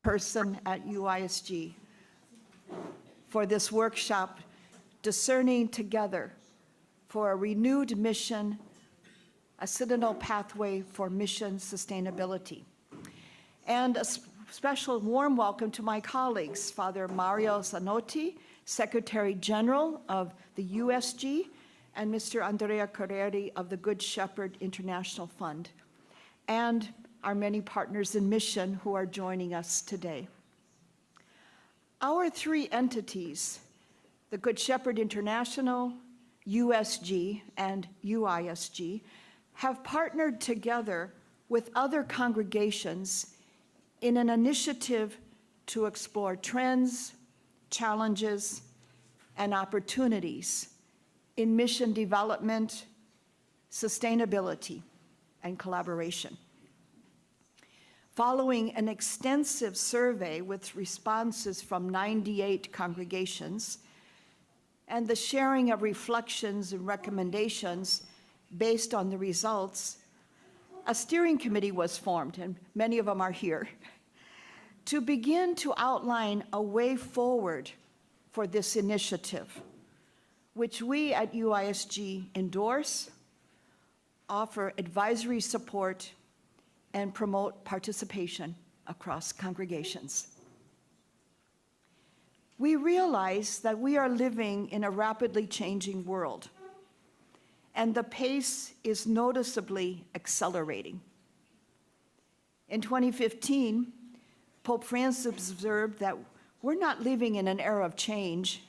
person at UISG for this workshop, Discerning Together for a Renewed Mission, a Synodal Pathway for Mission Sustainability. And a special warm welcome to my colleagues, Father Mario Zanotti, Secretary General of the USG, and Mr. Andrea Curreri of the Good Shepherd International Fund, and our many partners in mission who are joining us today. Our three entities, the Good Shepherd International, USG, and UISG, have partnered together with other congregations in an initiative to explore trends, challenges, and opportunities in mission development, sustainability, and collaboration. Following an extensive survey with responses from 98 congregations and the sharing of reflections and recommendations based on the results, a steering committee was formed, and many of them are here, to begin to outline a way forward for this initiative, which we at UISG endorse, offer advisory support, and promote participation across congregations. We realize that we are living in a rapidly changing world, and the pace is noticeably accelerating. In 2015, Pope Francis observed that we're not living in an era of change,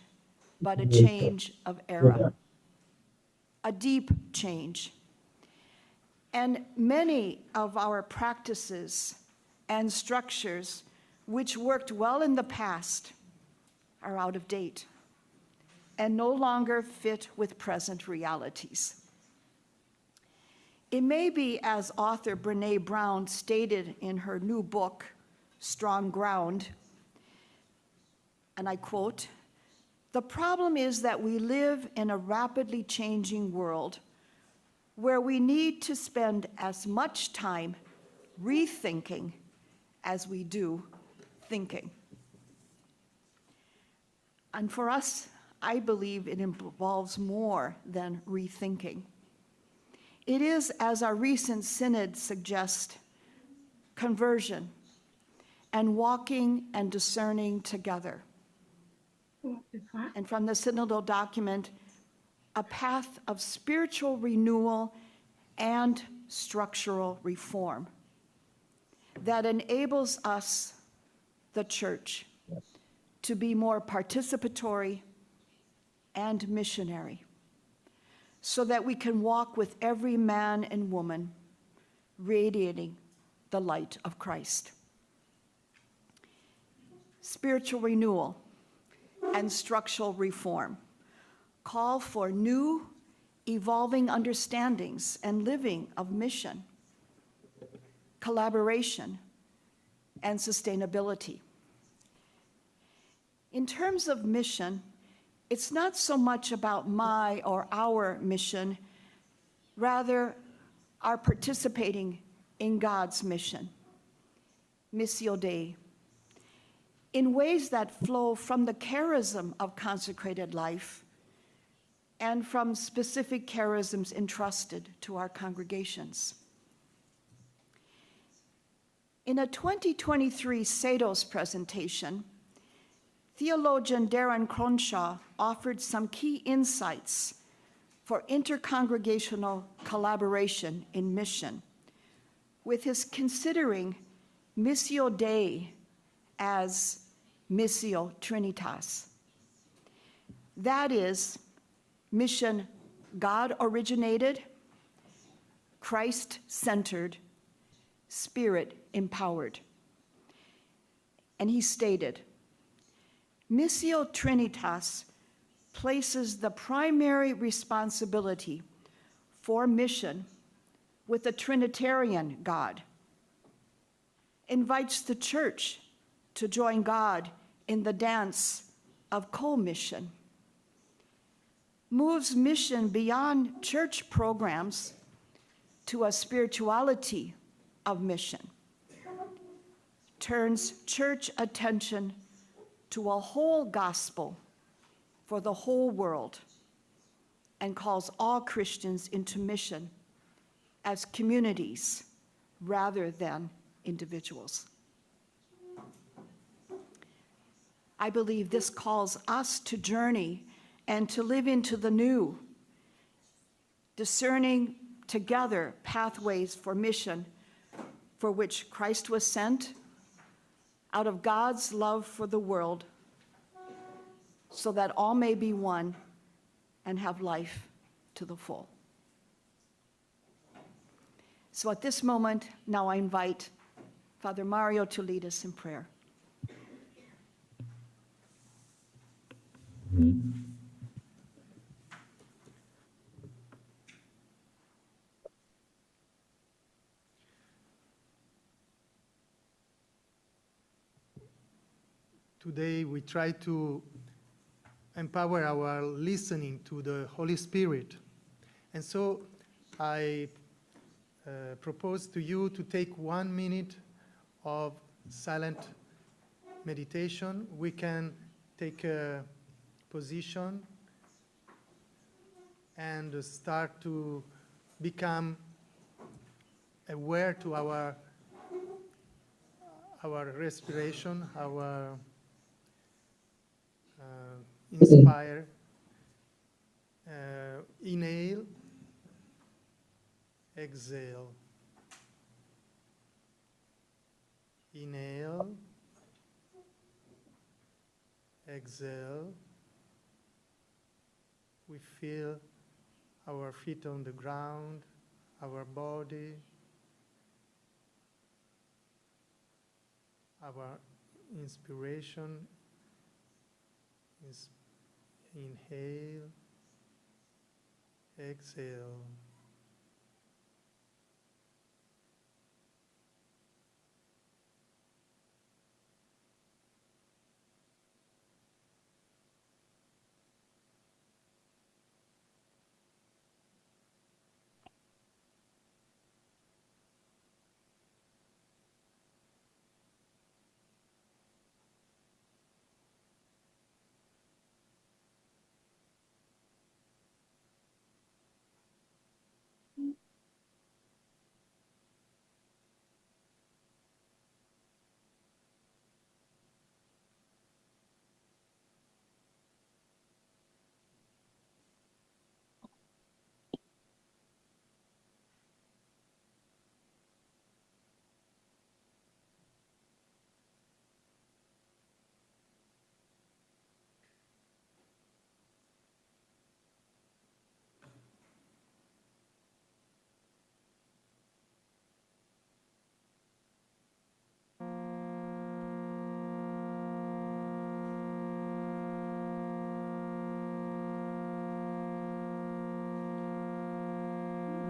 but a change of era, a deep change. And many of our practices and structures which worked well in the past are out of date and no longer fit with present realities. It may be, as author Brené Brown stated in her new book, Strong Ground, and I quote, "The problem is that we live in a rapidly changing world where we need to spend as much time rethinking as we do thinking." And for us, I believe it involves more than rethinking. It is, as our recent synod suggests, conversion and walking and discerning together. And from the synodal document, a path of spiritual renewal and structural reform that enables us, the church, to be more participatory and missionary, so that we can walk with every man and woman radiating the light of Christ. Spiritual renewal and structural reform call for new, evolving understandings and living of mission, collaboration, and sustainability. In terms of mission, it's not so much about my or our mission, rather our participating in God's mission, Missio Dei, in ways that flow from the charism of consecrated life and from specific charisms entrusted to our congregations. In a 2023 SADOS presentation, theologian Darren Cronshaw offered some key insights for intercongregational collaboration in mission, with his considering Missio Dei as Missio Trinitas. That is, mission God-originated, Christ-centered, Spirit-empowered. And he stated, Missio Trinitas places the primary responsibility for mission with a Trinitarian God, invites the church to join God in the dance of co-mission, moves mission beyond church programs to a spirituality of mission, turns church attention to a whole gospel for the whole world and calls all Christians into mission as communities rather than individuals. I believe this calls us to journey and to live into the new, discerning together pathways for mission for which Christ was sent out of God's love for the world, so that all may be one and have life to the full. So at this moment, now I invite Father Mario to lead us in prayer. Today we try to empower our listening to the Holy Spirit. And so I propose to you to take 1 minute of silent meditation. We can take a position and start to become aware to our respiration, our inspire, inhale, exhale, inhale, exhale. We feel our feet on the ground, our body, our inspiration is inhale, exhale.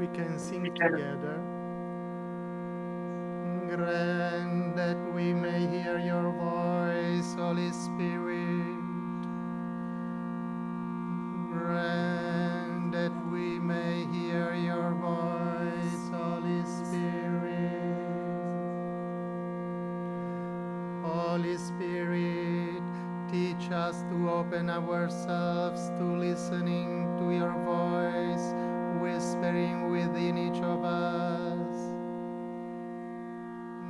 We can sing together. Grant that we may hear your voice, Holy Spirit. Grant that we may hear your voice, Holy Spirit. Holy Spirit, teach us to open ourselves to listening to your voice, whispering within each of us.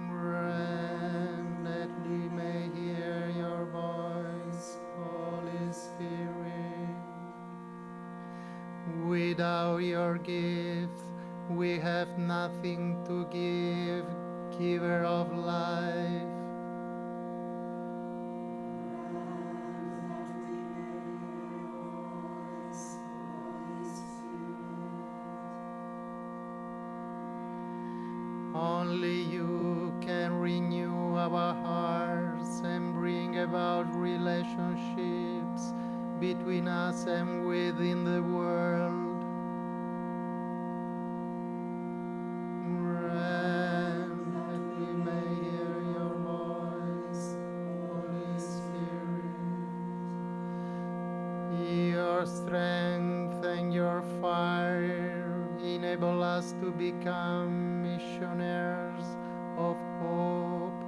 Grant that we may hear your voice, Holy Spirit. Without your gift, we have nothing to give, giver of life. Only you can renew our hearts and bring about relationships between us and within the world. Grant that we may hear your voice, Holy Spirit. Your strength and your fire enable us to become missionaries of hope,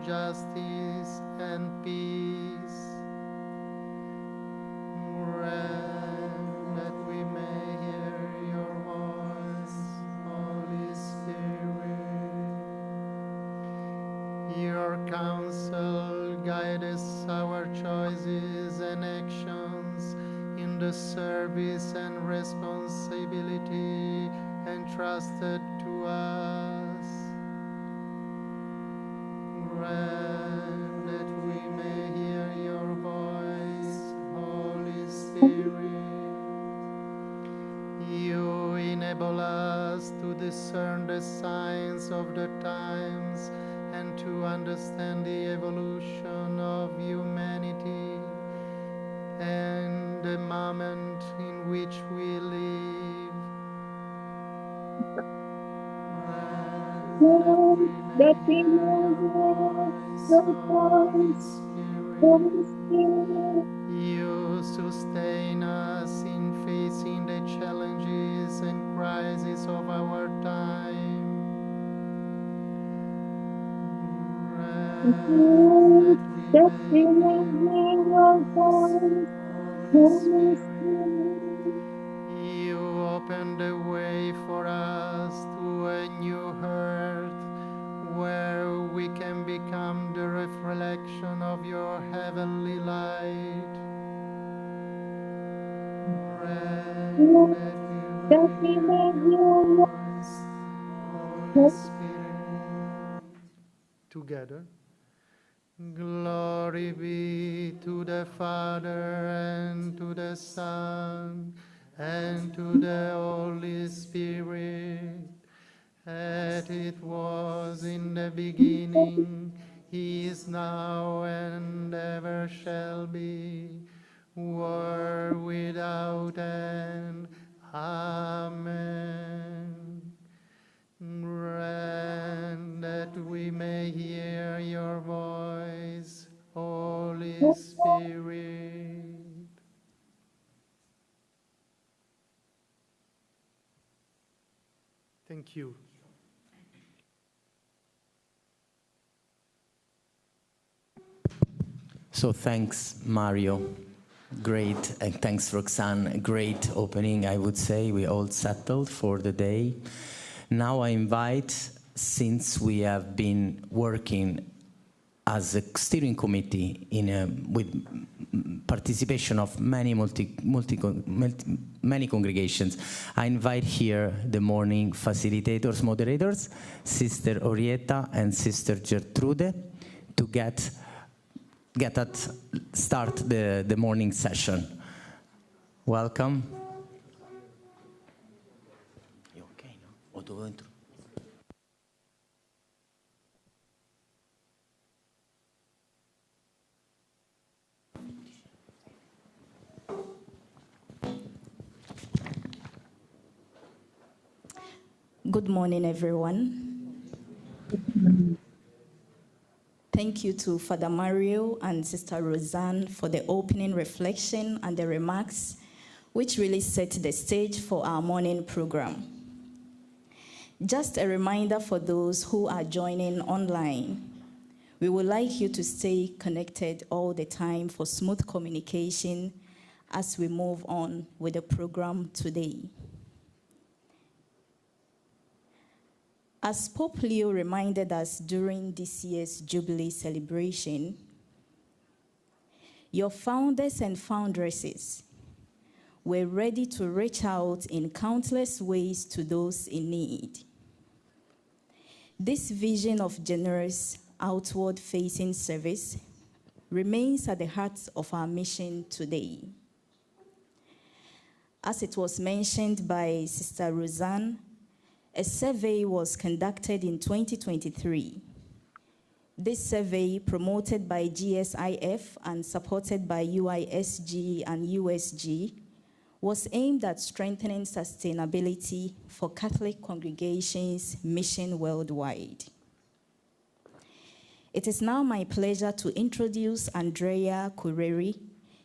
justice, and peace. Grant that we may hear your voice, Holy Spirit. Your counsel guides our choices and actions in the service and responsibility entrusted to us. Grant that we may hear your voice, Holy Spirit. You enable us to discern the signs of the times and to understand the evolution of humanity and the moment in which we live. That we may hear your voice, Holy Spirit. You sustain us in facing the challenges and crises of our time. That we may hear your voice, Holy Spirit. You open the way for us to a new earth where we can become the reflection of your heavenly light. That we may hear your Holy Spirit. Together. Glory be to the Father, and to the Son, and to the Holy Spirit, as it was in the beginning, is now, and ever shall be, world without end. Amen. Grant that we may hear your voice, Holy Spirit. Thank you. So thanks, Mario. Great, and thanks, Roxanne. Great opening, I would say. We all settled for the day. Now I invite, since we have been working as a steering committee with participation of many many congregations, I invite here the morning facilitators, moderators, Sister Orietta and Sister Gertrude, to start the morning session. Welcome. You okay, no? O devo entro? Good morning, everyone. Thank you to Father Mario and Sister Roxanne for the opening reflection and the remarks, which really set the stage for our morning program. Just a reminder for those who are joining online, we would like you to stay connected all the time for smooth communication as we move on with the program today. As Pope Leo reminded us during this year's Jubilee celebration, your founders and foundresses were ready to reach out in countless ways to those in need. This vision of generous, outward-facing service remains at the heart of our mission today. As it was mentioned by Sister Roxanne, a survey was conducted in 2023. This survey, promoted by GSIF and supported by UISG and USG, was aimed at strengthening sustainability for Catholic congregations' mission worldwide. It is now my pleasure to introduce Andrea Curreri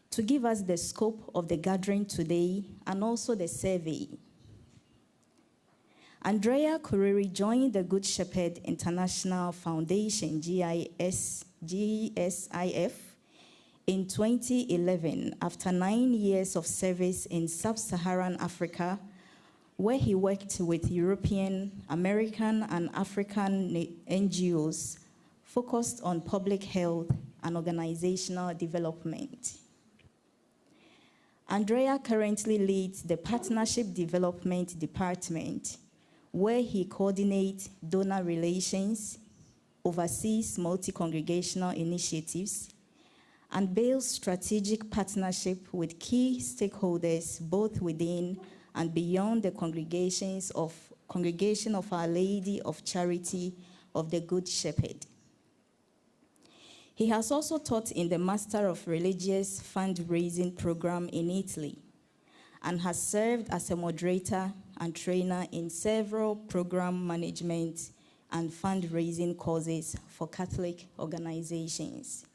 to give us the scope of the gathering today and also the survey. Andrea Curreri joined the Good Shepherd International Foundation, GSIF, in 2011 after 9 years of service in sub-Saharan Africa, where he worked with European, American, and African NGOs focused on public health and organizational development. Andrea currently leads the Partnership Development Department, where he coordinates donor relations, oversees multi-congregational initiatives, and builds strategic partnership with key stakeholders both within and beyond the Congregation of Our Lady of Charity of the Good Shepherd. He has also taught in the Master of Religious Fundraising program in Italy and has served as a moderator and trainer in several program management and fundraising courses for Catholic organizations.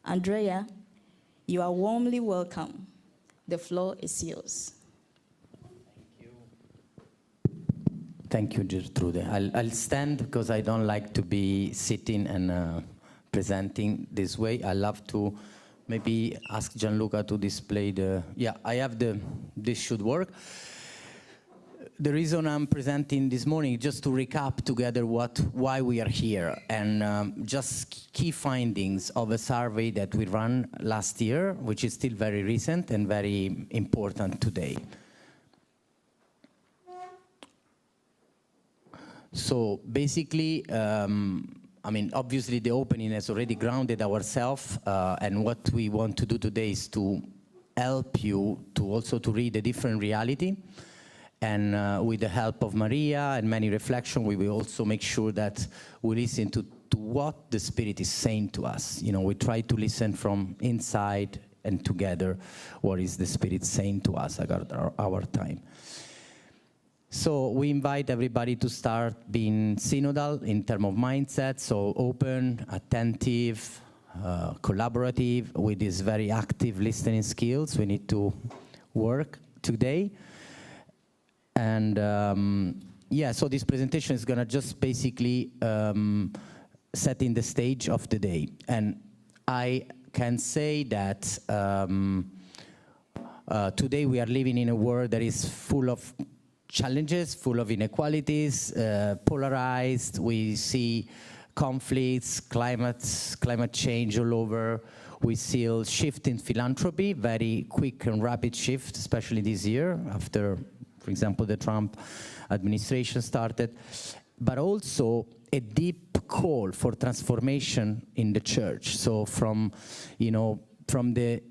Andrea, you are warmly welcome. The floor is yours. Thank you, Gertrude. I'll stand because I don't like to be sitting and presenting this way. I love to maybe ask Gianluca to display the, yeah, I have this should work. The reason I'm presenting this morning is just to recap together why we are here, and just key findings of a survey that we ran last year, which is still very recent and very important today. So basically, I mean, obviously the opening has already grounded ourselves, and what we want to do today is to help you to also to read a different reality. And with the help of Maria and many reflections, we will also make sure that we listen to what the Spirit is saying to us. You know, we try to listen from inside and together what is the Spirit saying to us about our time. So we invite everybody to start being synodal in terms of mindset, so open, attentive, collaborative, with these very active listening skills we need to work today. And yeah, so this presentation is going to just basically setting the stage of the day. And I can say that today we are living in a world that is full of challenges, full of inequalities, polarized. We see conflicts, climate change all over. We see a shift in philanthropy, very quick and rapid shift, especially this year after, for example, the Trump administration started, but also a deep call for transformation in the church. So from, you know, from the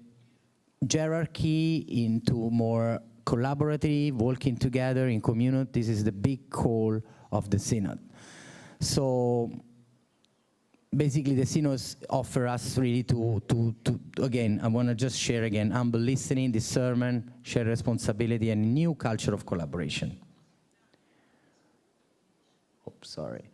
hierarchy into more collaborative, working together in community. This is the big call of the Synod. So basically the Synods offer us really to again, I want to just share again, humble listening, discernment, shared responsibility, and a new culture of collaboration. Oops, sorry.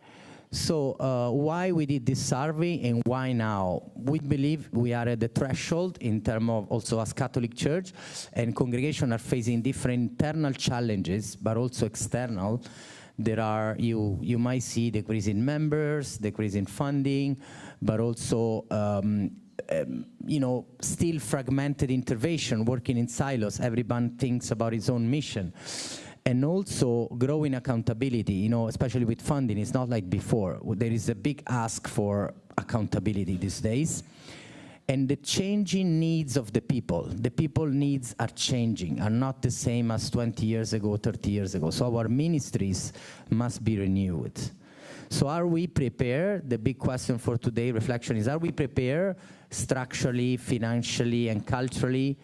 So why we did this survey and why now? We believe we are at the threshold in terms of also as Catholic Church, and congregations are facing different internal challenges, but also external. There are, you might see decrease in members, decrease in funding, but also, you know, still fragmented intervention, working in silos. Everyone thinks about his own mission. And also growing accountability, you know, especially with funding. It's not like before. There is a big ask for accountability these days. And the changing needs of the people needs are changing, are not the same as 20 years ago, 30 years ago. So our ministries must be renewed. So are we prepared? The big question for today's reflection is, are we prepared structurally, financially, and culturally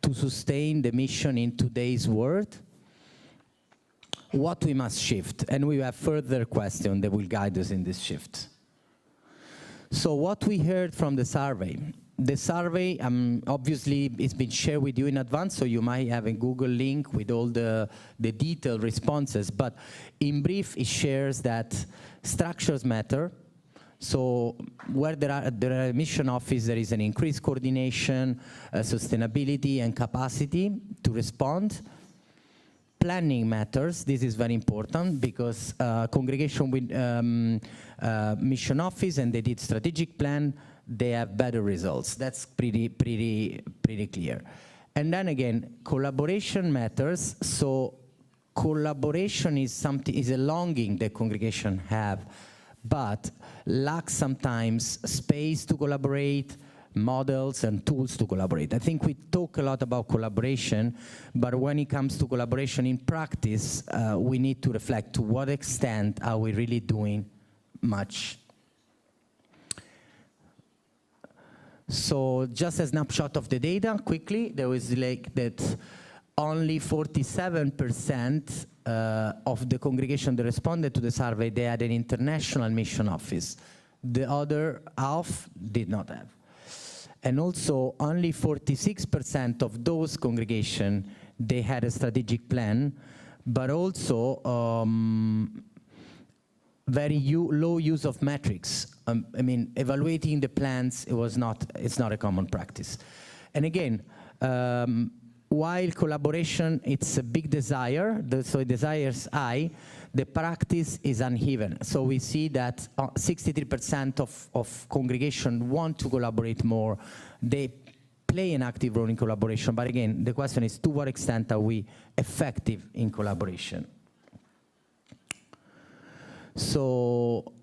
to sustain the mission in today's world? What we must shift, and we have further questions that will guide us in this shift. So what we heard from the survey obviously it's been shared with you in advance, so you might have a Google link with all the detailed responses, but in brief it shares that structures matter. So where there are a mission office, there is an increased coordination, sustainability, and capacity to respond. planning matters. This is very important because congregation with mission office and they did strategic plan, they have better results. That's pretty clear. And then again, collaboration matters. So collaboration is a longing that congregation have, but lacks sometimes space to collaborate, models and tools to collaborate. I think we talk a lot about collaboration, but when it comes to collaboration in practice, we need to reflect to what extent are we really doing much. So just a snapshot of the data, quickly, there was like that only 47% of the congregation that responded to the survey, they had an international mission office. The other half did not have. And also, only 46% of those congregations, they had a strategic plan, but also very low use of metrics. I mean, evaluating the plans, it's not a common practice. And again, while collaboration, it's a big desire, so desire is high, the practice is uneven. So we see that 63% of congregation want to collaborate more. They play an active role in collaboration, but again, the question is to what extent are we effective in collaboration? So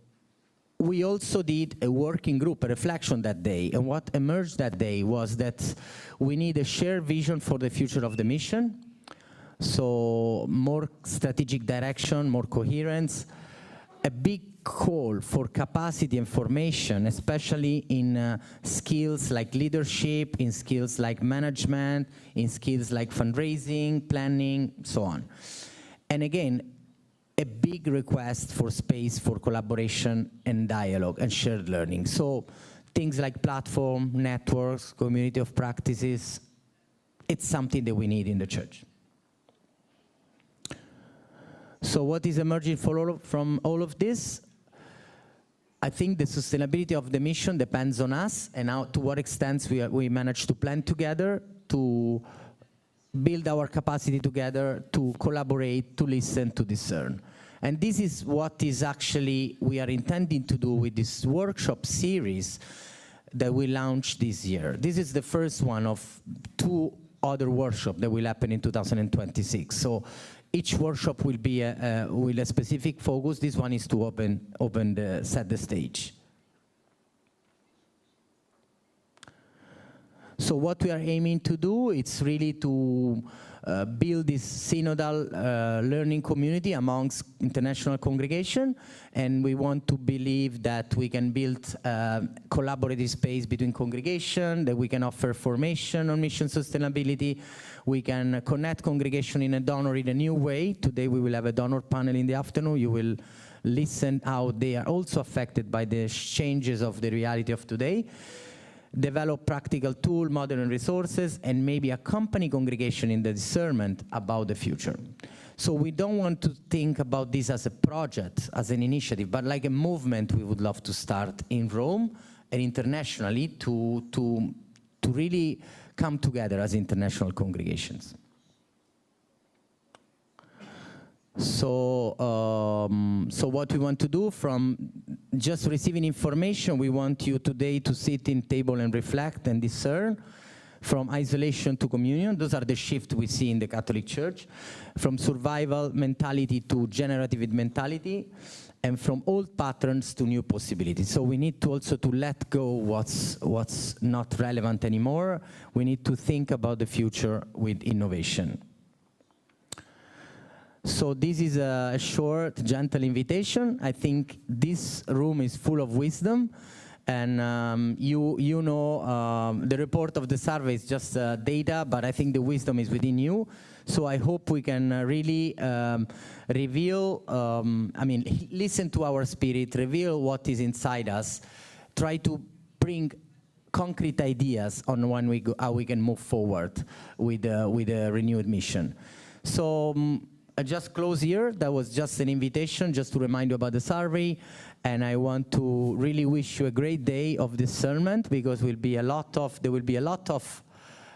we also did a working group, a reflection that day, and what emerged that day was that we need a shared vision for the future of the mission. So more strategic direction, more coherence, a big call for capacity and formation, especially in skills like leadership, in skills like management, in skills like fundraising, planning, so on. And again, a big request for space for collaboration and dialogue and shared learning. So things like platform, networks, community of practices, it's something that we need in the church. So what is emerging from all of this? I think the sustainability of the mission depends on us and how, to what extent we manage to plan together, to build our capacity together, to collaborate, to listen, to discern. And this is what is actually we are intending to do with this workshop series that we launched this year. This is the first one of 2 other workshops that will happen in 2026. So each workshop will be with a specific focus. This one is to set the stage. So what we are aiming to do, it's really to build this synodal learning community amongst international congregation, and we want to believe that we can build collaborative space between congregation, that we can offer formation on mission sustainability, we can connect congregation in a donor in a new way. Today we will have a donor panel in the afternoon. You will listen how they are also affected by the changes of the reality of today. Develop practical tool, modern resources, and maybe accompany congregation in the discernment about the future. So we don't want to think about this as a project, as an initiative, but like a movement we would love to start in Rome and internationally to really come together as international congregations. So what we want to do, from just receiving information, we want you today to sit in table and reflect and discern. From isolation to communion, those are the shifts we see in the Catholic Church. From survival mentality to generative mentality, and from old patterns to new possibilities. So we need to also to let go what's not relevant anymore. We need to think about the future with innovation. So this is a short, gentle invitation. I think this room is full of wisdom, and you know the report of the survey is just data, but I think the wisdom is within you. So I hope we can really reveal, listen to our spirit, reveal what is inside us, try to bring concrete ideas on how we can move forward with a renewed mission. So. I just close here. That was just an invitation, just to remind you about the survey. And I want to really wish you a great day of discernment, because there will be a lot of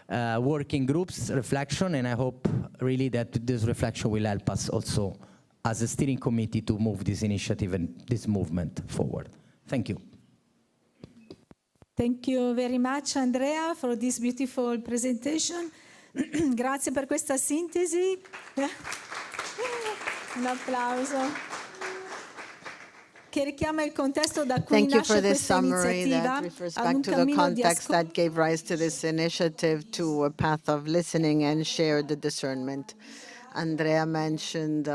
working groups, reflection, and I hope really that this reflection will help us also as a steering committee to move this initiative and this movement forward. Thank you. Thank you very much, Andrea, for this beautiful presentation. Grazie per questa sintesi. Un applauso. Che richiama il contesto da cui Thank you for nasce this questa summary iniziativa that refers ad back un to the cammino di context ascolto. that gave rise to this initiative, to a path of listening and shared discernment. Andrea mentioned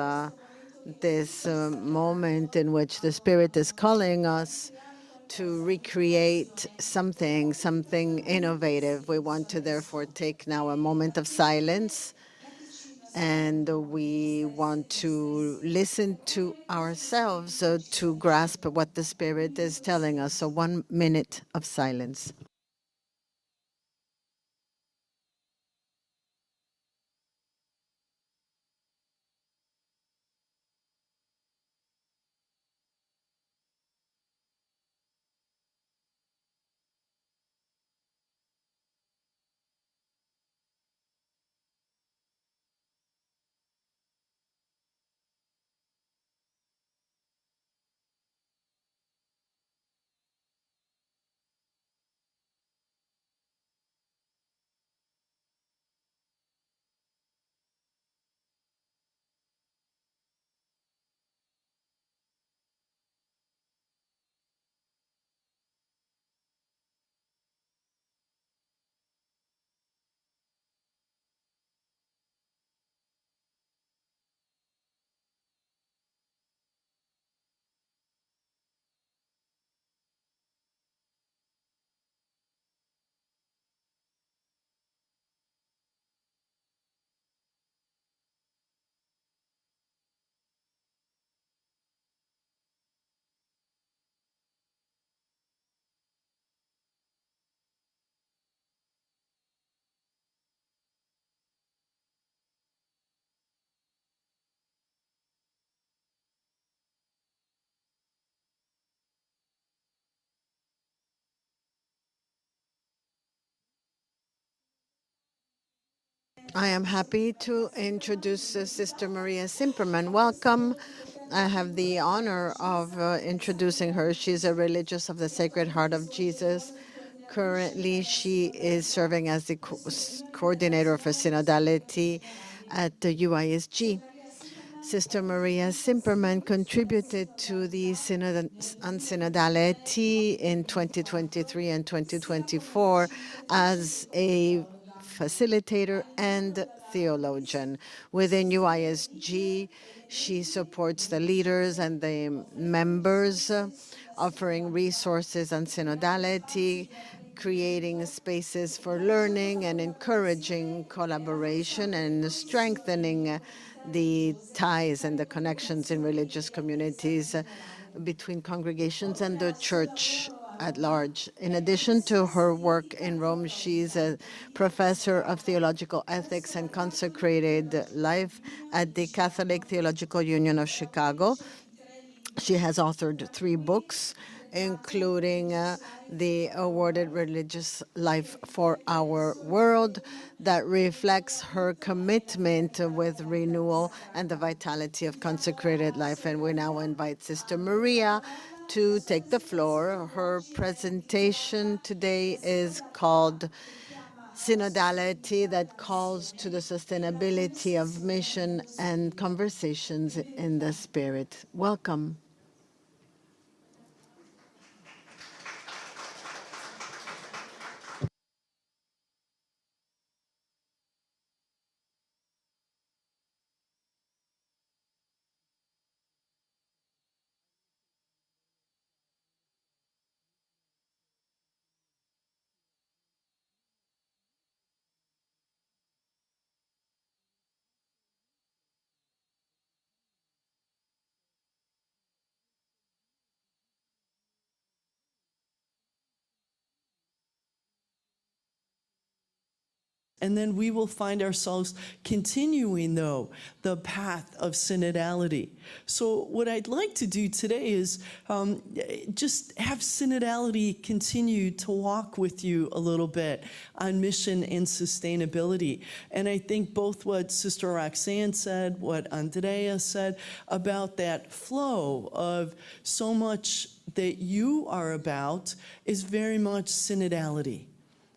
this moment in which the Spirit is calling us to recreate something innovative. We want to therefore take now a moment of silence, and we want to listen to ourselves to grasp what the Spirit is telling us. So 1 minute of silence. I am happy to introduce Sister Maria Cimperman. Welcome. I have the honor of introducing her. She's a religious of the Sacred Heart of Jesus. Currently, she is serving as the coordinator for Synodality at the UISG. Sister Maria Cimperman contributed to the Synod on Synodality in 2023 and 2024 as a facilitator and theologian. Within UISG, she supports the leaders and the members, offering resources on synodality, creating spaces for learning and encouraging collaboration and strengthening the ties and the connections in religious communities between congregations and the church at large. In addition to her work in Rome, she's a professor of theological ethics and consecrated life at the Catholic Theological Union of Chicago. She has authored 3 books, including the awarded Religious Life for Our World, that reflects her commitment with renewal and the vitality of consecrated life. And we now invite Sister Maria to take the floor. Her presentation today is called Synodality, that calls to the sustainability of mission and conversations in the Spirit. Welcome. And then we will find ourselves continuing, though, the path of synodality. So what I'd like to do today is just have synodality continue to walk with you a little bit on mission and sustainability. And I think both what Sister Roxanne said, what Andrea said about that flow of so much that you are about is very much synodality.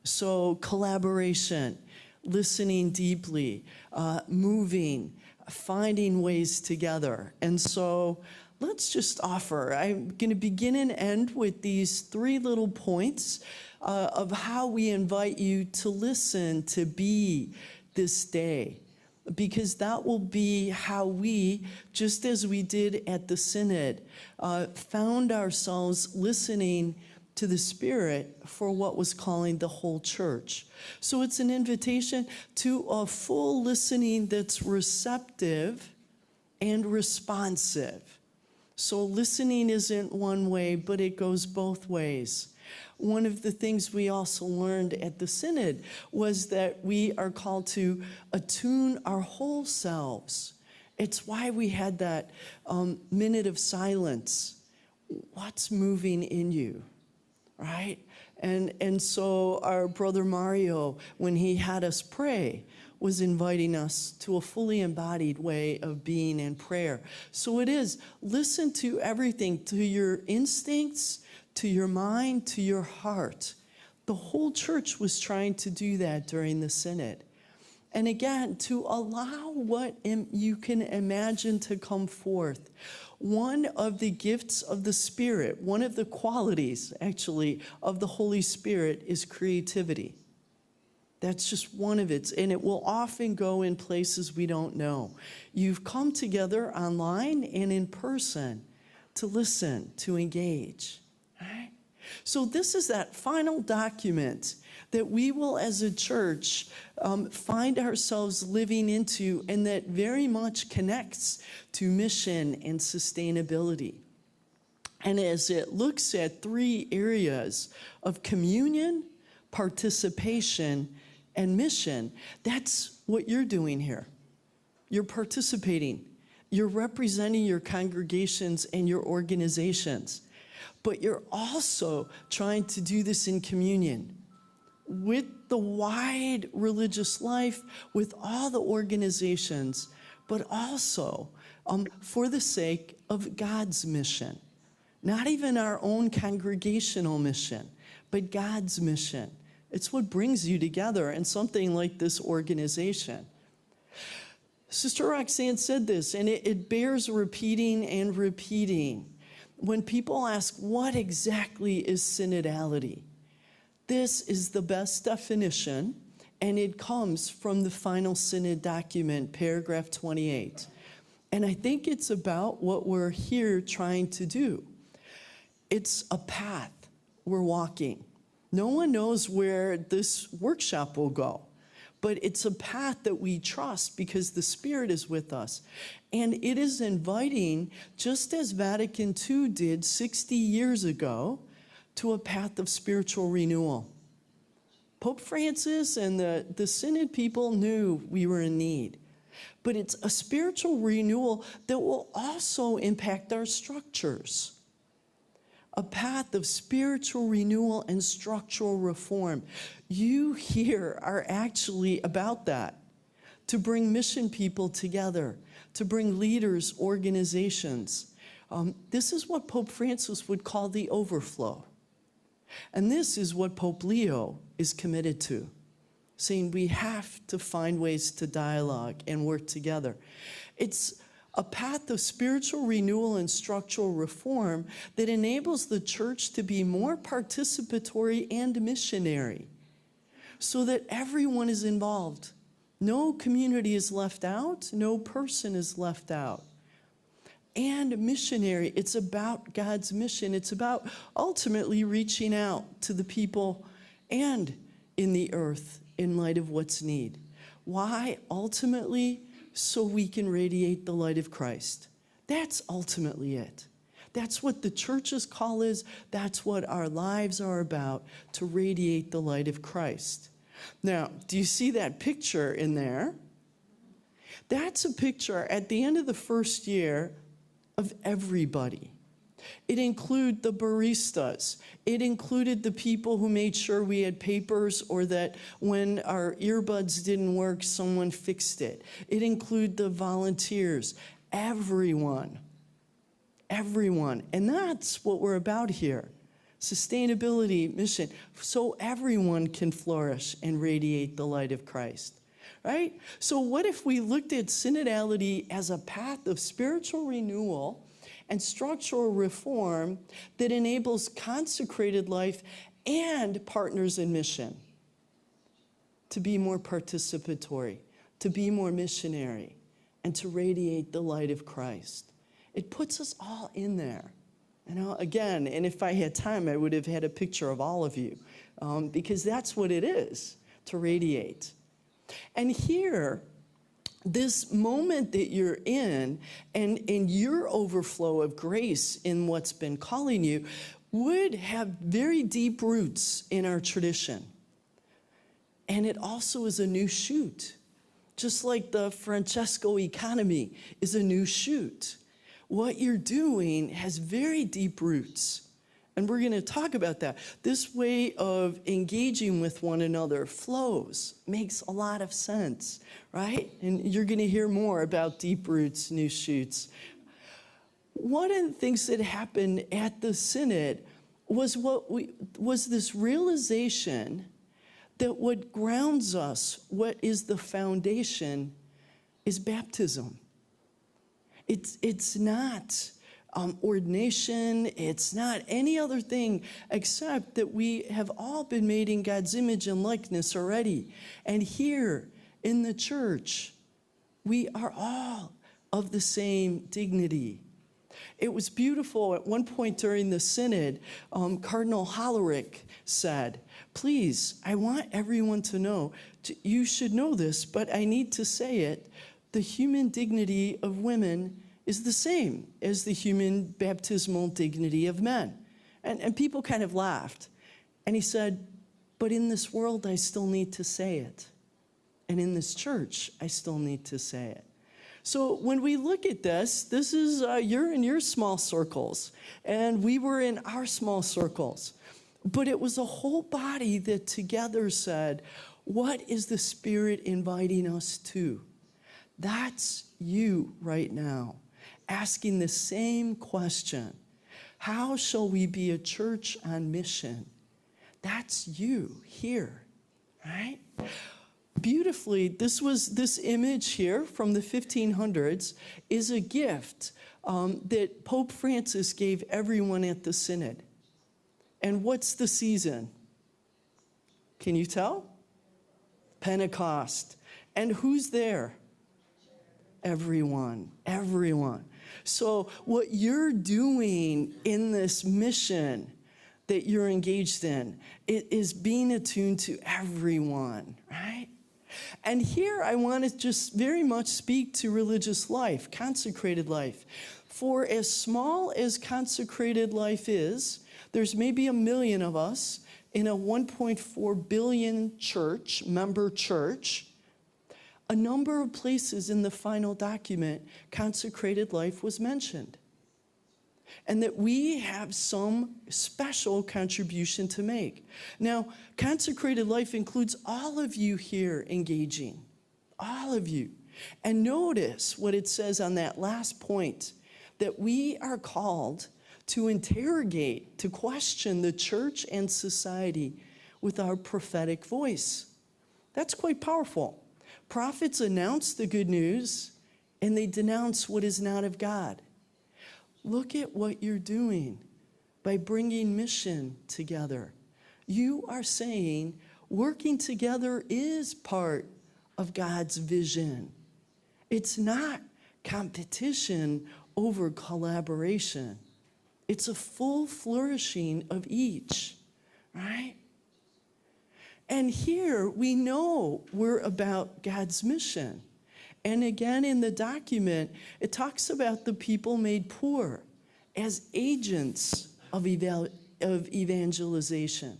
So collaboration, listening deeply, moving, finding ways together. And so let's just offer. I'm going to begin and end with these 3 little points of how we invite you to listen, to be this day. Because that will be how we, just as we did at the Synod, found ourselves listening to the Spirit for what was calling the whole church. So it's an invitation to a full listening that's receptive and responsive. So listening isn't one way, but it goes both ways. One of the things we also learned at the Synod was that we are called to attune our whole selves. It's why we had that minute of silence. What's moving in you? Right? And so our brother Mario, when he had us pray, was inviting us to a fully embodied way of being in prayer. So it is, listen to everything, to your instincts, to your mind, to your heart. The whole church was trying to do that during the Synod. And again, to allow what you can imagine to come forth. One of the gifts of the Spirit, one of the qualities, actually, of the Holy Spirit is creativity. That's just one of it, and it will often go in places we don't know. You've come together online and in person to listen, to engage. Right? So this is that final document that we will, as a church, find ourselves living into, and that very much connects to mission and sustainability. And as it looks at 3 areas of communion, participation, and mission, that's what you're doing here. You're participating. You're representing your congregations and your organizations. But you're also trying to do this in communion with the wide religious life, with all the organizations, but also for the sake of God's mission. Not even our own congregational mission, but God's mission. It's what brings you together in something like this organization. Sister Roxanne said this, and it bears repeating and repeating. When people ask, what exactly is synodality? This is the best definition, and it comes from the final Synod document, paragraph 28. And I think it's about what we're here trying to do. It's a path we're walking. No one knows where this workshop will go, but it's a path that we trust because the Spirit is with us. And it is inviting, just as Vatican II did 60 years ago, to a path of spiritual renewal. Pope Francis and the Synod people knew we were in need. But it's a spiritual renewal that will also impact our structures. A path of spiritual renewal and structural reform. You here are actually about that. To bring mission people together, to bring leaders, organizations. This is what Pope Francis would call the overflow. And this is what Pope Leo is committed to, saying we have to find ways to dialogue and work together. It's a path of spiritual renewal and structural reform that enables the church to be more participatory and missionary so that everyone is involved. No community is left out, no person is left out. And missionary, it's about God's mission. It's about ultimately reaching out to the people and in the earth in light of what's need. Why? Ultimately, so we can radiate the light of Christ. That's ultimately it. That's what the church's call is. That's what our lives are about, to radiate the light of Christ. Now, do you see that picture in there? That's a picture at the end of the first year of everybody. It included the baristas. It included the people who made sure we had papers, or that when our earbuds didn't work, someone fixed it. It included the volunteers, everyone. Everyone. And that's what we're about here. Sustainability, mission, so everyone can flourish and radiate the light of Christ, right? So what if we looked at synodality as a path of spiritual renewal and structural reform that enables consecrated life and partners in mission to be more participatory, to be more missionary, and to radiate the light of Christ? It puts us all in there. You know, again, and if I had time, I would have had a picture of all of you, because that's what it is, to radiate. And here, this moment that you're in, and your overflow of grace in what's been calling you, would have very deep roots in our tradition. And it also is a new shoot, just like the Francesco economy is a new shoot. What you're doing has very deep roots. And we're going to talk about that. This way of engaging with one another flows, makes a lot of sense, right? And you're going to hear more about deep roots, new shoots. One of the things that happened at the synod was this realization that what grounds us, what is the foundation, is baptism. It's not ordination, it's not any other thing except that we have all been made in God's image and likeness already. And here in the church, we are all of the same dignity. It was beautiful. At one point during the synod, Cardinal Hollerich said, "Please, I want everyone to know, you should know this, but I need to say it, the human dignity of women is the same as the human baptismal dignity of men." And people kind of laughed. And he said, "But in this world, I still need to say it. And in this church, I still need to say it." So when we look at this is, you're in your small circles, and we were in our small circles. But it was a whole body that together said, what is the Spirit inviting us to? That's you right now, asking the same question. How shall we be a church on mission? That's you here, right? Beautifully, this image here from the 1500s is a gift that Pope Francis gave everyone at the synod. And what's the season? Can you tell? Pentecost. And who's there? Everyone. So what you're doing in this mission that you're engaged in, it is being attuned to everyone, right? And here I want to just very much speak to religious life, consecrated life. For as small as consecrated life is, there's maybe 1 million of us in a 1.4 billion church, member church. A number of places in the final document, consecrated life was mentioned. And that we have some special contribution to make. Now, consecrated life includes all of you here engaging, all of you. And notice what it says on that last point, that we are called to interrogate, to question the church and society with our prophetic voice. That's quite powerful. Prophets announce the good news, and they denounce what is not of God. Look at what you're doing by bringing mission together. You are saying working together is part of God's vision. It's not competition over collaboration. It's a full flourishing of each, right? And here we know we're about God's mission. And again, in the document, it talks about the people made poor as agents of evangelization.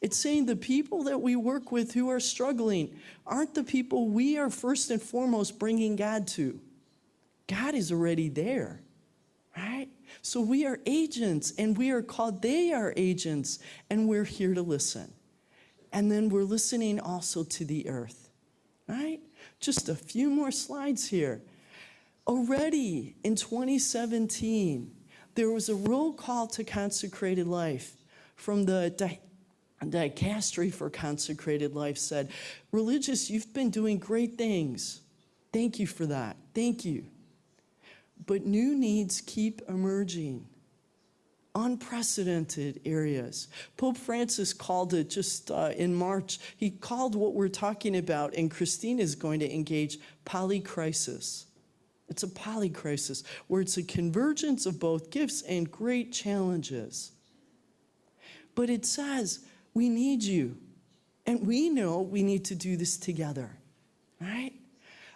It's saying the people that we work with who are struggling aren't the people we are first and foremost bringing God to. God is already there, right? So we are agents, and we are called, they are agents, and we're here to listen. And then we're listening also to the earth, right? Just a few more slides here. Already in 2017, there was a roll call to consecrated life from the Dicastery for Consecrated Life said, religious, you've been doing great things. Thank you for that. Thank you. But new needs keep emerging. Unprecedented areas. Pope Francis called it just in March. He called what we're talking about, and Cristina is going to engage, polycrisis. It's a polycrisis where it's a convergence of both gifts and great challenges. But it says, we need you. And we know we need to do this together, right?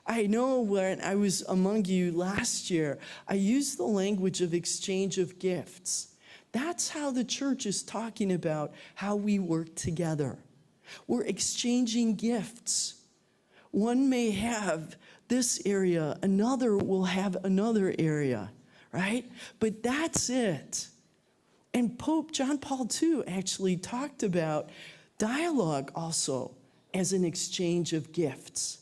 I know when I was among you last year, I used the language of exchange of gifts. That's how the church is talking about how we work together. We're exchanging gifts. One may have this area, another will have another area, right? But that's it. And Pope John Paul II actually talked about dialogue also as an exchange of gifts.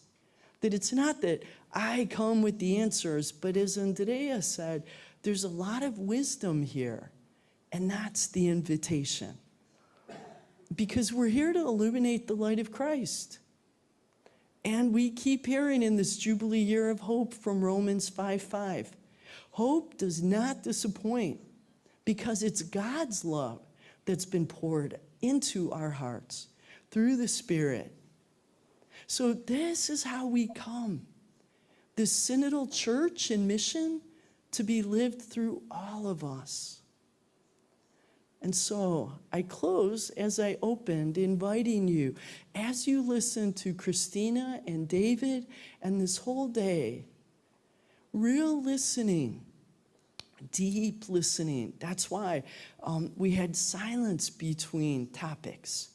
That it's not that I come with the answers, but as Andrea said, there's a lot of wisdom here, and that's the invitation. Because we're here to illuminate the light of Christ. And we keep hearing in this Jubilee year of hope from Romans 5:5. Hope does not disappoint because it's God's love that's been poured into our hearts through the Spirit. So this is how we come. This synodal church and mission to be lived through all of us. And so I close as I opened, inviting you, as you listen to Cristina and David and this whole day, real listening, deep listening. That's why we had silence between topics.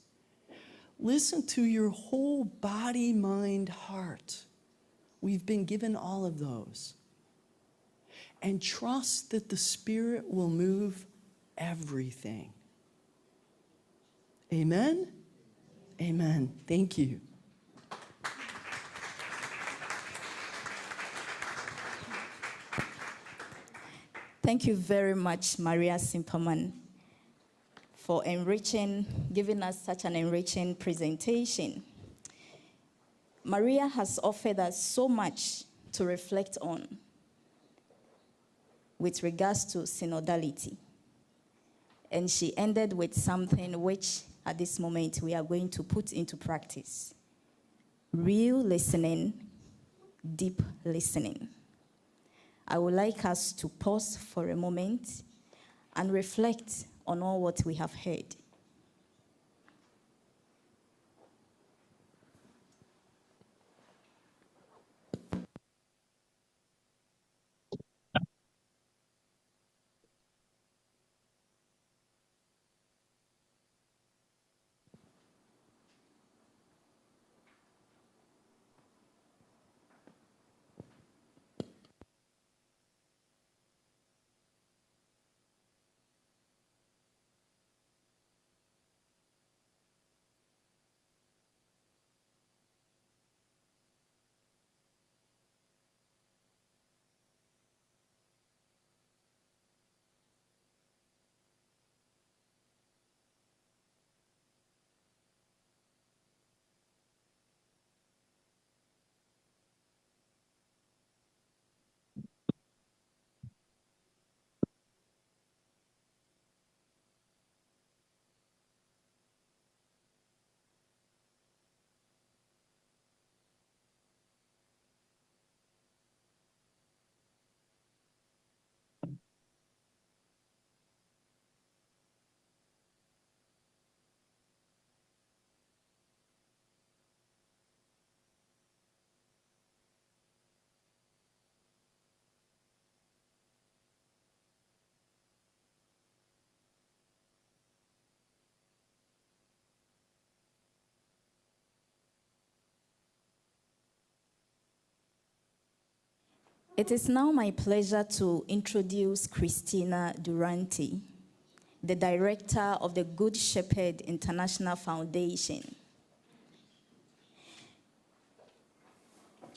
Listen to your whole body, mind, heart. We've been given all of those. And trust that the Spirit will move everything. Amen? Amen. Thank you. Thank you very much, Maria Cimperman, for giving us such an enriching presentation. Maria has offered us so much to reflect on with regards to synodality. And she ended with something which, at this moment, we are going to put into practice. Real listening, deep listening. I would like us to pause for a moment and reflect on all what we have heard. It is now my pleasure to introduce Cristina Duranti, the director of the Good Shepherd International Foundation.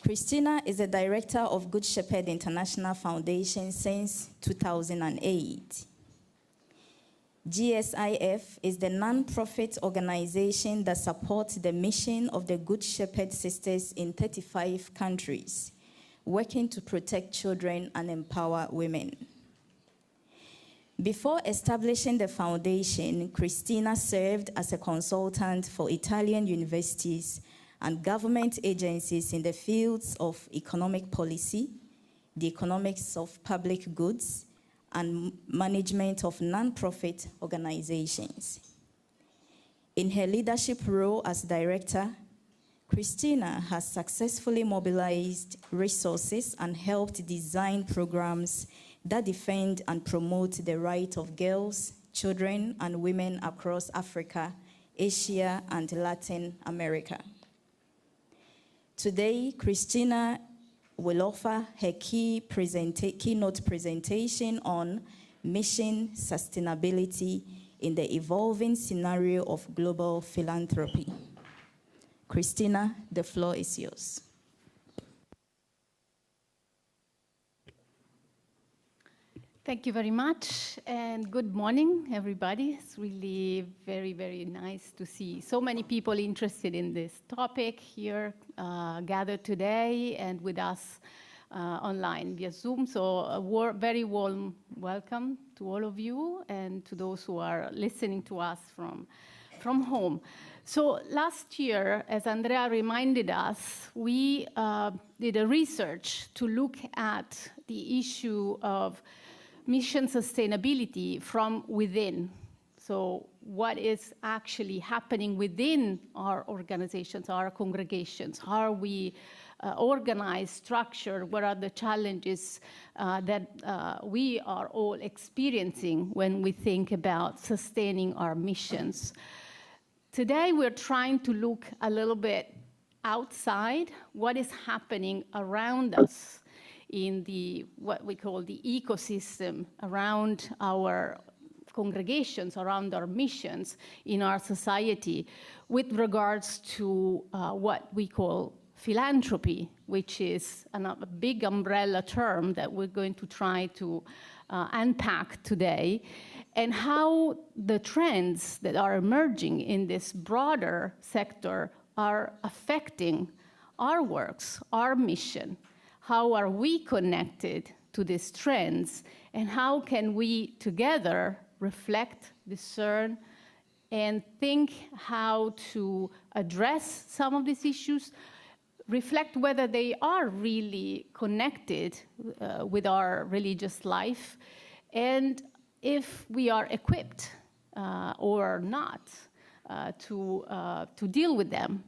Cristina is the director of Good Shepherd International Foundation since 2008. GSIF is the non-profit organization that supports the mission of the Good Shepherd Sisters in 35 countries, working to protect children and empower women. Before establishing the foundation, Cristina served as a consultant for Italian universities and government agencies in the fields of economic policy, the economics of public goods, and management of non-profit organizations. In her leadership role as director, Cristina has successfully mobilized resources and helped design programs that defend and promote the right of girls, children, and women across Africa, Asia, and Latin America. Today, Cristina will offer her keynote presentation on mission sustainability in the evolving scenario of global philanthropy. Cristina, the floor is yours. Thank you very much, and good morning, everybody. It's really very, very nice to see so many people interested in this topic here, gathered today and with us online via Zoom. So a very warm welcome to all of you and to those who are listening to us from home. So last year, as Andrea reminded us, we did a research to look at the issue of mission sustainability from within. So what is actually happening within our organizations, our congregations? How are we organized, structured? What are the challenges that we are all experiencing when we think about sustaining our missions? Today, we're trying to look a little bit outside what is happening around us in the what we call the ecosystem around our congregations, around our missions in our society, with regards to what we call philanthropy, which is a big umbrella term that we're going to try to unpack today, and how the trends that are emerging in this broader sector are affecting our works, our mission. How are we connected to these trends, and how can we together reflect, discern, and think how to address some of these issues, reflect whether they are really connected with our religious life, and if we are equipped or not to deal with them.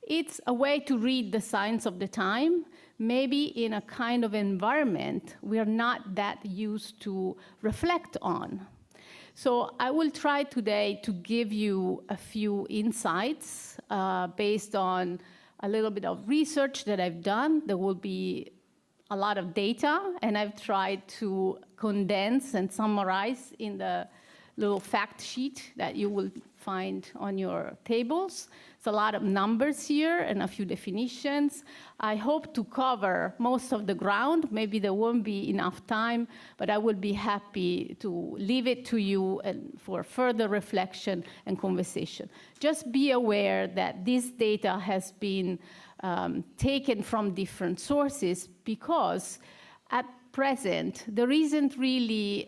It's a way to read the signs of the time, maybe in a kind of environment we are not that used to reflect on. So I will try today to give you a few insights based on a little bit of research that I've done. There will be a lot of data, and I've tried to condense and summarize in the little fact sheet that you will find on your tables. It's a lot of numbers here and a few definitions. I hope to cover most of the ground. Maybe there won't be enough time, but I will be happy to leave it to you and for further reflection and conversation. Just be aware that this data has been taken from different sources, because at present there isn't really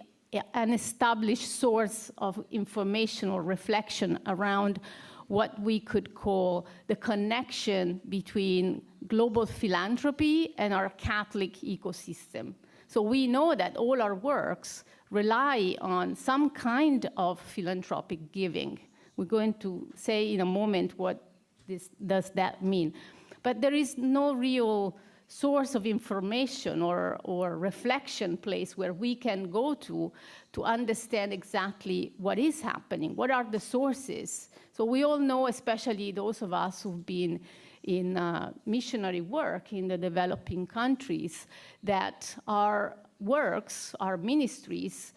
an established source of information or reflection around what we could call the connection between global philanthropy and our Catholic ecosystem. So we know that all our works rely on some kind of philanthropic giving. We're going to say in a moment what does that mean. But there is no real source of information or reflection place where we can go to understand exactly what is happening, what are the sources. So we all know, especially those of us who've been in missionary work in the developing countries, that our works, our ministries,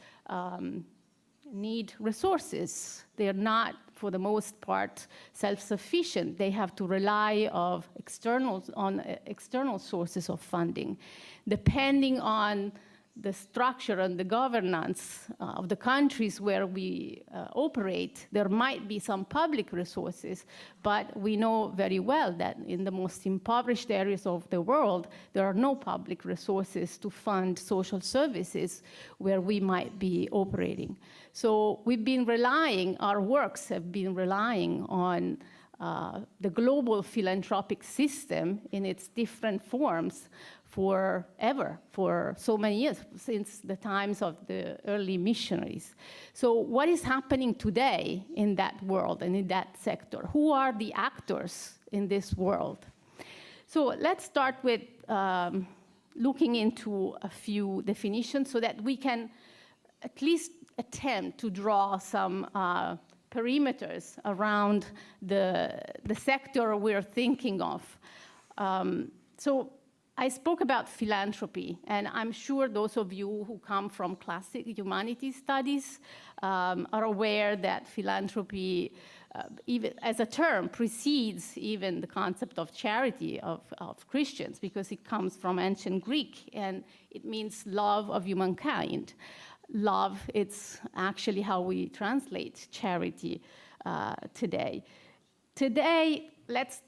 need resources. They're not, for the most part, self-sufficient. They have to rely on external sources of funding. Depending on the structure and the governance of the countries where we operate, there might be some public resources, but we know very well that in the most impoverished areas of the world, there are no public resources to fund social services where we might be operating. So we've been relying, our works have been relying on the global philanthropic system in its different forms forever, for so many years, since the times of the early missionaries. So what is happening today in that world and in that sector? Who are the actors in this world? So let's start with looking into a few definitions so that we can at least attempt to draw some perimeters around the sector we're thinking of. So I spoke about philanthropy, and I'm sure those of you who come from classic humanities studies are aware that philanthropy, even as a term, precedes even the concept of charity of Christians, because it comes from ancient Greek, and it means love of humankind. Love, it's actually how we translate charity today. Today, let's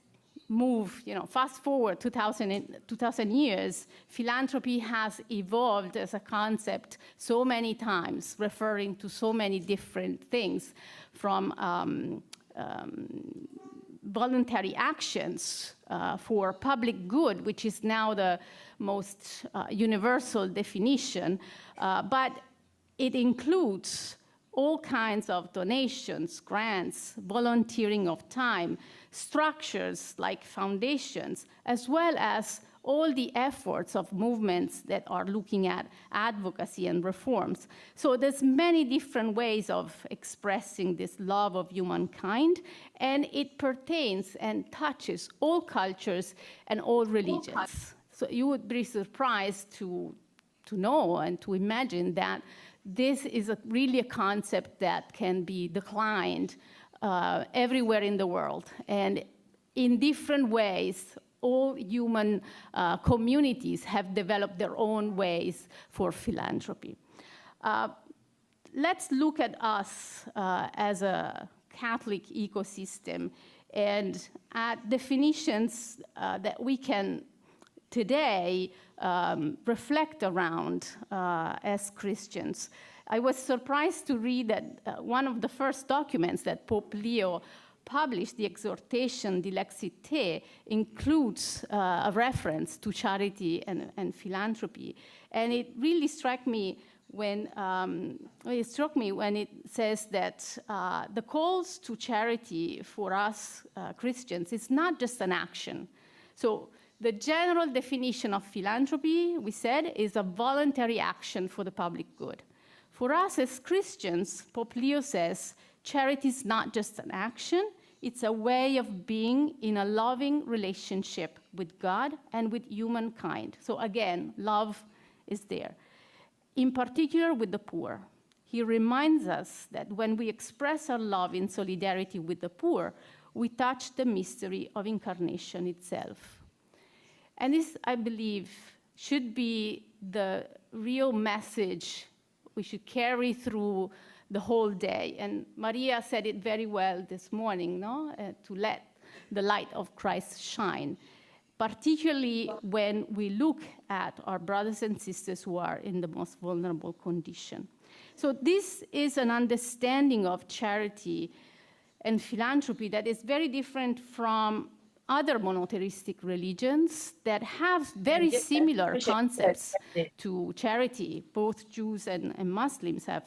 move, fast forward 2,000 years, philanthropy has evolved as a concept so many times, referring to so many different things, from voluntary actions for public good, which is now the most universal definition, but it includes all kinds of donations, grants, volunteering of time, structures like foundations, as well as all the efforts of movements that are looking at advocacy and reforms. So there's many different ways of expressing this love of humankind, and it pertains and touches all cultures and all religions. So you would be surprised to know and to imagine that this is really a concept that can be declined everywhere in the world. And in different ways, all human communities have developed their own ways for philanthropy. Let's look at us as a Catholic ecosystem and at definitions that we can today reflect around as Christians. I was surprised to read that one of the first documents that Pope Leo published, the Exhortation di Lexite, includes a reference to charity and philanthropy. And it really struck me when it says that the calls to charity for us Christians is not just an action. So the general definition of philanthropy, we said, is a voluntary action for the public good. For us as Christians, Pope Leo says, charity is not just an action, it's a way of being in a loving relationship with God and with humankind. So again, love is there. In particular with the poor. He reminds us that when we express our love in solidarity with the poor, we touch the mystery of incarnation itself. And this, I believe, should be the real message we should carry through the whole day. And Maria said it very well this morning, to let the light of Christ shine, particularly when we look at our brothers and sisters who are in the most vulnerable condition. So this is an understanding of charity and philanthropy that is very different from other monotheistic religions that have very similar concepts to charity. Both Jews and Muslims have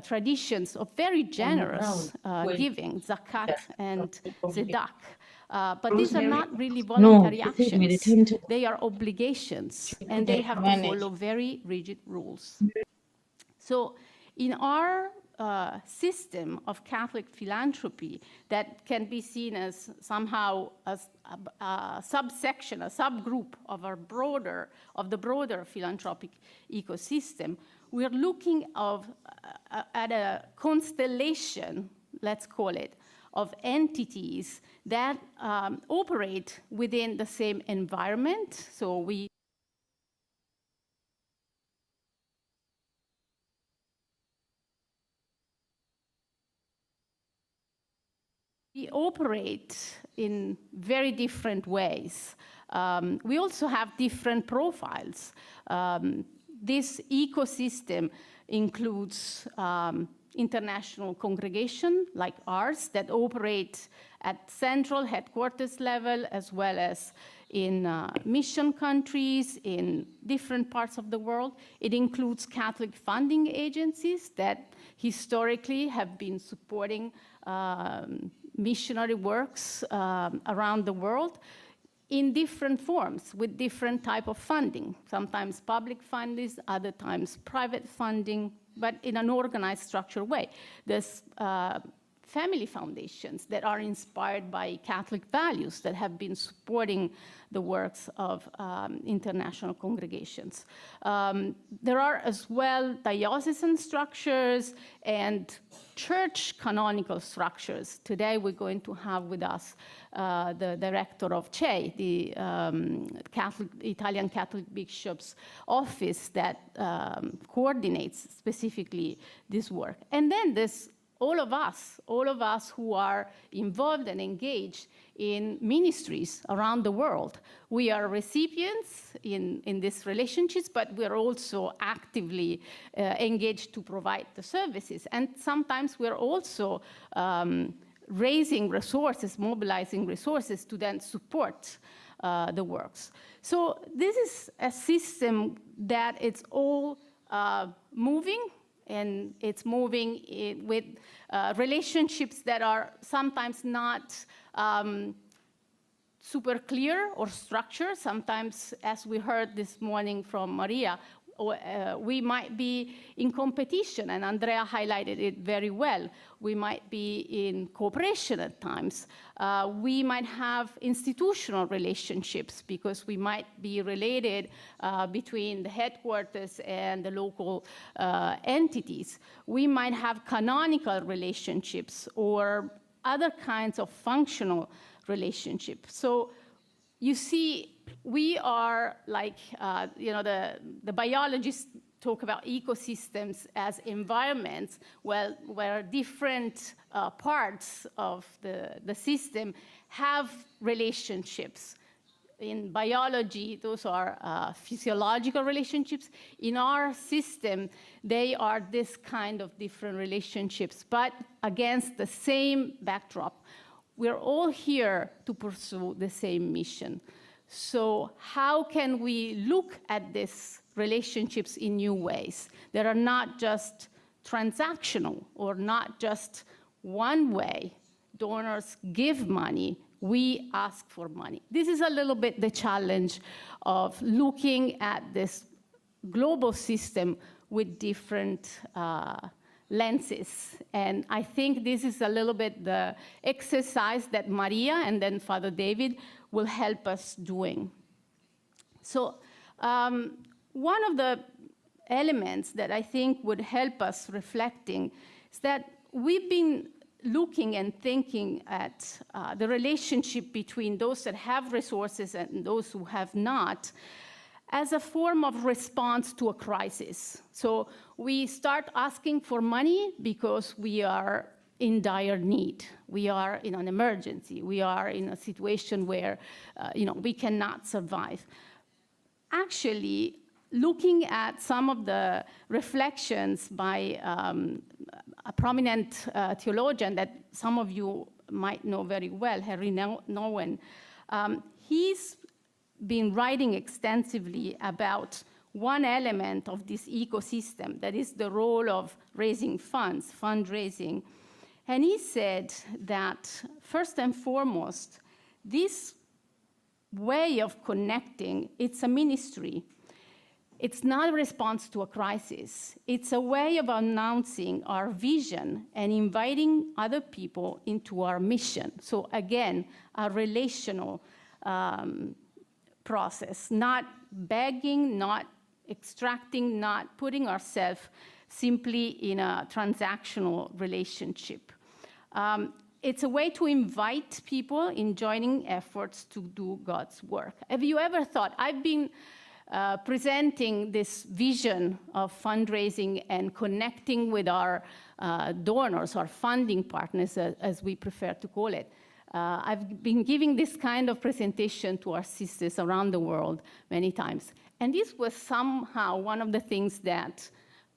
traditions of very generous giving, zakat and zedak. But these are not really voluntary actions. They are obligations, and they have to follow very rigid rules. So in our system of Catholic philanthropy that can be seen as somehow as a subsection, a subgroup of the broader philanthropic ecosystem, we're looking at a constellation, let's call it, of entities that operate within the same environment. So we operate in very different ways. We also have different profiles. This ecosystem includes international congregation like ours that operate at central headquarters level, as well as in mission countries in different parts of the world. It includes Catholic funding agencies that historically have been supporting missionary works around the world in different forms with different type of funding, sometimes public funding, other times private funding, but in an organized, structured way. There's family foundations that are inspired by Catholic values that have been supporting the works of international congregations. There are as well diocesan structures and church canonical structures. Today we're going to have with us the director of CHE, the Italian Catholic Bishop's Office that coordinates specifically this work. And then there's all of us who are involved and engaged in ministries around the world. We are recipients in these relationships, but we're also actively engaged to provide the services. And sometimes we're also raising resources, mobilizing resources to then support the works. So this is a system that it's all moving, and it's moving with relationships that are sometimes not super clear or structured. Sometimes, as we heard this morning from Maria, we might be in competition, and Andrea highlighted it very well. We might be in cooperation at times. We might have institutional relationships because we might be related between the headquarters and the local entities. We might have canonical relationships or other kinds of functional relationships. So you see, we are like, the biologists talk about ecosystems as environments where different parts of the system have relationships. In biology, those are physiological relationships. In our system, they are this kind of different relationships, but against the same backdrop. We're all here to pursue the same mission. So how can we look at these relationships in new ways that are not just transactional or not just one way? Donors give money, we ask for money. This is a little bit the challenge of looking at this global system with different lenses. And I think this is a little bit the exercise that Maria and then Father David will help us doing. So one of the elements that I think would help us reflecting is that we've been looking and thinking at the relationship between those that have resources and those who have not as a form of response to a crisis. So we start asking for money because we are in dire need. We are in an emergency. We are in a situation where we cannot survive. Actually, looking at some of the reflections by a prominent theologian that some of you might know very well, Henry Nouwen, he's been writing extensively about one element of this ecosystem, that is the role of raising funds, fundraising. And he said that, first and foremost, this way of connecting, it's a ministry. it's not a response to a crisis. It's a way of announcing our vision and inviting other people into our mission. So again, a relational process, not begging, not extracting, not putting ourselves simply in a transactional relationship. It's a way to invite people in joining efforts to do God's work. Have you ever thought, I've been presenting this vision of fundraising and connecting with our donors, our funding partners, as we prefer to call it. I've been giving this kind of presentation to our sisters around the world many times. And this was somehow one of the things that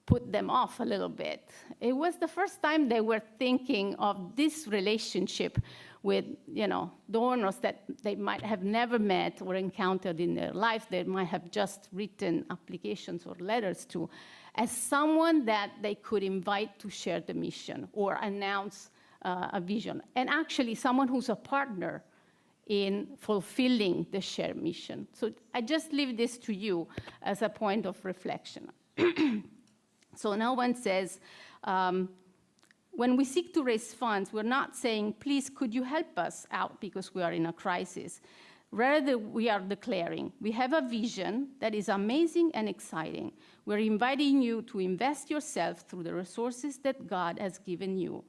put them off a little bit. It was the first time they were thinking of this relationship with, donors that they might have never met or encountered in their life. They might have just written applications or letters to, as someone that they could invite to share the mission or announce a vision. And actually someone who's a partner in fulfilling the shared mission. So I just leave this to you as a point of reflection. So no one says, when we seek to raise funds, we're not saying, please, could you help us out because we are in a crisis? Rather, we are declaring, we have a vision that is amazing and exciting. We're inviting you to invest yourself through the resources that God has given you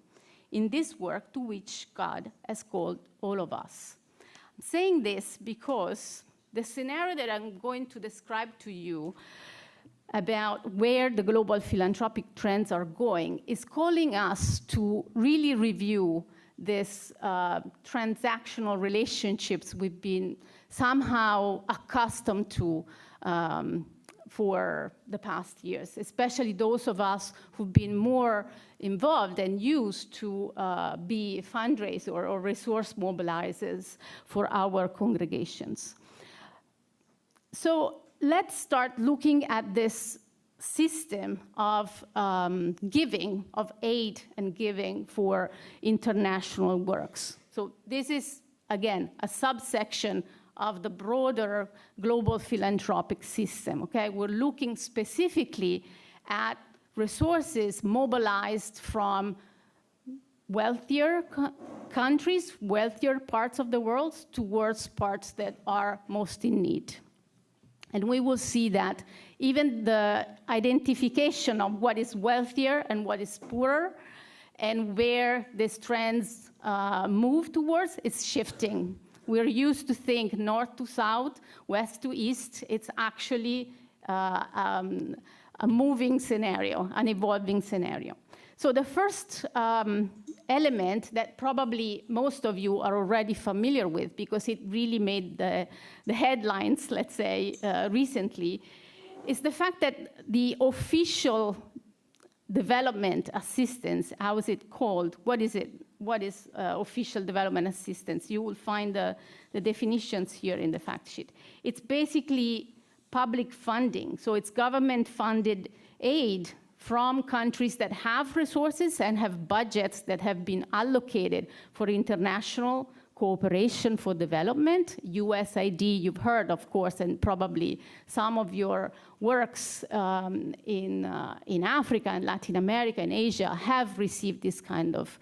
in this work to which God has called all of us. I'm saying this because the scenario that I'm going to describe to you about where the global philanthropic trends are going is calling us to really review this transactional relationships we've been somehow accustomed to for the past years, especially those of us who've been more involved and used to be fundraisers or resource mobilizers for our congregations. So let's start looking at this system of giving, of aid and giving for international works. So this is, again, a subsection of the broader global philanthropic system, okay? We're looking specifically at resources mobilized from wealthier countries, wealthier parts of the world, towards parts that are most in need. And we will see that even the identification of what is wealthier and what is poorer and where these trends move towards is shifting. We're used to think north to south, west to east. It's actually a moving scenario, an evolving scenario. So the first element that probably most of you are already familiar with because it really made the headlines, let's say, recently, is the fact that the official development assistance, how is it called? What is it? What is official development assistance? You will find the definitions here in the fact sheet. It's basically public funding. So it's government-funded aid from countries that have resources and have budgets that have been allocated for international cooperation for development. USAID, you've heard, of course, and probably some of your works in Africa and Latin America and Asia have received this kind of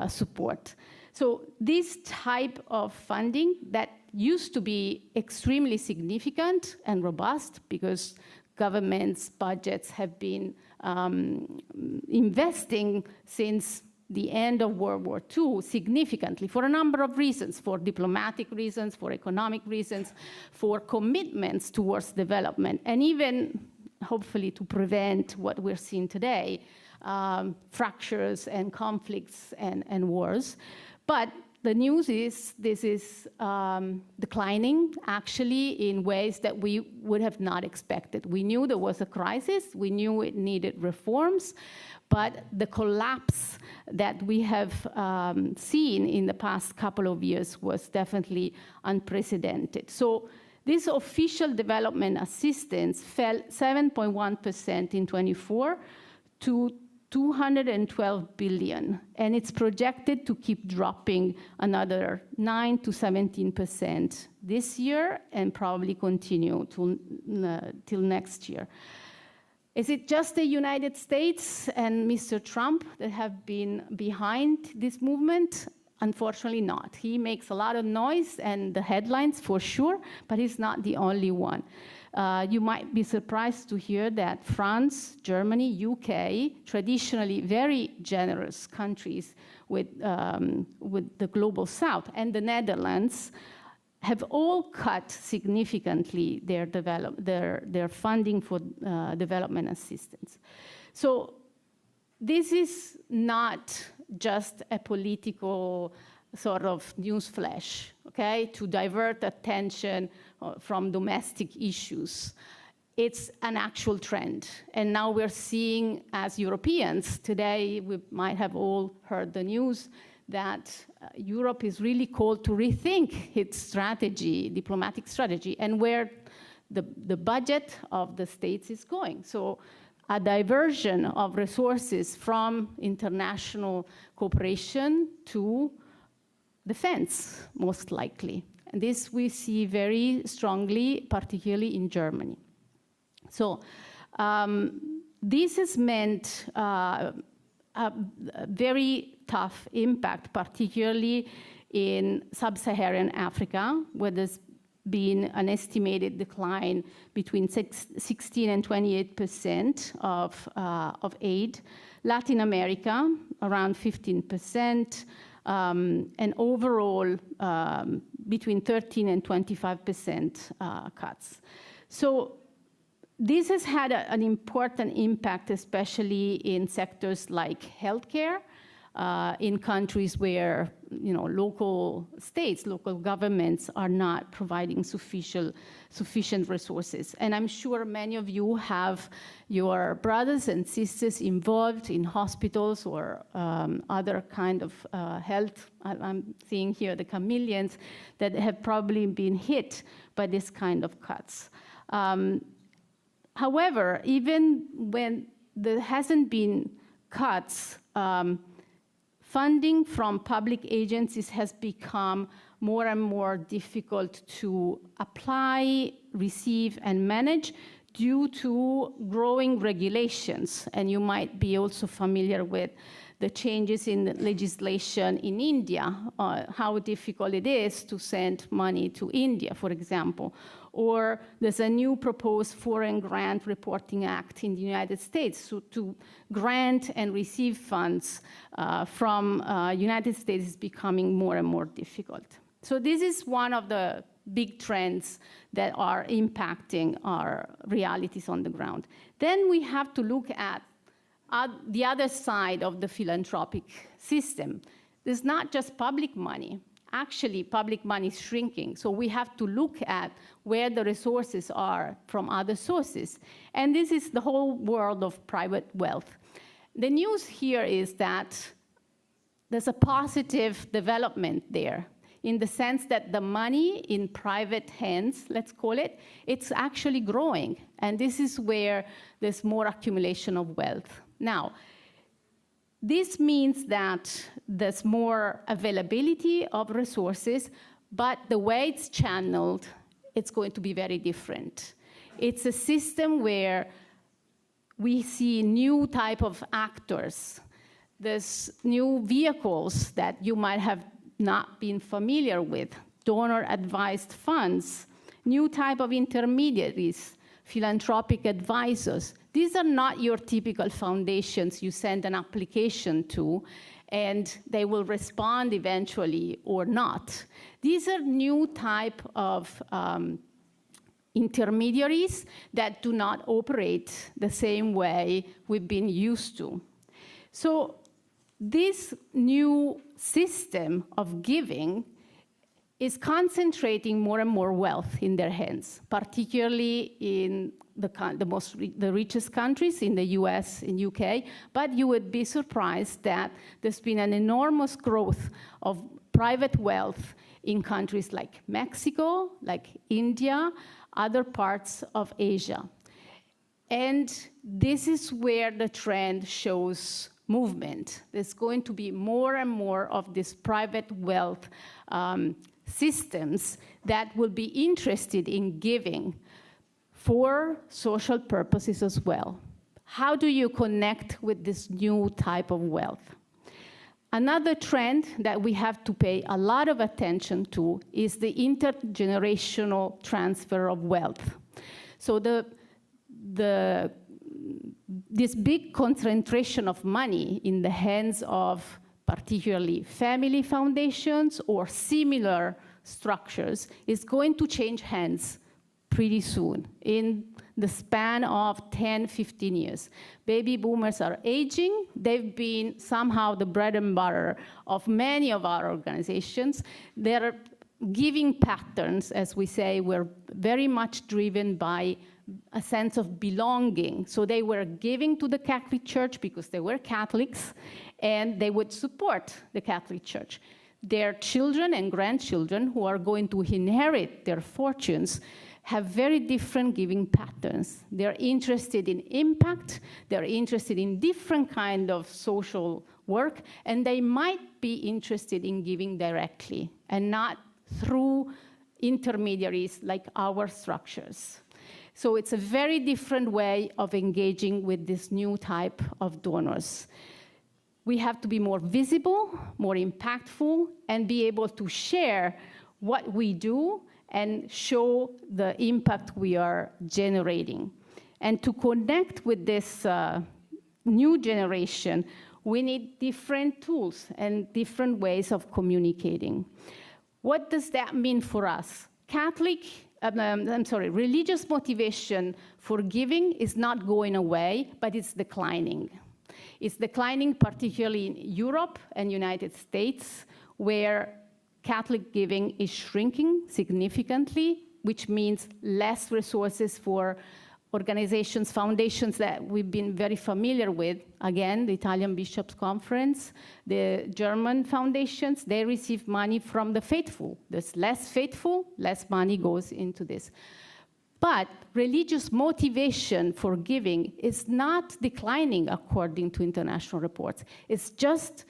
support. So this type of funding that used to be extremely significant and robust because governments' budgets have been investing since the end of World War II significantly for a number of reasons, for diplomatic reasons, for economic reasons, for commitments towards development, and even hopefully to prevent what we're seeing today, fractures and conflicts and wars. But the news is this is declining actually in ways that we would have not expected. We knew there was a crisis, we knew it needed reforms, but the collapse that we have seen in the past couple of years was definitely unprecedented. So this official development assistance fell 7.1% in 24 to 212 billion, and it's projected to keep dropping another 9 to 17% this year and probably continue till next year. Is it just the United States and Mr. Trump that have been behind this movement? Unfortunately not. He makes a lot of noise and the headlines for sure, but he's not the only one. You might be surprised to hear that France, Germany, UK, traditionally very generous countries with the global south, and the Netherlands have all cut significantly their funding for development assistance. So this is not just a political sort of newsflash, okay, to divert attention from domestic issues. It's an actual trend. And now we're seeing, as Europeans, today we might have all heard the news that Europe is really called to rethink its strategy, diplomatic strategy, and where the budget of the states is going. So a diversion of resources from international cooperation to defense, most likely. And this we see very strongly, particularly in Germany. So this has meant a very tough impact, particularly in sub-Saharan Africa, where there's been an estimated decline between 16 and 28% of aid. Latin America, around 15%, and overall between 13 and 25% cuts. So this has had an important impact, especially in sectors like healthcare, in countries where local states, local governments are not providing sufficient resources. And I'm sure many of you have your brothers and sisters involved in hospitals or other kind of health. I'm seeing here the chameleons that have probably been hit by this kind of cuts. However, even when there hasn't been cuts, funding from public agencies has become more and more difficult to apply, receive, and manage due to growing regulations. And you might be also familiar with the changes in legislation in India, how difficult it is to send money to India, for example. Or there's a new proposed Foreign Grant Reporting Act in the United States to grant and receive funds from United States is becoming more and more difficult. So this is one of the big trends that are impacting our realities on the ground. Then we have to look at the other side of the philanthropic system. There's not just public money. Actually, public money is shrinking. So we have to look at where the resources are from other sources. And this is the whole world of private wealth. The news here is that there's a positive development there, in the sense that the money in private hands, let's call it, it's actually growing. And this is where there's more accumulation of wealth. Now, this means that there's more availability of resources, but the way it's channeled, it's going to be very different. It's a system where we see new type of actors. There's new vehicles that you might have not been familiar with, donor-advised funds, new type of intermediaries, philanthropic advisors. These are not your typical foundations you send an application to, and they will respond eventually or not. These are new type of intermediaries that do not operate the same way we've been used to. So this new system of giving is concentrating more and more wealth in their hands, particularly in the richest countries, in the US, in UK, but you would be surprised that there's been an enormous growth of private wealth in countries like Mexico, like India, other parts of Asia. And this is where the trend shows movement. There's going to be more and more of these private wealth systems that will be interested in giving for social purposes as well. How do you connect with this new type of wealth? Another trend that we have to pay a lot of attention to is the intergenerational transfer of wealth. So this big concentration of money in the hands of particularly family foundations or similar structures is going to change hands pretty soon, in the span of 10, 15 years. Baby boomers are aging. They've been somehow the bread and butter of many of our organizations. Their giving patterns, as we say, were very much driven by a sense of belonging. So they were giving to the Catholic Church because they were Catholics, and they would support the Catholic Church. Their children and grandchildren who are going to inherit their fortunes have very different giving patterns. They're interested in impact, they're interested in different kind of social work, and they might be interested in giving directly and not through intermediaries like our structures. So it's a very different way of engaging with this new type of donors. We have to be more visible, more impactful, and be able to share what we do and show the impact we are generating. And to connect with this new generation, we need different tools and different ways of communicating. What does that mean for us? Religious motivation for giving is not going away, but it's declining. It's declining particularly in Europe and United States, where Catholic giving is shrinking significantly, which means less resources for organizations, foundations that we've been very familiar with. Again, the Italian Bishops' Conference, the German foundations, they receive money from the faithful. There's less faithful, less money goes into this. But religious motivation for giving is not declining according to international reports. It's just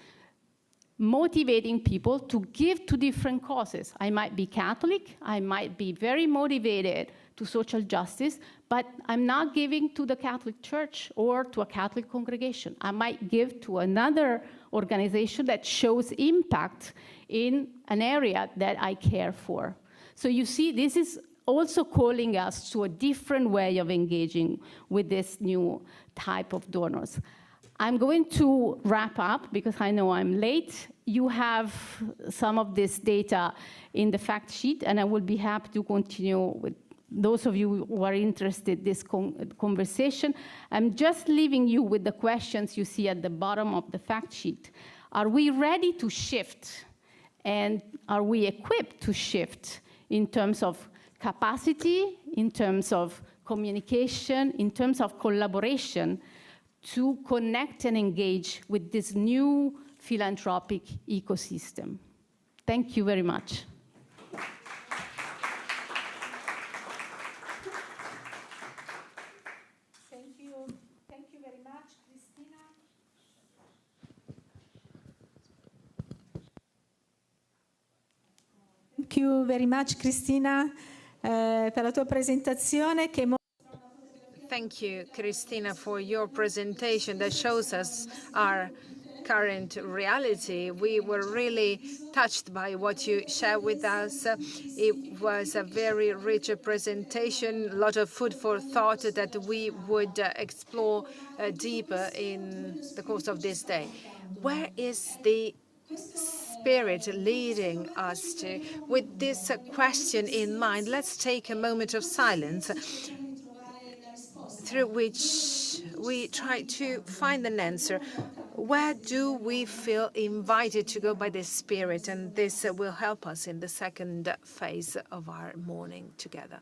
motivating people to give to different causes. I might be Catholic, I might be very motivated to social justice, but I'm not giving to the Catholic Church or to a Catholic congregation. I might give to another organization that shows impact in an area that I care for. So you see, this is also calling us to a different way of engaging with this new type of donors. I'm going to wrap up because I know I'm late. You have some of this data in the fact sheet, and I will be happy to continue with those of you who are interested in this conversation. I'm just leaving you with the questions you see at the bottom of the fact sheet. Are we ready to shift? And are we equipped to shift in terms of capacity, in terms of communication, in terms of collaboration, to connect and engage with this new philanthropic ecosystem? Thank you very much. Thank you very much, Cristina. Thank you very much, Cristina, per la tua presentazione che Thank you, Cristina, for your presentation that shows us our current reality. We were really touched by what you shared with us. It was a very rich presentation, a lot of food for thought that we would explore deeper in the course of this day. Where is the Spirit leading us to? With this question in mind, let's take a moment of silence through which we try to find an answer. Where do we feel invited to go by the Spirit? And this will help us in the second phase of our morning together.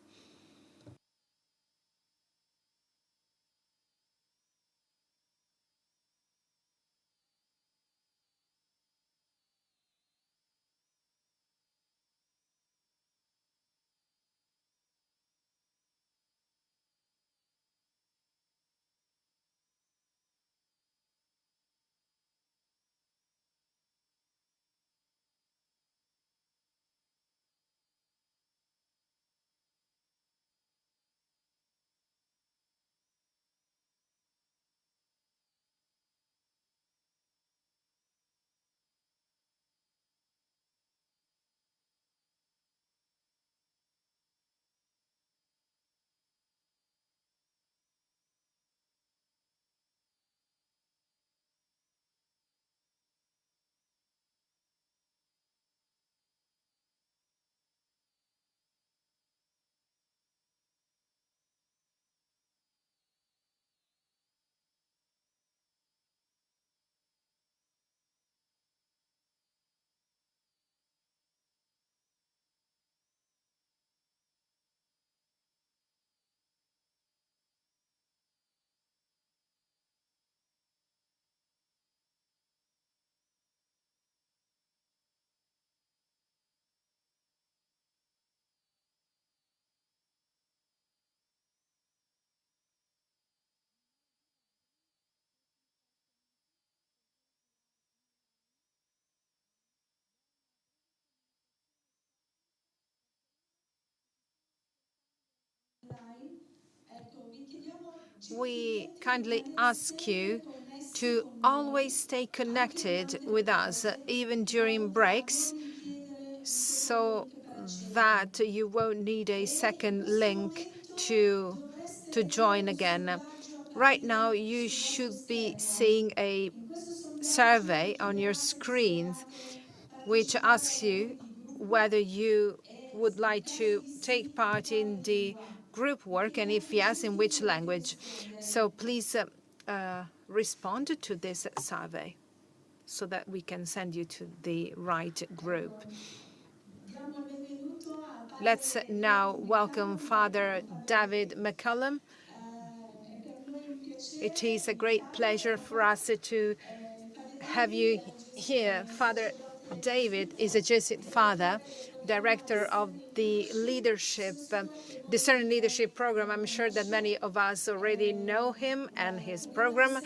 we kindly ask you to always stay connected with us, even during breaks, so that you won't need a second link to join again. Right now, you should be seeing a survey on your screens, which asks you whether you would like to take part in the group work, and if yes, in which language. So please respond to this survey so that we can send you to the right group. Let's now welcome Father David McCullum. It is a great pleasure for us to have you here. Father David is a Jesuit father, director of the Discerning Leadership Program. I'm sure that many of us already know him and his program.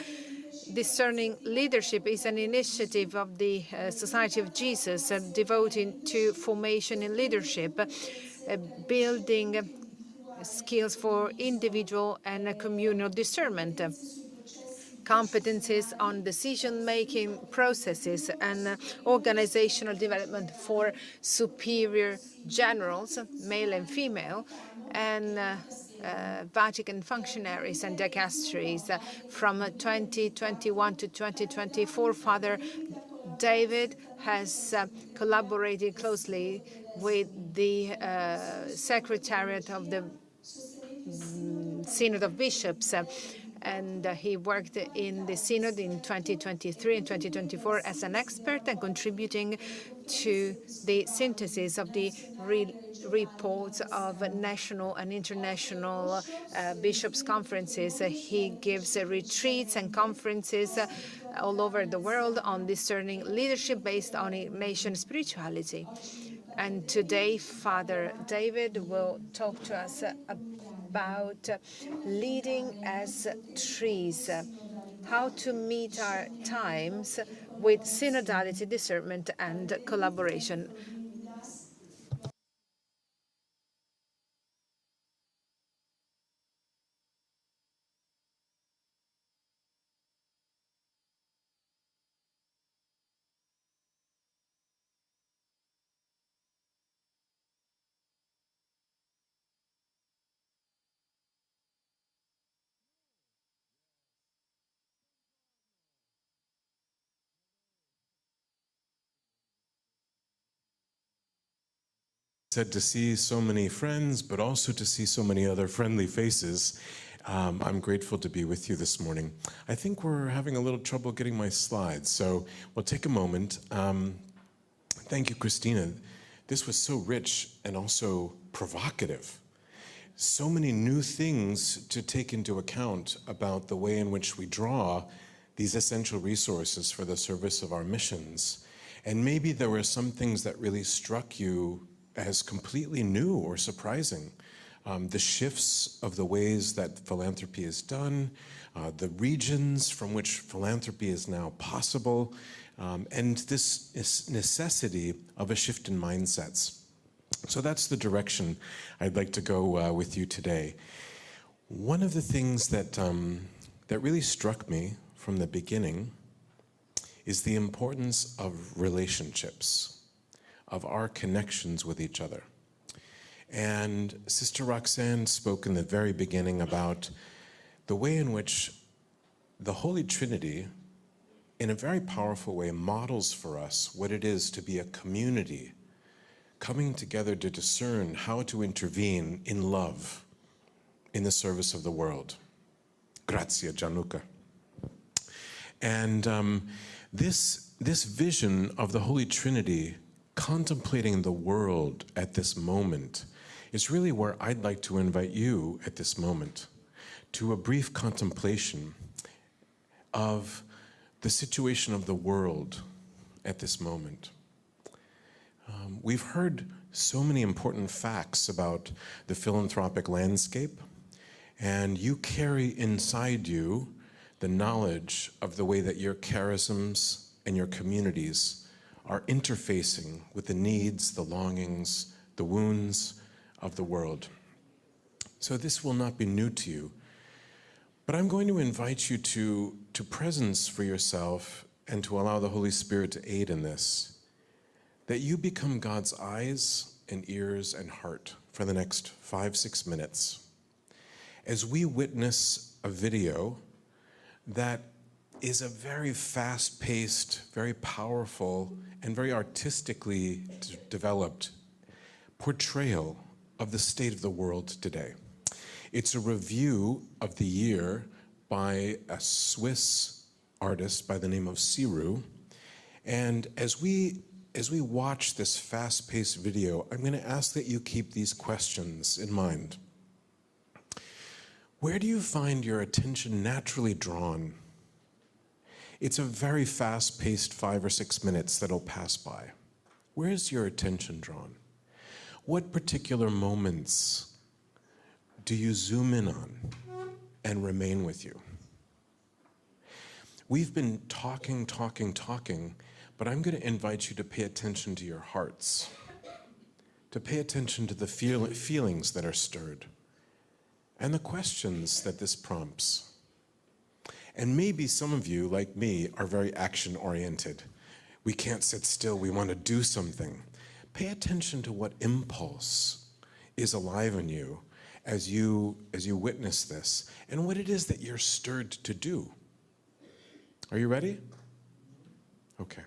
Discerning Leadership is an initiative of the Society of Jesus devoted to formation in leadership, building skills for individual and communal discernment, competencies on decision-making processes, and organizational development for superior generals, male and female, and Vatican functionaries and dicasteries. From 2021 to 2024, Father David has collaborated closely with the Secretariat of the Synod of Bishops, and he worked in the Synod in 2023 and 2024 as an expert and contributing to the synthesis of the reports of national and international bishops' conferences. He gives retreats and conferences all over the world on discerning leadership based on Ignatian spirituality. And today, Father David will talk to us about leading as trees, how to meet our times with synodality, discernment, and collaboration. Said to see so many friends, but also to see so many other friendly faces. I'm grateful to be with you this morning. I think we're having a little trouble getting my slides, so we'll take a moment. Thank you, Cristina. This was so rich and also provocative. So many new things to take into account about the way in which we draw these essential resources for the service of our missions. And maybe there were some things that really struck you as completely new or surprising. The shifts of the ways that philanthropy is done, the regions from which philanthropy is now possible, and this necessity of a shift in mindsets. So that's the direction I'd like to go with you today. One of the things that, that really struck me from the beginning is the importance of relationships, of our connections with each other. And Sister Roxanne spoke in the very beginning about the way in which the Holy Trinity, in a very powerful way, models for us what it is to be a community coming together to discern how to intervene in love in the service of the world. Grazie, Gianluca. And this vision of the Holy Trinity contemplating the world at this moment is really where I'd like to invite you at this moment to a brief contemplation of the situation of the world at this moment. We've heard so many important facts about the philanthropic landscape, and you carry inside you the knowledge of the way that your charisms and your communities are interfacing with the needs, the longings, the wounds of the world. So this will not be new to you. But I'm going to invite you to presence for yourself and to allow the Holy Spirit to aid in this, that you become God's eyes and ears and heart for the next 5-6 minutes as we witness a video that is a very fast-paced, very powerful, and very artistically developed portrayal of the state of the world today. It's a review of the year by a Swiss artist by the name of Siru. And as we watch this fast-paced video, I'm going to ask that you keep these questions in mind. Where do you find your attention naturally drawn? It's a very fast-paced 5 or 6 minutes that'll pass by. Where's your attention drawn? What particular moments do you zoom in on and remain with you? We've been talking, but I'm going to invite you to pay attention to your hearts, to pay attention to the feelings that are stirred, and the questions that this prompts. And maybe some of you, like me, are very action-oriented. We can't sit still, we want to do something. Pay attention to what impulse is alive in you as you witness this, and what it is that you're stirred to do. Are you ready? Okay.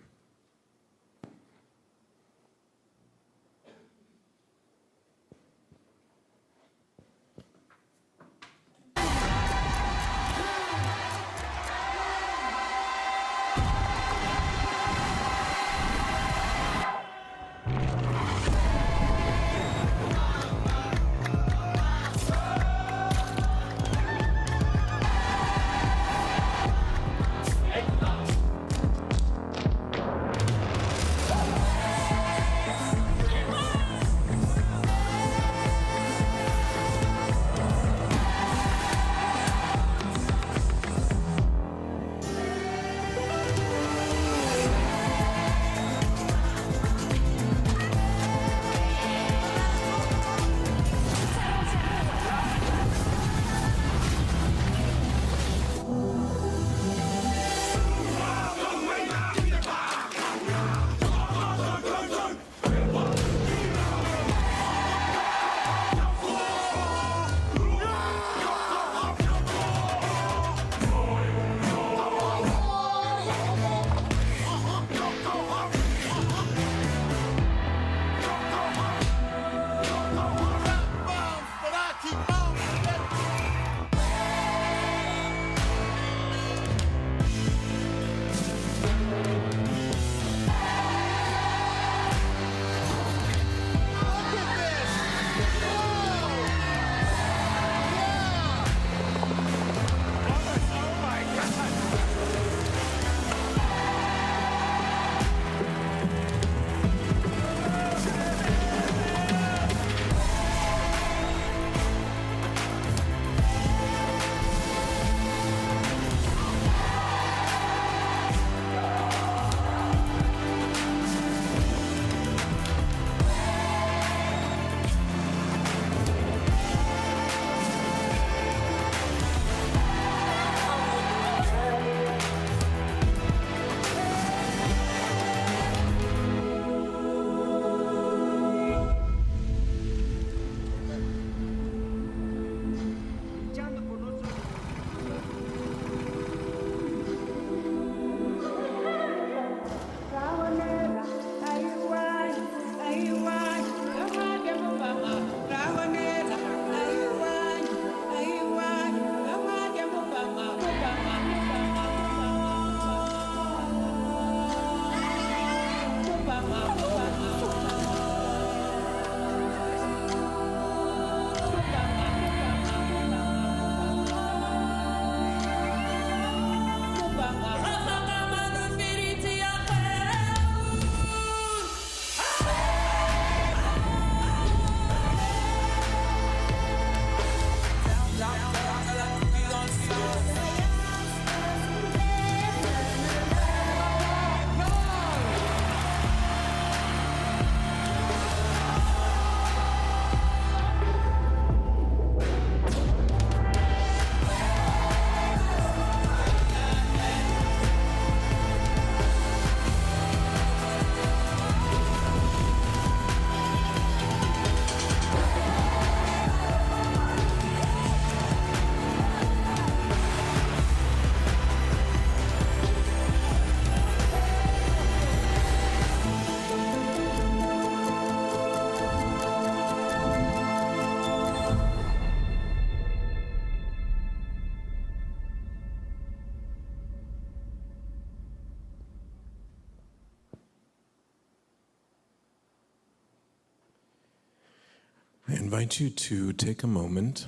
I invite you to take a moment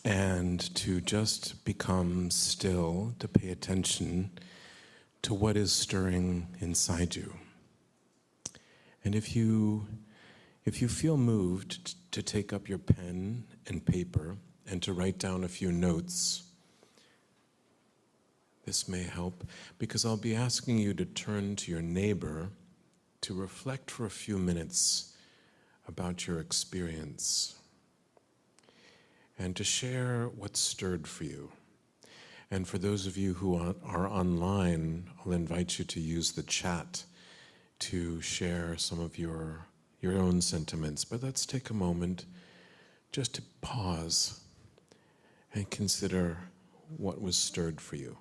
and to just become still, to pay attention to what is stirring inside you. And if you feel moved to take up your pen and paper and to write down a few notes, this may help, because I'll be asking you to turn to your neighbor to reflect for a few minutes about your experience and to share what's stirred for you. And for those of you who are online, I'll invite you to use the chat to share some of your own sentiments. But let's take a moment just to pause and consider what was stirred for you.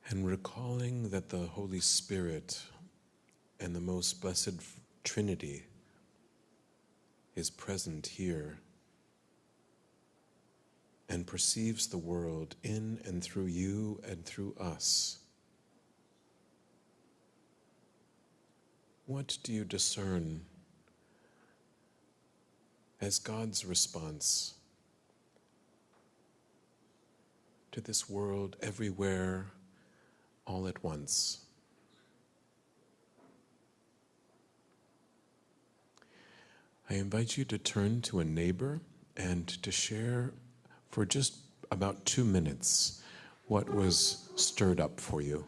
And recalling that the Holy Spirit and the most blessed Trinity is present here and perceives the world in and through you and through us. What do you discern as God's response to this world everywhere, all at once? I invite you to turn to a neighbor and to share for just about 2 minutes what was stirred up for you.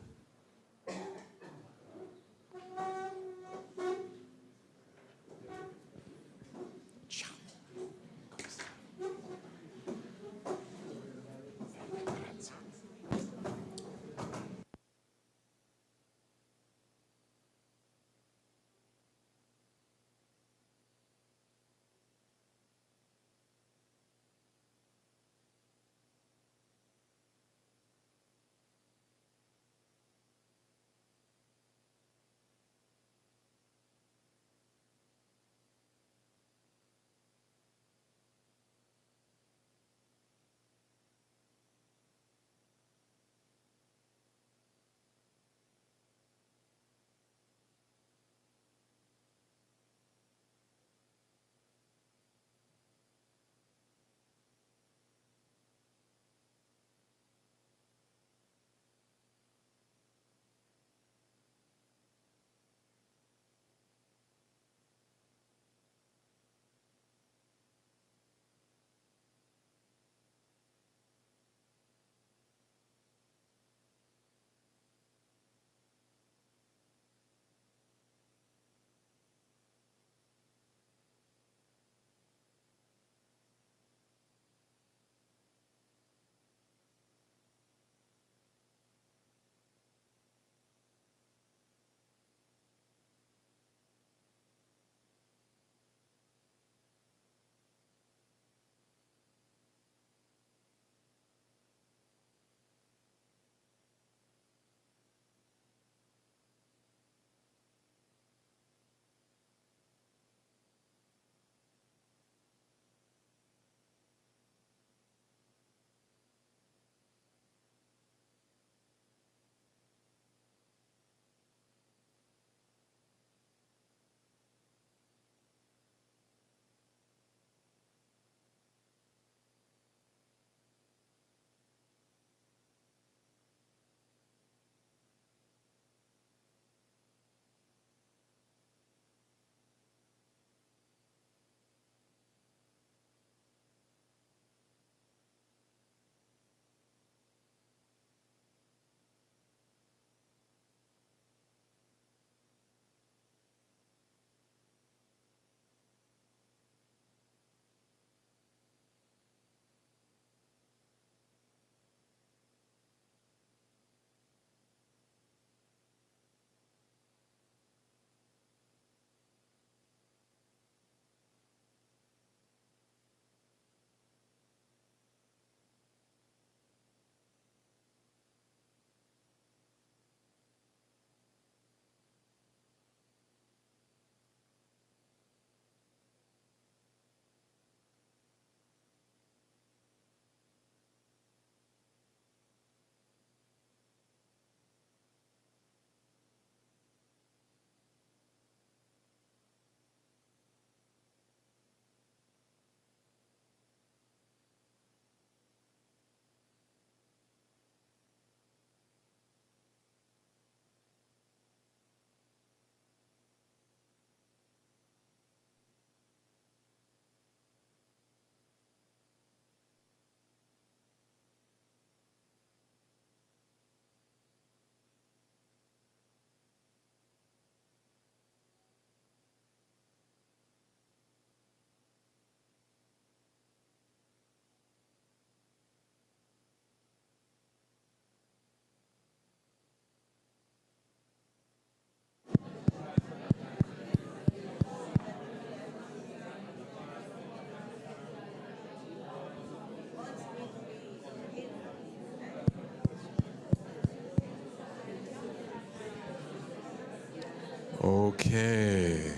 Okay.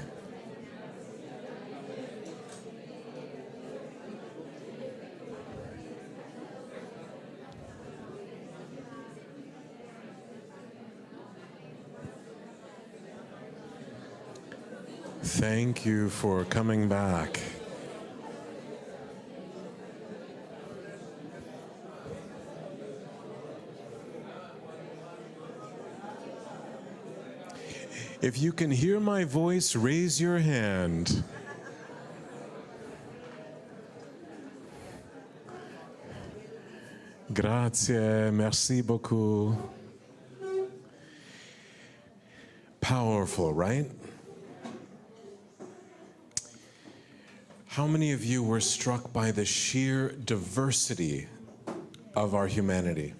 Thank you for coming back. If you can hear my voice, raise your hand. Grazie, merci beaucoup. Powerful, right? How many of you were struck by the sheer diversity of our humanity?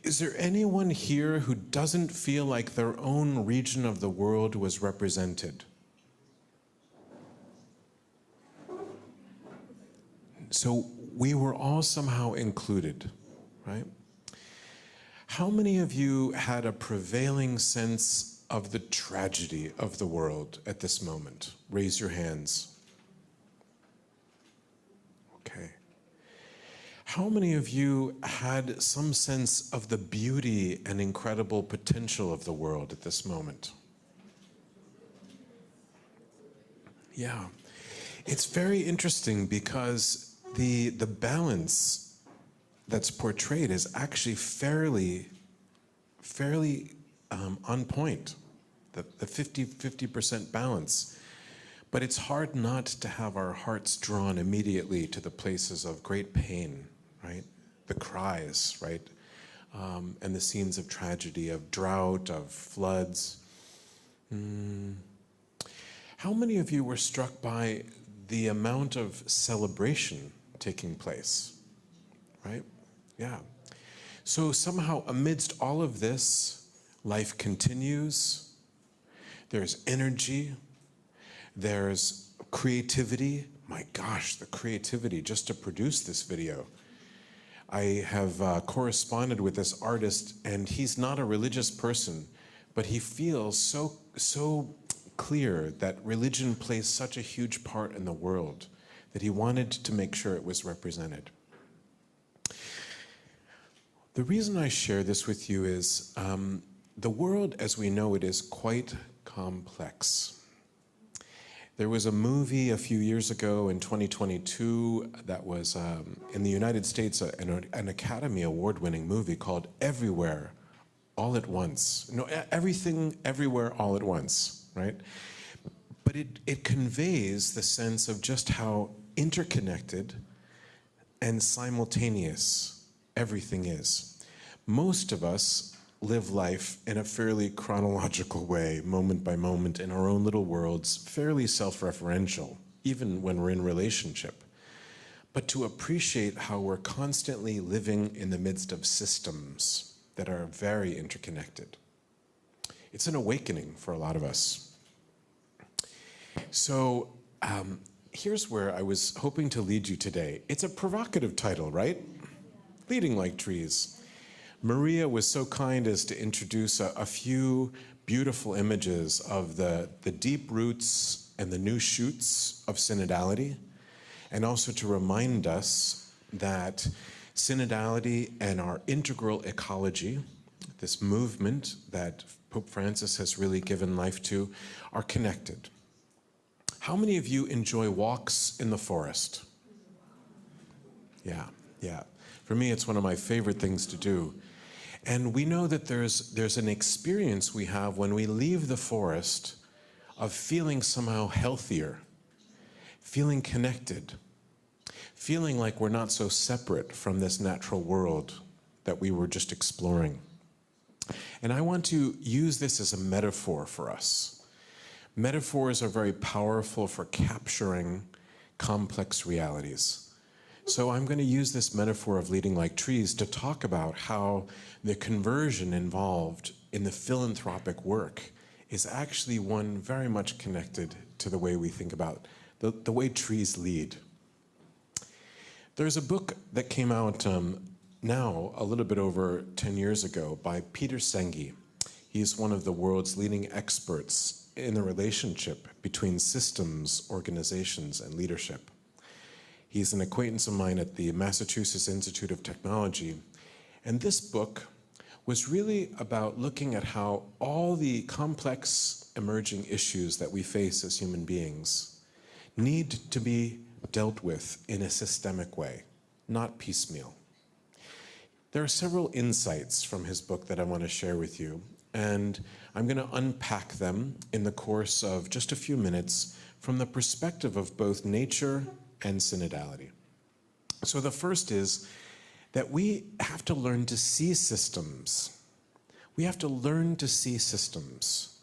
Is there anyone here who doesn't feel like their own region of the world was represented? So we were all somehow included, right? How many of you had a prevailing sense of the tragedy of the world at this moment? Raise your hands. Okay. How many of you had some sense of the beauty and incredible potential of the world at this moment? Yeah. It's very interesting because the balance that's portrayed is actually fairly on point, the 50% balance. But it's hard not to have our hearts drawn immediately to the places of great pain, right? The cries, right? And the scenes of tragedy, of drought, of floods. How many of you were struck by the amount of celebration taking place, right? Yeah. So somehow amidst all of this, life continues. There's energy. There's creativity. My gosh, the creativity just to produce this video. I have corresponded with this artist, and he's not a religious person, but he feels so clear that religion plays such a huge part in the world that he wanted to make sure it was represented. The reason I share this with you is the world as we know it is quite complex. There was a movie a few years ago in 2022 that was in the United States, an Academy Award-winning movie called Everywhere, All at Once. No, Everything, Everywhere, All at Once, right? But it conveys the sense of just how interconnected and simultaneous everything is. Most of us live life in a fairly chronological way, moment by moment, in our own little worlds, fairly self-referential, even when we're in relationship. But to appreciate how we're constantly living in the midst of systems that are very interconnected. It's an awakening for a lot of us. So here's where I was hoping to lead you today. It's a provocative title, right? Leading Like Trees. Maria was so kind as to introduce a few beautiful images of the deep roots and the new shoots of synodality, and also to remind us that synodality and our integral ecology, this movement that Pope Francis has really given life to, are connected. How many of you enjoy walks in the forest? Yeah. For me, it's one of my favorite things to do. And we know that there's an experience we have when we leave the forest of feeling somehow healthier, feeling connected, feeling like we're not so separate from this natural world that we were just exploring. And I want to use this as a metaphor for us. Metaphors are very powerful for capturing complex realities. So I'm going to use this metaphor of leading like trees to talk about how the conversion involved in the philanthropic work is actually one very much connected to the way we think about the way trees lead. There's a book that came out now a little bit over 10 years ago by Peter Senge. He's one of the world's leading experts in the relationship between systems, organizations, and leadership. He's an acquaintance of mine at the Massachusetts Institute of Technology, and this book was really about looking at how all the complex emerging issues that we face as human beings need to be dealt with in a systemic way, not piecemeal. There are several insights from his book that I want to share with you, and I'm going to unpack them in the course of just a few minutes from the perspective of both nature and synodality. So the first is that we have to learn to see systems. We have to learn to see systems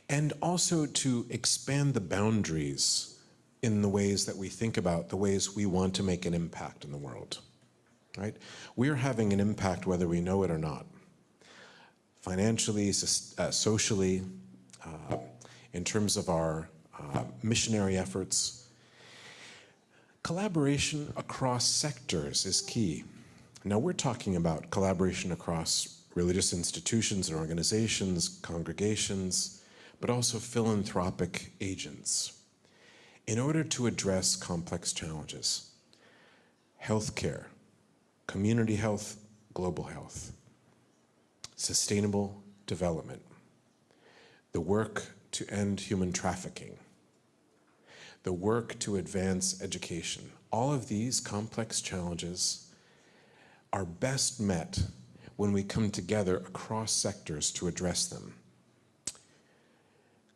and also to expand the boundaries in the ways that we think about the ways we want to make an impact in the world, right? We're having an impact whether we know it or not. Financially, socially, in terms of our missionary efforts. Collaboration across sectors is key. Now we're talking about collaboration across religious institutions and organizations, congregations, but also philanthropic agents in order to address complex challenges. Healthcare, community health, global health, sustainable development, the work to end human trafficking, the work to advance education. All of these complex challenges are best met when we come together across sectors to address them.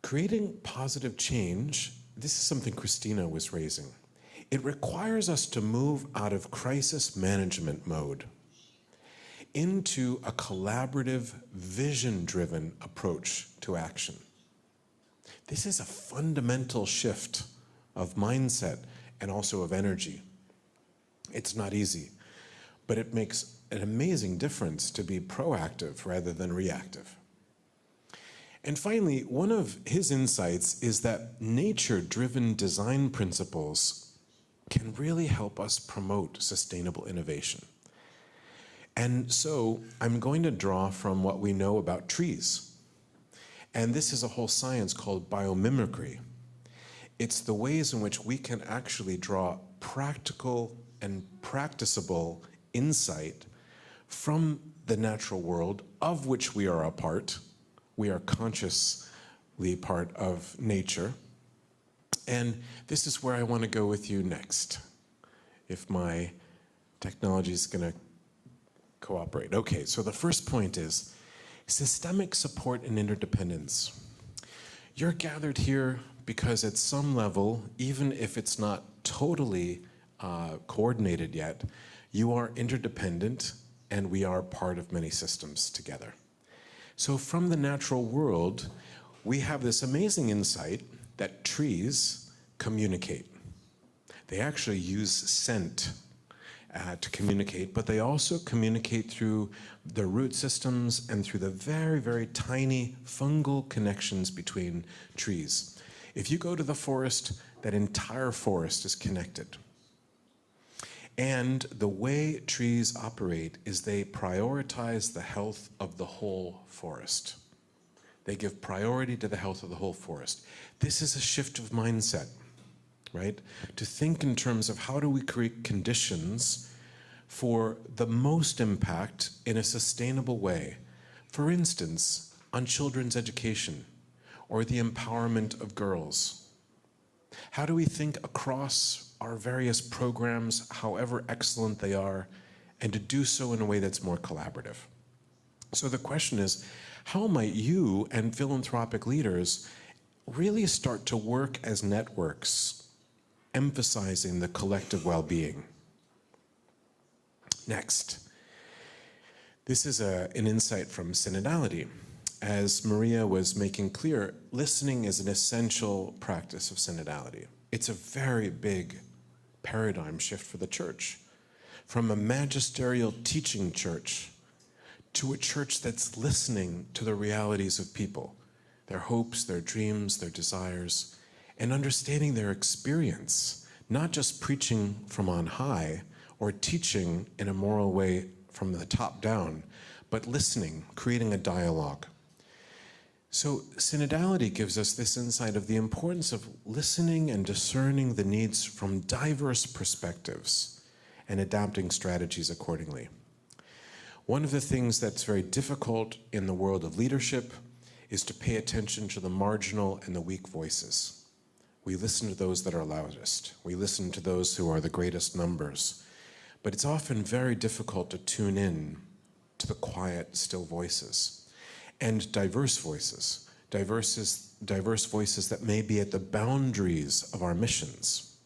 Creating positive change, this is something Cristina was raising. It requires us to move out of crisis management mode into a collaborative, vision-driven approach to action. This is a fundamental shift of mindset and also of energy. It's not easy, but it makes an amazing difference to be proactive rather than reactive. And finally, one of his insights is that nature-driven design principles can really help us promote sustainable innovation. And so I'm going to draw from what we know about trees. And this is a whole science called biomimicry. It's the ways in which we can actually draw practical and practicable insight from the natural world of which we are a part. We are consciously part of nature. And this is where I want to go with you next, if my technology is going to cooperate. Okay, so the first point is systemic support and interdependence. You're gathered here because at some level, even if it's not totally coordinated yet, you are interdependent and we are part of many systems together. So from the natural world, we have this amazing insight that trees communicate. They actually use scent to communicate, but they also communicate through the root systems and through the very, very tiny fungal connections between trees. If you go to the forest, that entire forest is connected. And the way trees operate is they prioritize the health of the whole forest. They give priority to the health of the whole forest. This is a shift of mindset, right? To think in terms of how do we create conditions for the most impact in a sustainable way. For instance, on children's education or the empowerment of girls. How do we think across our various programs, however excellent they are, and to do so in a way that's more collaborative? So the question is, how might you and philanthropic leaders really start to work as networks, emphasizing the collective well-being? Next, this is an insight from Synodality. As Maria was making clear, listening is an essential practice of synodality. It's a very big paradigm shift for the church, from a magisterial teaching church to a church that's listening to the realities of people, their hopes, their dreams, their desires, and understanding their experience, not just preaching from on high or teaching in a moral way from the top down, but listening, creating a dialogue. So synodality gives us this insight of the importance of listening and discerning the needs from diverse perspectives and adapting strategies accordingly. One of the things that's very difficult in the world of leadership is to pay attention to the marginal and the weak voices. We listen to those that are loudest. We listen to those who are the greatest numbers. But it's often very difficult to tune in to the quiet, still voices. And diverse voices that may be at the boundaries of our missions.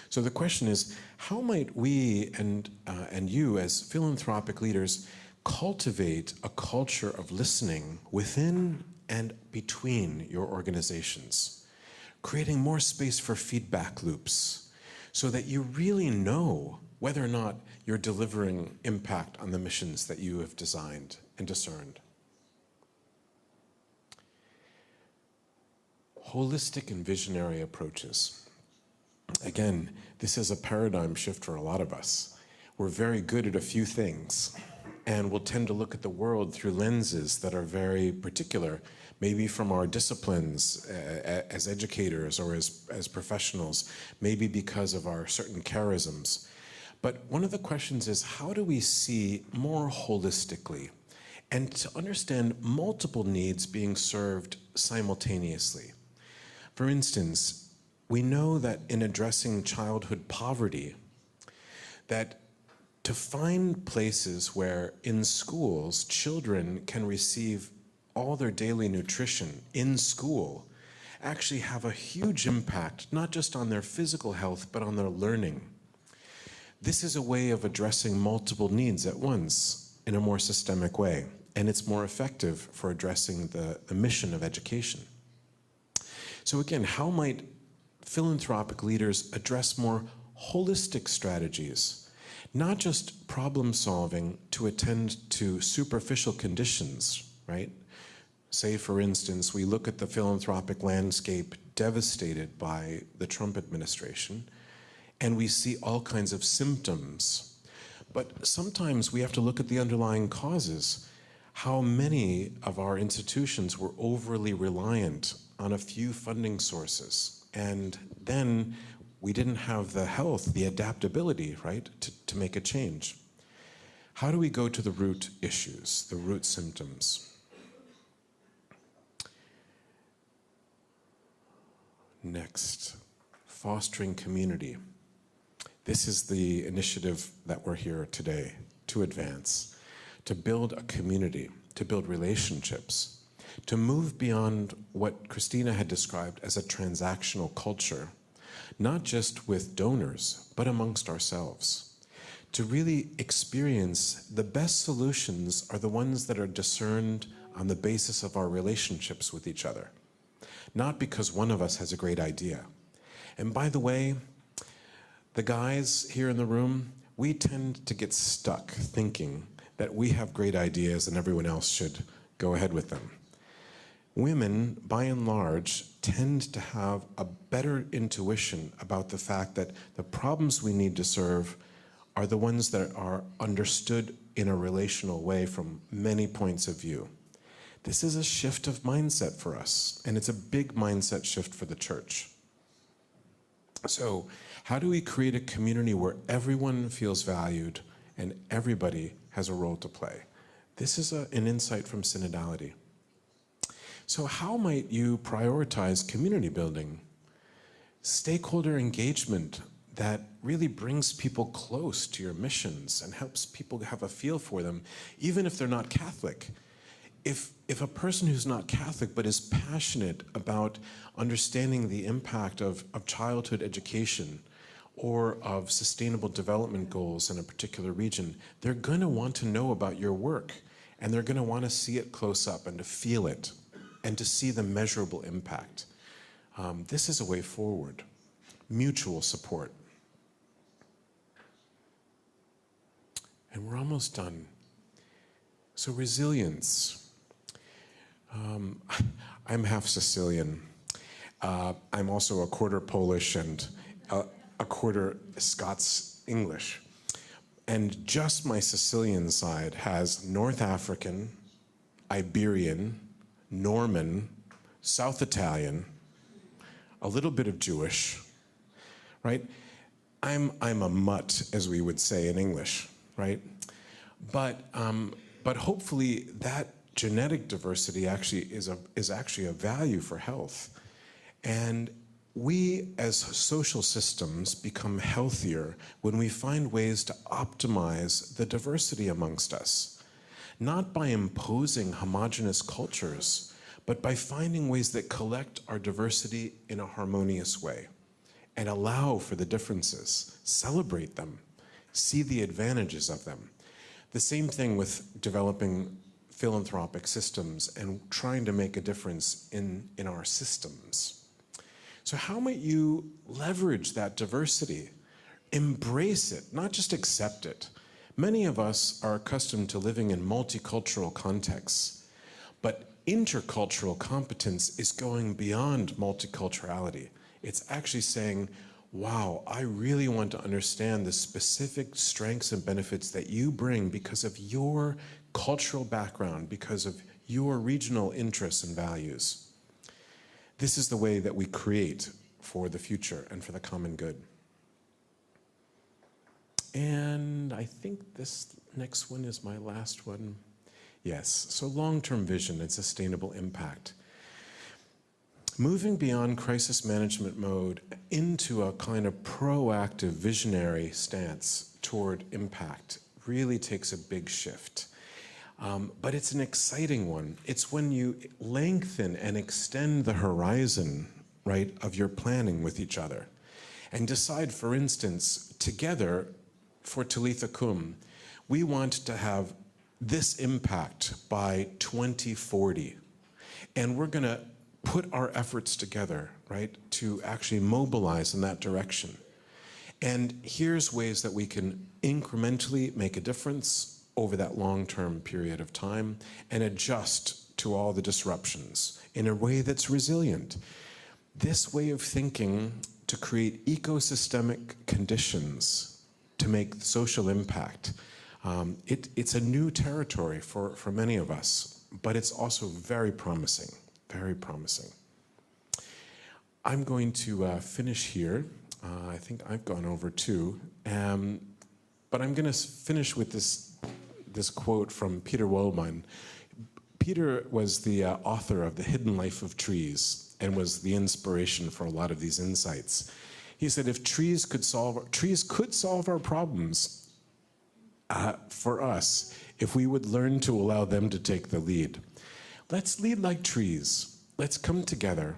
So the question is, how might we and you as philanthropic leaders cultivate a culture of listening within and between your organizations, creating more space for feedback loops so that you really know whether or not you're delivering impact on the missions that you have designed and discerned. Holistic and visionary approaches. Again, this is a paradigm shift for a lot of us. We're very good at a few things, and we'll tend to look at the world through lenses that are very particular, maybe from our disciplines as educators or as professionals, maybe because of our certain charisms. But one of the questions is, how do we see more holistically and to understand multiple needs being served simultaneously? For instance, we know that in addressing childhood poverty, that to find places where in schools children can receive all their daily nutrition in school actually have a huge impact, not just on their physical health, but on their learning. This is a way of addressing multiple needs at once in a more systemic way, and it's more effective for addressing the mission of education. So again, how might philanthropic leaders address more holistic strategies, not just problem solving to attend to superficial conditions, right? Say, for instance, we look at the philanthropic landscape devastated by the Trump administration, and we see all kinds of symptoms. But sometimes we have to look at the underlying causes. How many of our institutions were overly reliant on a few funding sources, and then we didn't have the health, the adaptability, right, to make a change. How do we go to the root issues, the root symptoms? Next, fostering community. This is the initiative that we're here today to advance, to build a community, to build relationships, to move beyond what Cristina had described as a transactional culture, not just with donors, but amongst ourselves. To really experience the best solutions are the ones that are discerned on the basis of our relationships with each other, not because one of us has a great idea. And by the way, the guys here in the room, we tend to get stuck thinking that we have great ideas and everyone else should go ahead with them. Women, by and large, tend to have a better intuition about the fact that the problems we need to serve are the ones that are understood in a relational way from many points of view. This is a shift of mindset for us, and it's a big mindset shift for the church. So, how do we create a community where everyone feels valued and everybody has a role to play? This is an insight from synodality. So how might you prioritize community building, stakeholder engagement that really brings people close to your missions and helps people have a feel for them, even if they're not Catholic? If a person who's not Catholic but is passionate about understanding the impact of childhood education or of sustainable development goals in a particular region, they're going to want to know about your work, and they're going to want to see it close up and to feel it and to see the measurable impact. This is a way forward. Mutual support. And we're almost done. So resilience. I'm half Sicilian. I'm also a quarter Polish and a quarter Scots English. And just my Sicilian side has North African, Iberian, Norman, South Italian, a little bit of Jewish, right? I'm a mutt, as we would say in English, right? But hopefully that genetic diversity actually is actually a value for health. And we as social systems become healthier when we find ways to optimize the diversity amongst us, not by imposing homogeneous cultures, but by finding ways that collect our diversity in a harmonious way and allow for the differences, celebrate them, see the advantages of them. The same thing with developing philanthropic systems and trying to make a difference in our systems. So how might you leverage that diversity? Embrace it, not just accept it. Many of us are accustomed to living in multicultural contexts, but intercultural competence is going beyond multiculturality. It's actually saying, wow, I really want to understand the specific strengths and benefits that you bring because of your cultural background, because of your regional interests and values. This is the way that we create for the future and for the common good. And I think this next one is my last one. Yes, so long-term vision and sustainable impact. Moving beyond crisis management mode into a kind of proactive visionary stance toward impact really takes a big shift. But it's an exciting one. It's when you lengthen and extend the horizon, right, of your planning with each other and decide, for instance, together for Talitha Kum, we want to have this impact by 2040. And we're going to put our efforts together, right, to actually mobilize in that direction. And here's ways that we can incrementally make a difference over that long-term period of time and adjust to all the disruptions in a way that's resilient. This way of thinking to create ecosystemic conditions to make social impact, it's a new territory for many of us, but it's also very promising, very promising. I'm going to finish here. I think I've gone over too, but I'm going to finish with this quote from Peter Wollman. Peter was the author of The Hidden Life of Trees and was the inspiration for a lot of these insights. He said, if trees could solve our problems for us, if we would learn to allow them to take the lead. Let's lead like trees. Let's come together.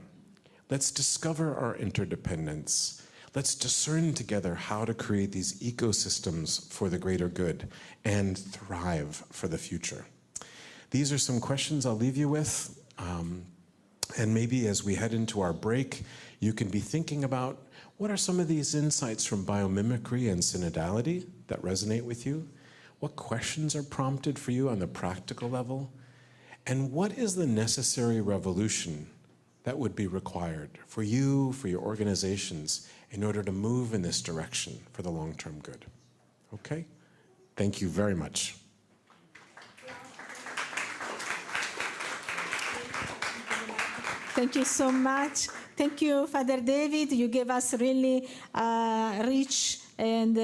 Let's discover our interdependence. Let's discern together how to create these ecosystems for the greater good and thrive for the future. These are some questions I'll leave you with. And maybe as we head into our break, you can be thinking about what are some of these insights from biomimicry and synodality that resonate with you? What questions are prompted for you on the practical level? And what is the necessary revolution that would be required for you, for your organizations, in order to move in this direction for the long-term good? Okay? Thank you very much. Thank you so much. Thank you, Father David. You gave us really rich and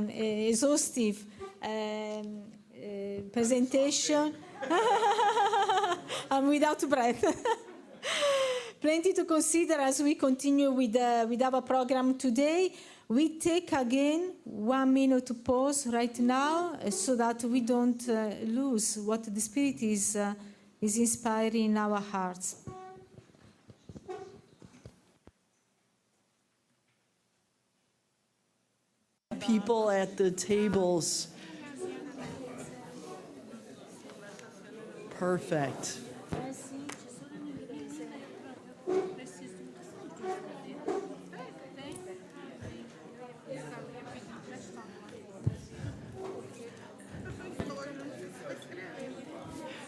exhaustive presentation. I'm without breath. Plenty to consider as we continue with our program today. We take again 1 minute to pause right now so that we don't lose what the Spirit is inspiring in our hearts. People at the tables. Perfect.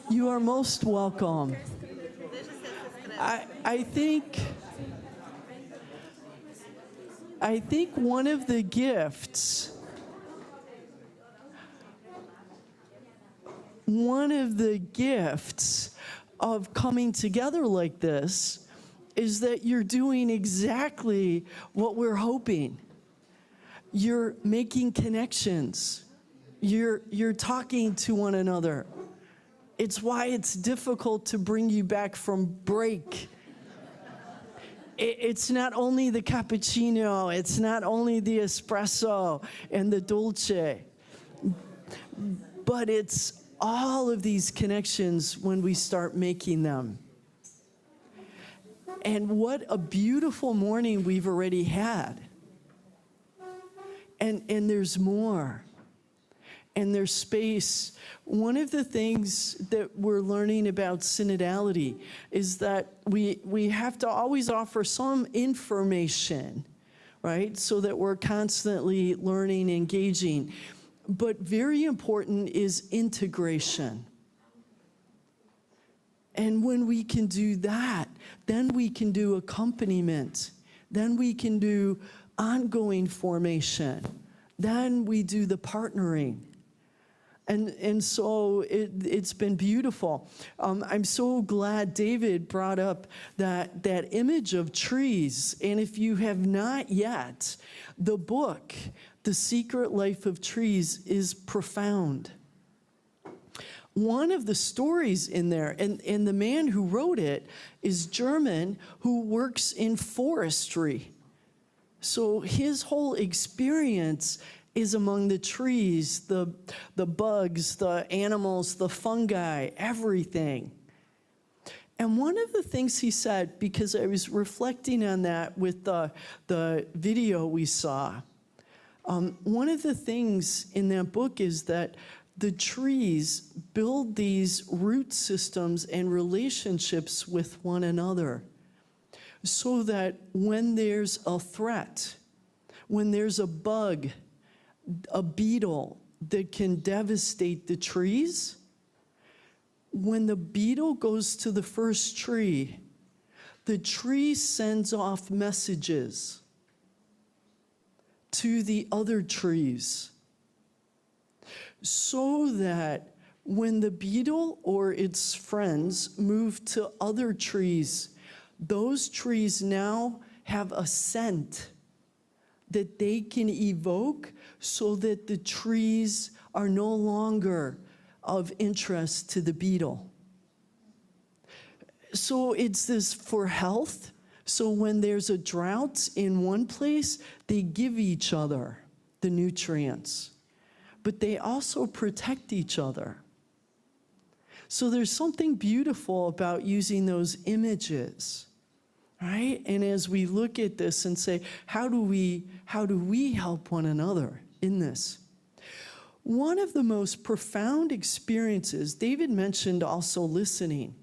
You are most welcome. I think one of the gifts of coming together like this is that you're doing exactly what we're hoping. You're making connections. You're talking to one another. It's why it's difficult to bring you back from break. It's not only the cappuccino, it's not only the espresso and the dolce, but it's all of these connections when we start making them. And what a beautiful morning we've already had. And there's more. And there's space. One of the things that we're learning about synodality is that we have to always offer some information, right? So that we're constantly learning, engaging. But very important is integration. And when we can do that, then we can do accompaniment. Then we can do ongoing formation. Then we do the partnering. And so it's been beautiful. I'm so glad David brought up that image of trees. And if you have not yet, the book, The Secret Life of Trees, is profound. One of the stories in there, and the man who wrote it is German, who works in forestry. So his whole experience is among the trees, the bugs, the animals, the fungi, everything. And one of the things he said, because I was reflecting on that with the video we saw, one of the things in that book is that the trees build these root systems and relationships with one another so that when there's a threat, when there's a bug, a beetle that can devastate the trees, when the beetle goes to the first tree, the tree sends off messages to the other trees so that when the beetle or its friends move to other trees, those trees now have a scent that they can evoke so that the trees are no longer of interest to the beetle. So it's this for health. So when there's a drought in one place, they give each other the nutrients, but they also protect each other. So there's something beautiful about using those images, right? And as we look at this and say, how do we help one another in this? One of the most profound experiences, David mentioned also listening.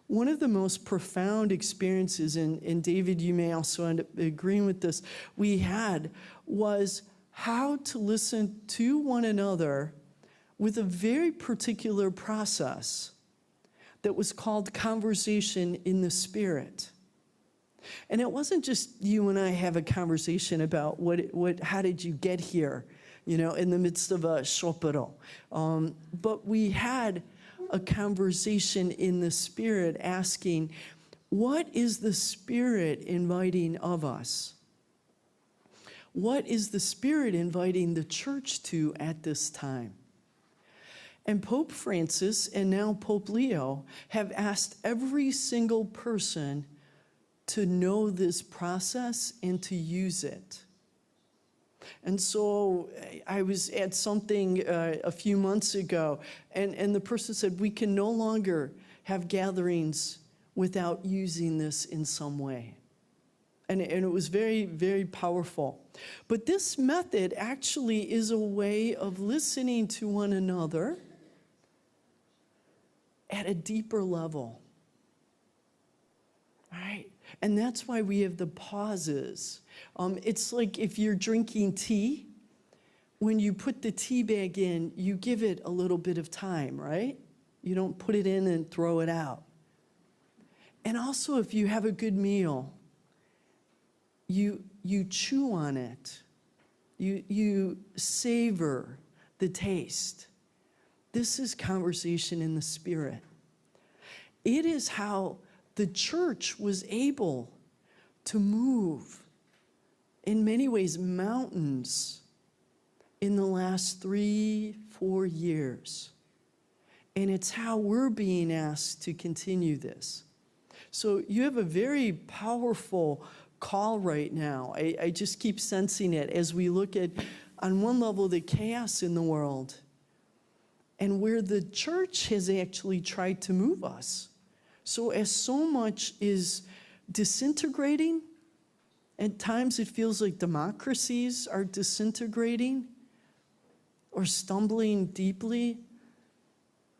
One of the most profound experiences, and David, you may also end up agreeing with this, we had was how to listen to one another with a very particular process that was called conversation in the Spirit. And it wasn't just you and I have a conversation about how did you get here, in the midst of a sciopero. But we had a conversation in the Spirit asking, what is the Spirit inviting of us? What is the Spirit inviting the church to at this time? And Pope Francis and now Pope Leo have asked every single person to know this process and to use it. And so I was at something a few months ago, and the person said, we can no longer have gatherings without using this in some way. And it was very, very powerful. But this method actually is a way of listening to one another at a deeper level. All right? And that's why we have the pauses. It's like if you're drinking tea, when you put the tea bag in, you give it a little bit of time, right? You don't put it in and throw it out. And also if you have a good meal, you chew on it. You savor the taste. This is conversation in the Spirit. It is how the church was able to move, in many ways, mountains in the last 3-4 years. And it's how we're being asked to continue this. So you have a very powerful call right now. I just keep sensing it as we look at, on one level, the chaos in the world and where the church has actually tried to move us. So as so much is disintegrating, at times it feels like democracies are disintegrating or stumbling deeply.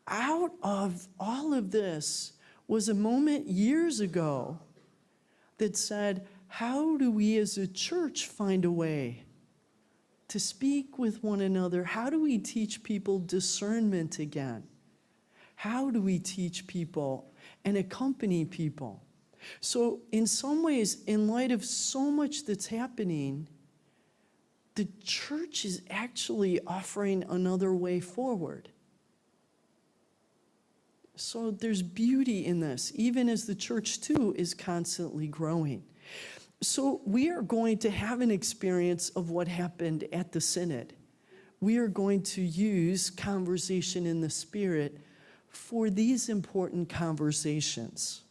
Out of all of this was a moment years ago that said, how do we as a church find a way to speak with one another? How do we teach people discernment again? How do we teach people and accompany people? So in some ways, in light of so much that's happening, the church is actually offering another way forward. So there's beauty in this, even as the church too is constantly growing. So we are going to have an experience of what happened at the Synod. We are going to use conversation in the Spirit for these important conversations.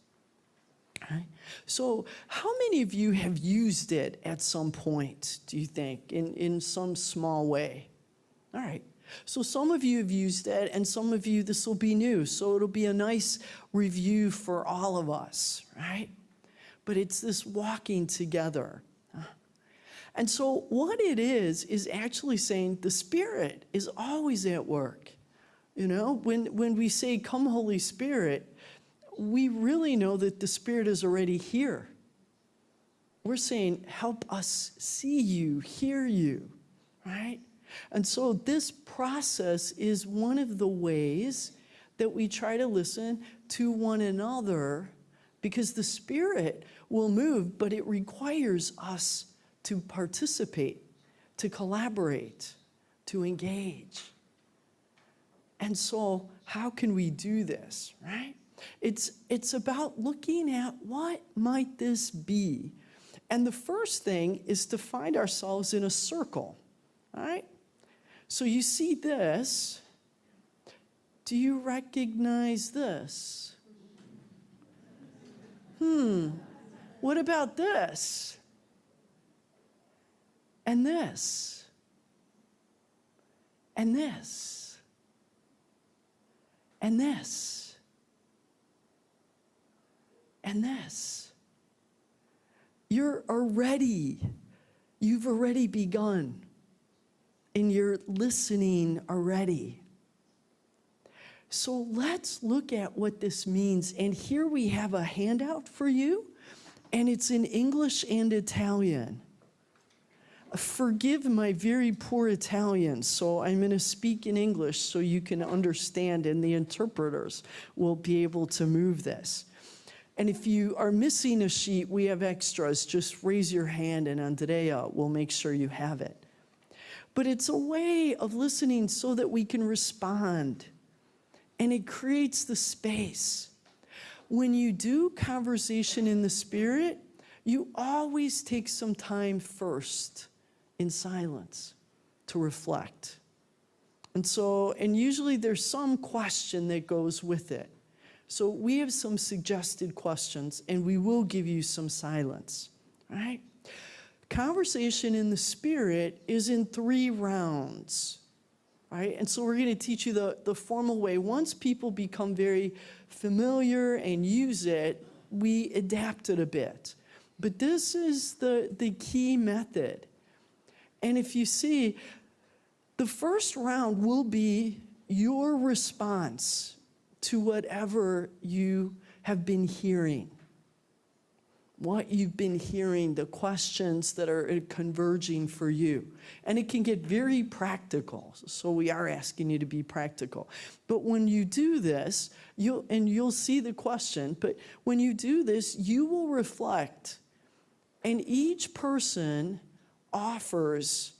Okay? So how many of you have used it at some point, do you think, in some small way? All right. So some of you have used it, and some of you, this will be new. So it'll be a nice review for all of us, right? But it's this walking together. And so what it is actually saying the Spirit is always at work. You know, when we say, come Holy Spirit, we really know that the Spirit is already here. We're saying, help us see you, hear you, right? And so this process is one of the ways that we try to listen to one another, because the Spirit will move, but it requires us to participate, to collaborate, to engage. And so how can we do this, right? It's about looking at what might this be. And the first thing is to find ourselves in a circle, all right? So you see this. Do you recognize this? What about this? And this? And this? And this? And this? You've already begun. And you're listening already. So let's look at what this means. And here we have a handout for you, and it's in English and Italian. Forgive my very poor Italian, so I'm going to speak in English so you can understand, and the interpreters will be able to move this. And if you are missing a sheet, we have extras. Just raise your hand, and Andrea will make sure you have it. But it's a way of listening so that we can respond. And it creates the space. When you do conversation in the Spirit, you always take some time first in silence to reflect. And usually there's some question that goes with it. So we have some suggested questions, and we will give you some silence, right? Conversation in the Spirit is in 3 rounds, right? And so we're going to teach you the formal way. Once people become very familiar and use it, we adapt it a bit. But this is the key method. And if you see, the first round will be your response to whatever you have been hearing. What you've been hearing, the questions that are converging for you. And it can get very practical, so we are asking you to be practical. But when you do this, you'll see the question, but when you do this, you will reflect, and each person offers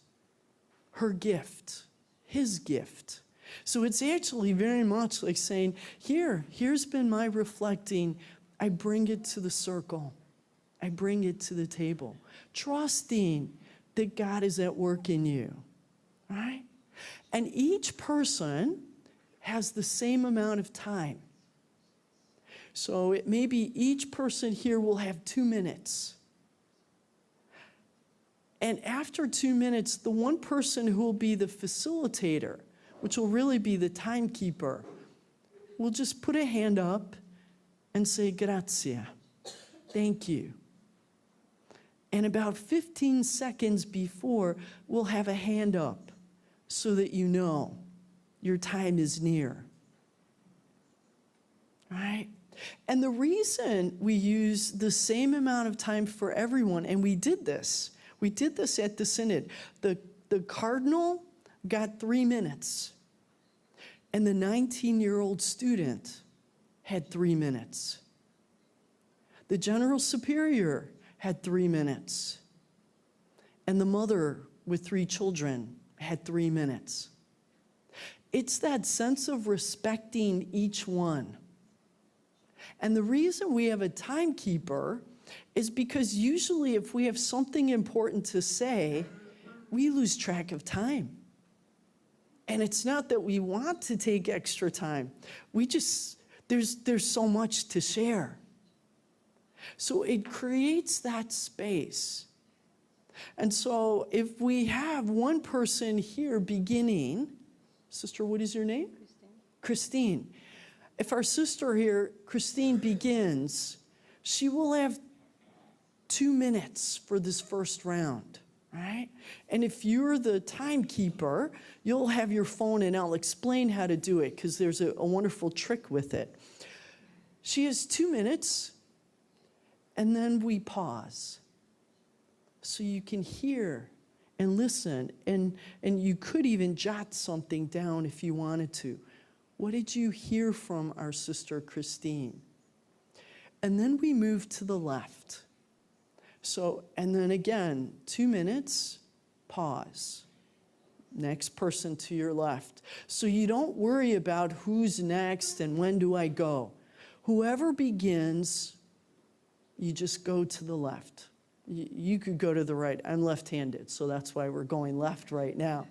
her gift, his gift. So it's actually very much like saying, here's been my reflecting. I bring it to the circle. I bring it to the table, trusting that God is at work in you, right? And each person has the same amount of time. So it may be each person here will have 2 minutes. And after 2 minutes, the one person who will be the facilitator, which will really be the timekeeper, will just put a hand up and say, grazie, thank you. And about 15 seconds before, we'll have a hand up so that you know your time is near. All right? And the reason we use the same amount of time for everyone, and we did this at the synod. The cardinal got 3 minutes, and the 19-year-old student had 3 minutes. The general superior had 3 minutes, and the mother with 3 children had 3 minutes. It's that sense of respecting each one. And the reason we have a timekeeper is because usually if we have something important to say, we lose track of time. And it's not that we want to take extra time. There's so much to share. So it creates that space. And so if we have one person here beginning, sister, what is your name? Christine. If our sister here, Christine, begins, she will have 2 minutes for this first round, right? And if you're the timekeeper, you'll have your phone, and I'll explain how to do it because there's a wonderful trick with it. She has 2 minutes, and then we pause so you can hear and listen, and you could even jot something down if you wanted to. What did you hear from our sister Christine? And then we move to the left. So, and then again, 2 minutes, pause. Next person to your left. So you don't worry about who's next and when do I go. Whoever begins, you just go to the left. You could go to the right. I'm left-handed, so that's why we're going left right now.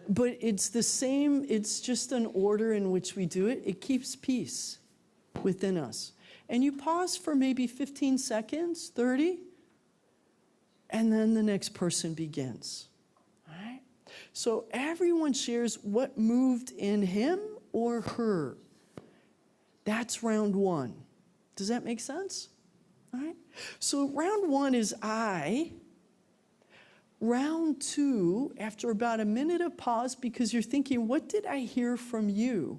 But it's the same, it's just an order in which we do it. It keeps peace within us. And you pause for maybe 15 seconds, 30, and then the next person begins. All right? So everyone shares what moved in him or her. That's round one. Does that make sense? All right? So round one is I. Round two, after about a minute of pause, because you're thinking, what did I hear from you?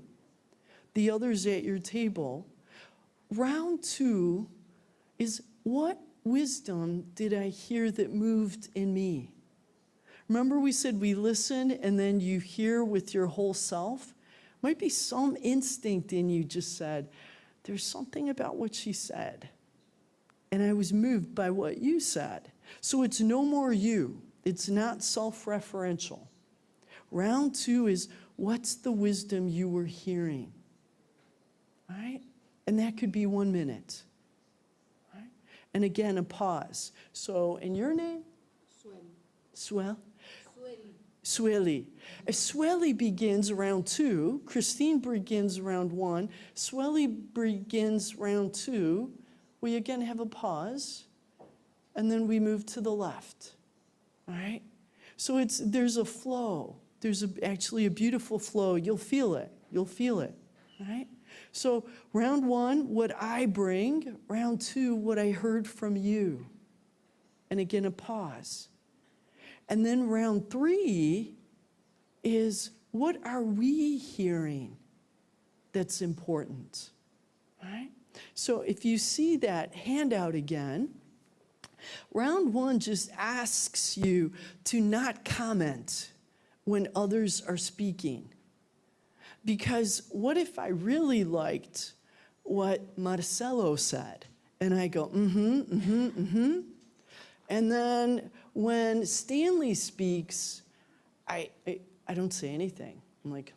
The others at your table. Round two is, what wisdom did I hear that moved in me? Remember we said we listen and then you hear with your whole self? Might be some instinct in you just said, there's something about what she said. And I was moved by what you said. So it's no more you. It's not self-referential. Round two is, what's the wisdom you were hearing? All right? And that could be 1 minute. All right? And again, a pause. So, in your name? Swell. Swelly. If Swelly begins round two, Christine begins round one, Swelly begins round two, we again have a pause, and then we move to the left. All right? So there's a flow. There's actually a beautiful flow. You'll feel it. You'll feel it. All right? So round one, what I bring. Round two, what I heard from you. And again, a pause. And then round three is, what are we hearing that's important? All right? So if you see that handout again, round one just asks you to not comment when others are speaking. Because what if I really liked what Marcelo said? And I go, And then when Stanley speaks, I don't say anything. I'm like,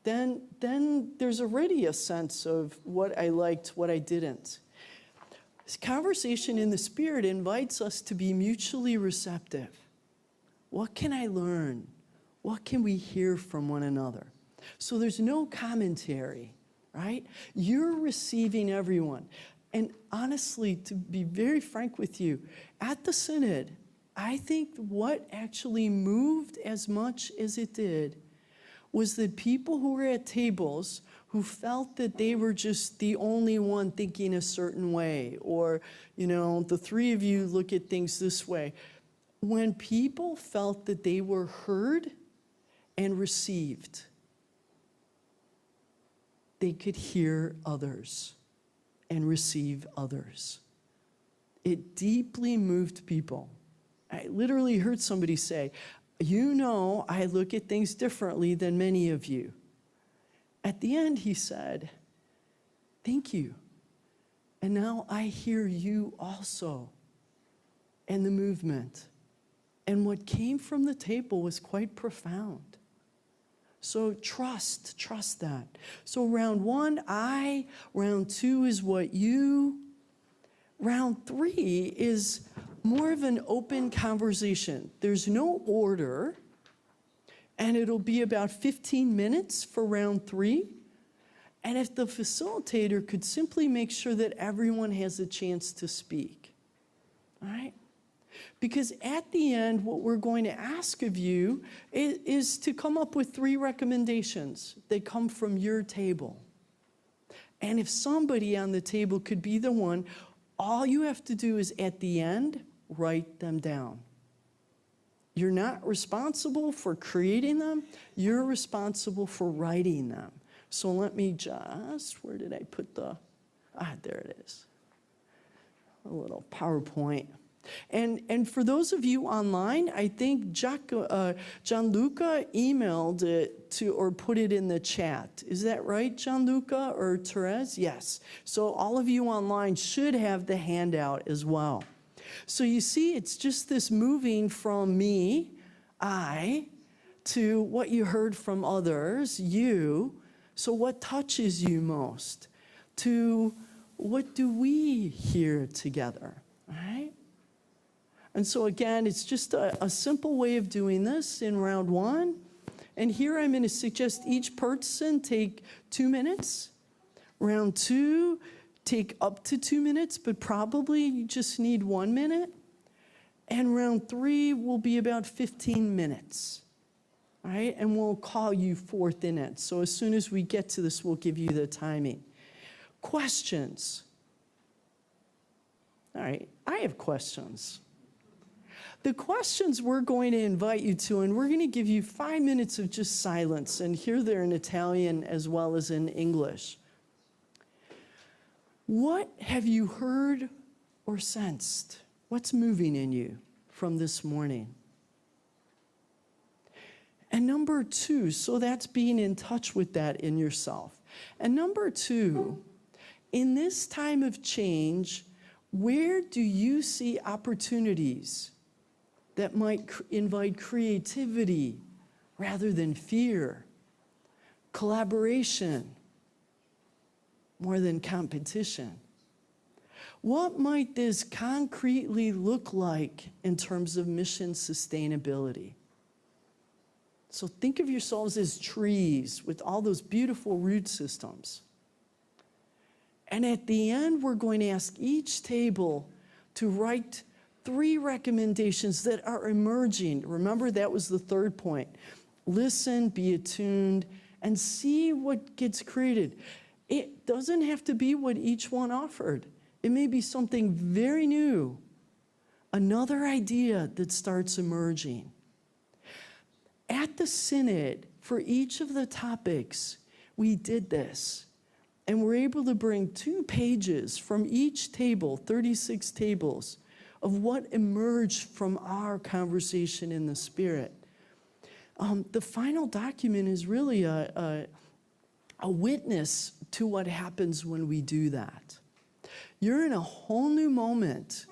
then there's already a sense of what I liked, what I didn't. This conversation in the Spirit invites us to be mutually receptive. What can I learn? What can we hear from one another? So there's no commentary, right? You're receiving everyone. And honestly, to be very frank with you, at the Synod, I think what actually moved as much as it did was that people who were at tables who felt that they were just the only one thinking a certain way, or, the three of you look at things this way. When people felt that they were heard and received, they could hear others and receive others. It deeply moved people. I literally heard somebody say, I look at things differently than many of you. At the end, he said, thank you. And now I hear you also, and the movement. And what came from the table was quite profound. So trust that. So round 1, I. Round 2 is what you. Round 3 is more of an open conversation. There's no order, and it'll be about 15 minutes for round 3. And if the facilitator could simply make sure that everyone has a chance to speak, all right? Because at the end, what we're going to ask of you is to come up with 3 recommendations that come from your table. And if somebody on the table could be the one, all you have to do is at the end, write them down. You're not responsible for creating them. You're responsible for writing them. So let me just, where did I put there it is. A little PowerPoint. And for those of you online, I think Gianluca emailed it to, or put it in the chat. Is that right, Gianluca or Therese? Yes. So all of you online should have the handout as well. So you see, it's just this moving from me, I, to what you heard from others, you. So what touches you most? To what do we hear together, right? And so again, it's just a simple way of doing this in round 1. And here I'm going to suggest each person take 2 minutes. Round 2, take up to 2 minutes, but probably you just need 1 minute. And round 3 will be about 15 minutes. All right, and we'll call you forth in it. So as soon as we get to this, we'll give you the timing. Questions. All right, I have questions. The questions we're going to invite you to, and we're going to give you 5 minutes of just silence, and here they're in Italian as well as in English. What have you heard or sensed? What's moving in you from this morning? And number 2, so that's being in touch with that in yourself. And number 2, in this time of change, where do you see opportunities that might invite creativity rather than fear, collaboration more than competition? What might this concretely look like in terms of mission sustainability? So think of yourselves as trees with all those beautiful root systems. And at the end, we're going to ask each table to write 3 recommendations that are emerging. Remember, that was the 3rd point. Listen, be attuned, and see what gets created. It doesn't have to be what each one offered. It may be something very new, another idea that starts emerging. At the Synod, for each of the topics, we did this. And we're able to bring 2 pages from each table, 36 tables, of what emerged from our conversation in the Spirit. The final document is really a witness to what happens when we do that. You're in a whole new moment,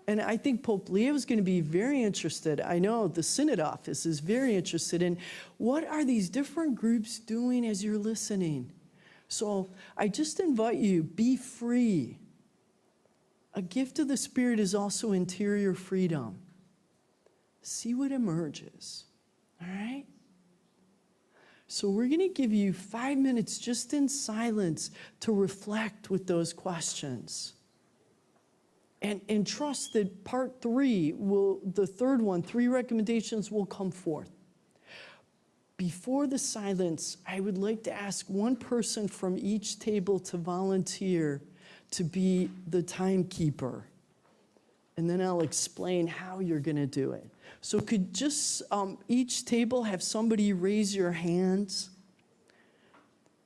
And I think Pope Leo is going to be very interested. I know the Synod office is very interested in what are these different groups doing as you're listening. So I just invite you, be free. A gift of the Spirit is also interior freedom. See what emerges, all right? So we're going to give you 5 minutes just in silence to reflect with those questions. And trust that part 3 will, the third one, 3 recommendations will come forth. Before the silence, I would like to ask one person from each table to volunteer to be the timekeeper. And then I'll explain how you're going to do it. So could just each table have somebody raise your hands?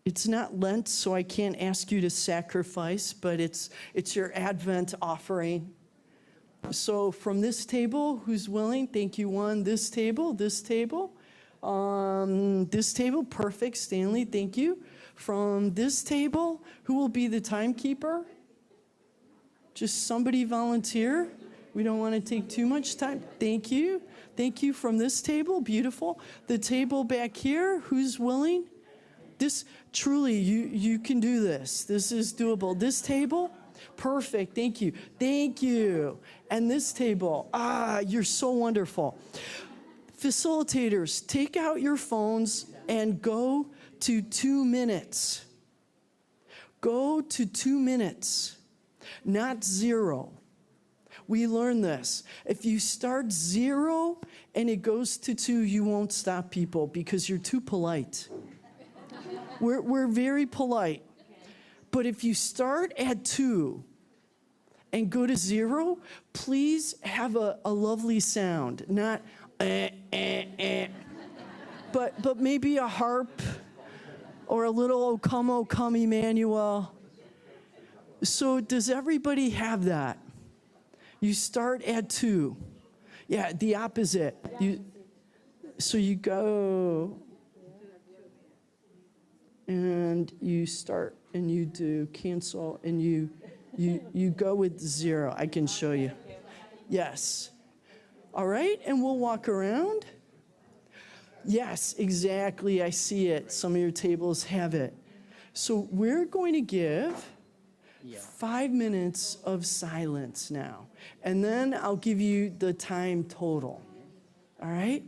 It's not Lent, so I can't ask you to sacrifice, but it's your Advent offering. So from this table, who's willing? Thank you, one. This table, this table. This table, perfect. Stanley, thank you. From this table, who will be the timekeeper? Just somebody volunteer. We don't want to take too much time. Thank you. Thank you from this table. Beautiful. The table back here, who's willing? This, truly, you can do this. This is doable. This table, perfect. Thank you. Thank you. And this table, you're so wonderful. Facilitators, take out your phones and go to 2 minutes. Go to 2 minutes, not 0. We learned this. If you start 0 and it goes to 2, you won't stop people because you're too polite. We're very polite. But if you start at 2 and go to 0, please have a lovely sound, not but maybe a harp or a little "O come, Emmanuel." So does everybody have that? You start at 2. Yeah, the opposite. So you go and you start and you do cancel and you go with 0. I can show you. Yes. All right, and we'll walk around. Yes, exactly. I see it. Some of your tables have it. So we're going to give 5 minutes of silence now. And then I'll give you the time total. All right?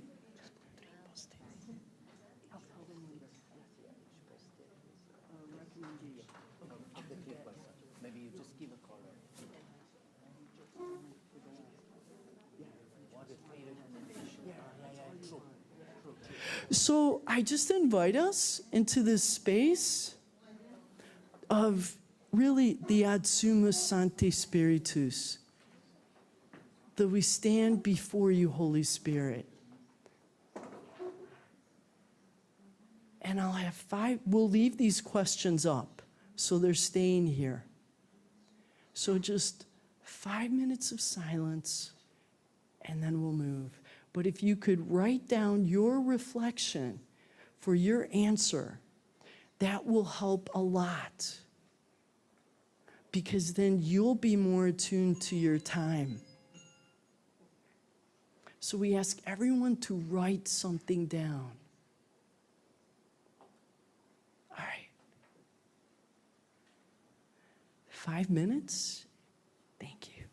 So I just invite us into this space of really the ad summa sancti spiritus, that we stand before you, Holy Spirit. And I'll have 5, we'll leave these questions up, so they're staying here. So just 5 minutes of silence, and then we'll move. But if you could write down your reflection for your answer, that will help a lot. Because then you'll be more attuned to your time. So we ask everyone to write something down. All right. 5 minutes. Thank you.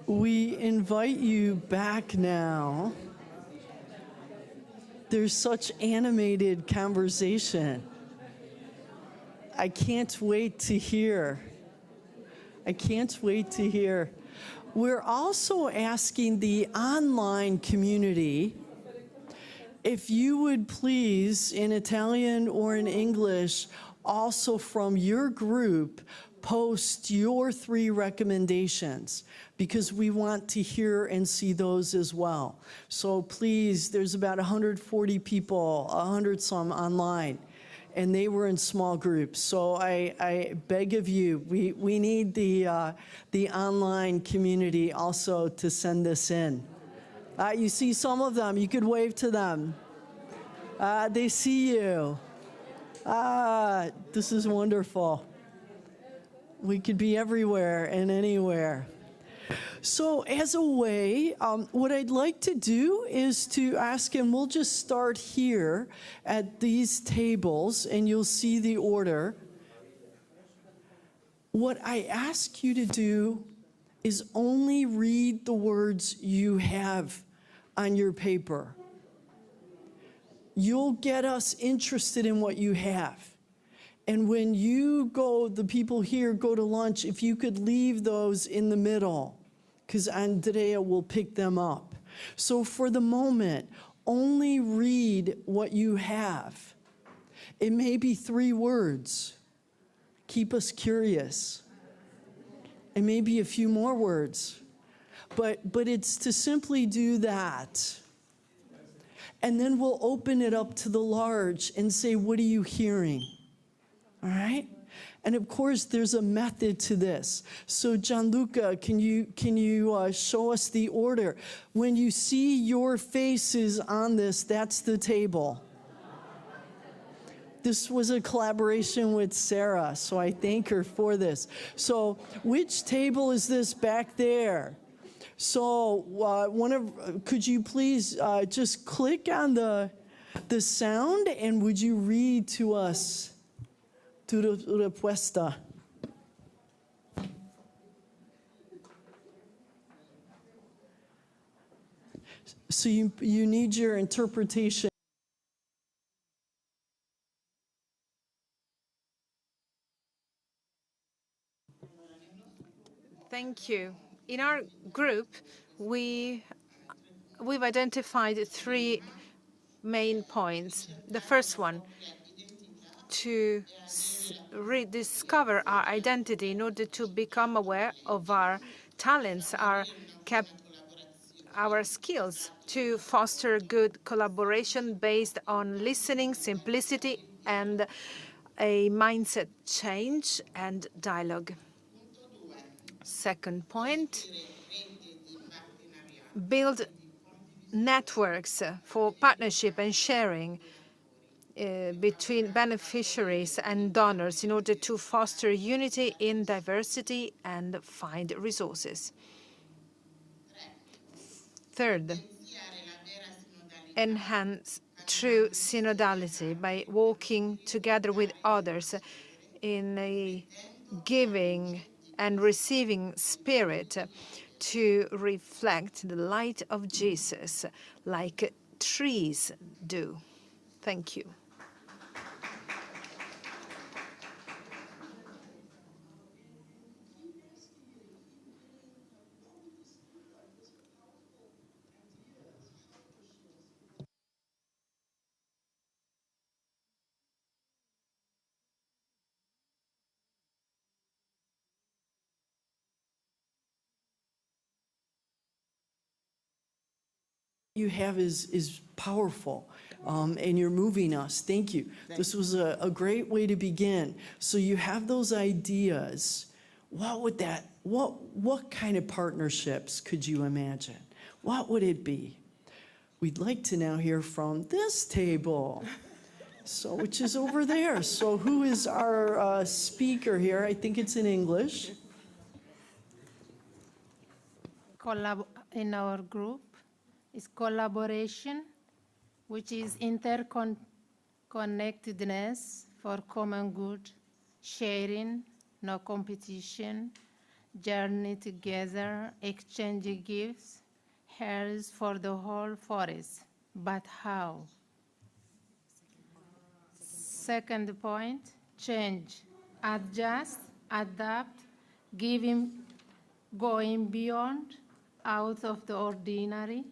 We invite you back now. There's such animated conversation. I can't wait to hear. I can't wait to hear. We're also asking the online community if you would please, in Italian or in English, also from your group, post your 3 recommendations, because we want to hear and see those as well. So please, there's about 140 people, 100 some online, and they were in small groups. So I beg of you, we need the online community also to send this in. You see some of them, you could wave to them. They see you. This is wonderful. We could be everywhere and anywhere. So as a way, what I'd like to do is to ask, and we'll just start here at these tables, and you'll see the order. What I ask you to do is only read the words you have on your paper. You'll get us interested in what you have. And when you go, the people here go to lunch, if you could leave those in the middle, because Andrea will pick them up. So for the moment, only read what you have. It may be 3 words. Keep us curious. It may be a few more words. But it's to simply do that. And then we'll open it up to the large and say, what are you hearing? All right? And of course, there's a method to this. So Gianluca, can you show us the order? When you see your faces on this, that's the table. This was a collaboration with Sarah, so I thank her for this. So which table is this back there? So could you please just click on the sound, and would you read to us tu respuesta? So you need your interpretation. Thank you. In our group, we've identified 3 main points. The first one, to rediscover our identity in order to become aware of our talents, our skills, to foster good collaboration based on listening, simplicity, and a mindset change and dialogue. Second point, build networks for partnership and sharing between beneficiaries and donors in order to foster unity in diversity and find resources. Third, enhance true synodality by walking together with others in a giving and receiving spirit to reflect the light of Jesus like trees do. Thank you. You have is powerful, and you're moving us. Thank you. This was a great way to begin. So you have those ideas. What kind of partnerships could you imagine? What would it be? We'd like to now hear from this table, so which is over there. So who is our speaker here? I think it's in English. In our group is collaboration, which is interconnectedness for common good, sharing, no competition, journey together, exchange gifts, heirs for the whole forest. But how? Second point, change, adjust, adapt, going beyond, out of the ordinary,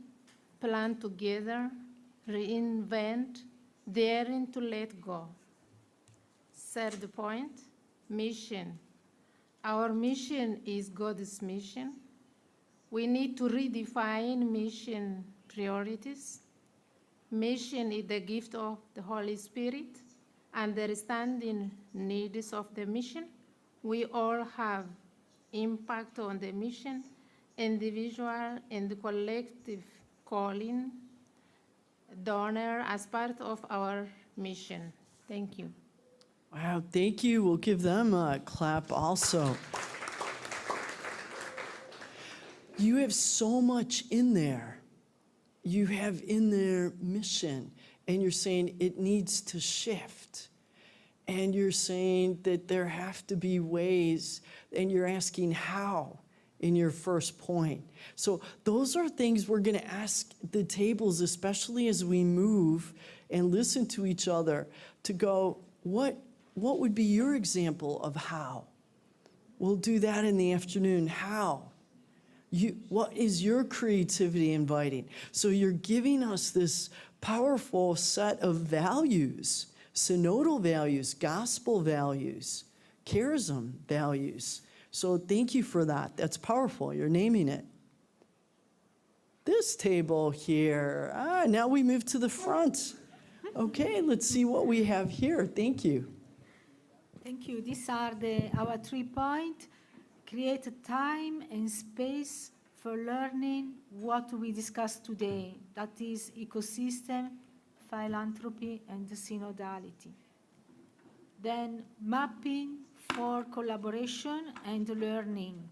plan together, reinvent, daring to let go. Third point, mission. Our mission is God's mission. We need to redefine mission priorities. Mission is the gift of the Holy Spirit. Understanding needs of the mission. We all have impact on the mission, individual and collective calling, donor as part of our mission. Thank you. Wow, thank you. We'll give them a clap also. You have so much in there. You have in there mission, and you're saying it needs to shift. And you're saying that there have to be ways, and you're asking how in your first point. So those are things we're going to ask the tables, especially as we move and listen to each other, to go, what would be your example of how? We'll do that in the afternoon. How? What is your creativity inviting? So you're giving us this powerful set of values, synodal values, gospel values, charism values. So thank you for that. That's powerful. You're naming it. This table here. Now we move to the front. Okay, let's see what we have here. Thank you. Thank you. These are our 3 points. Create time and space for learning what we discussed today. That is ecosystem, philanthropy, and synodality. Then mapping for collaboration and learning.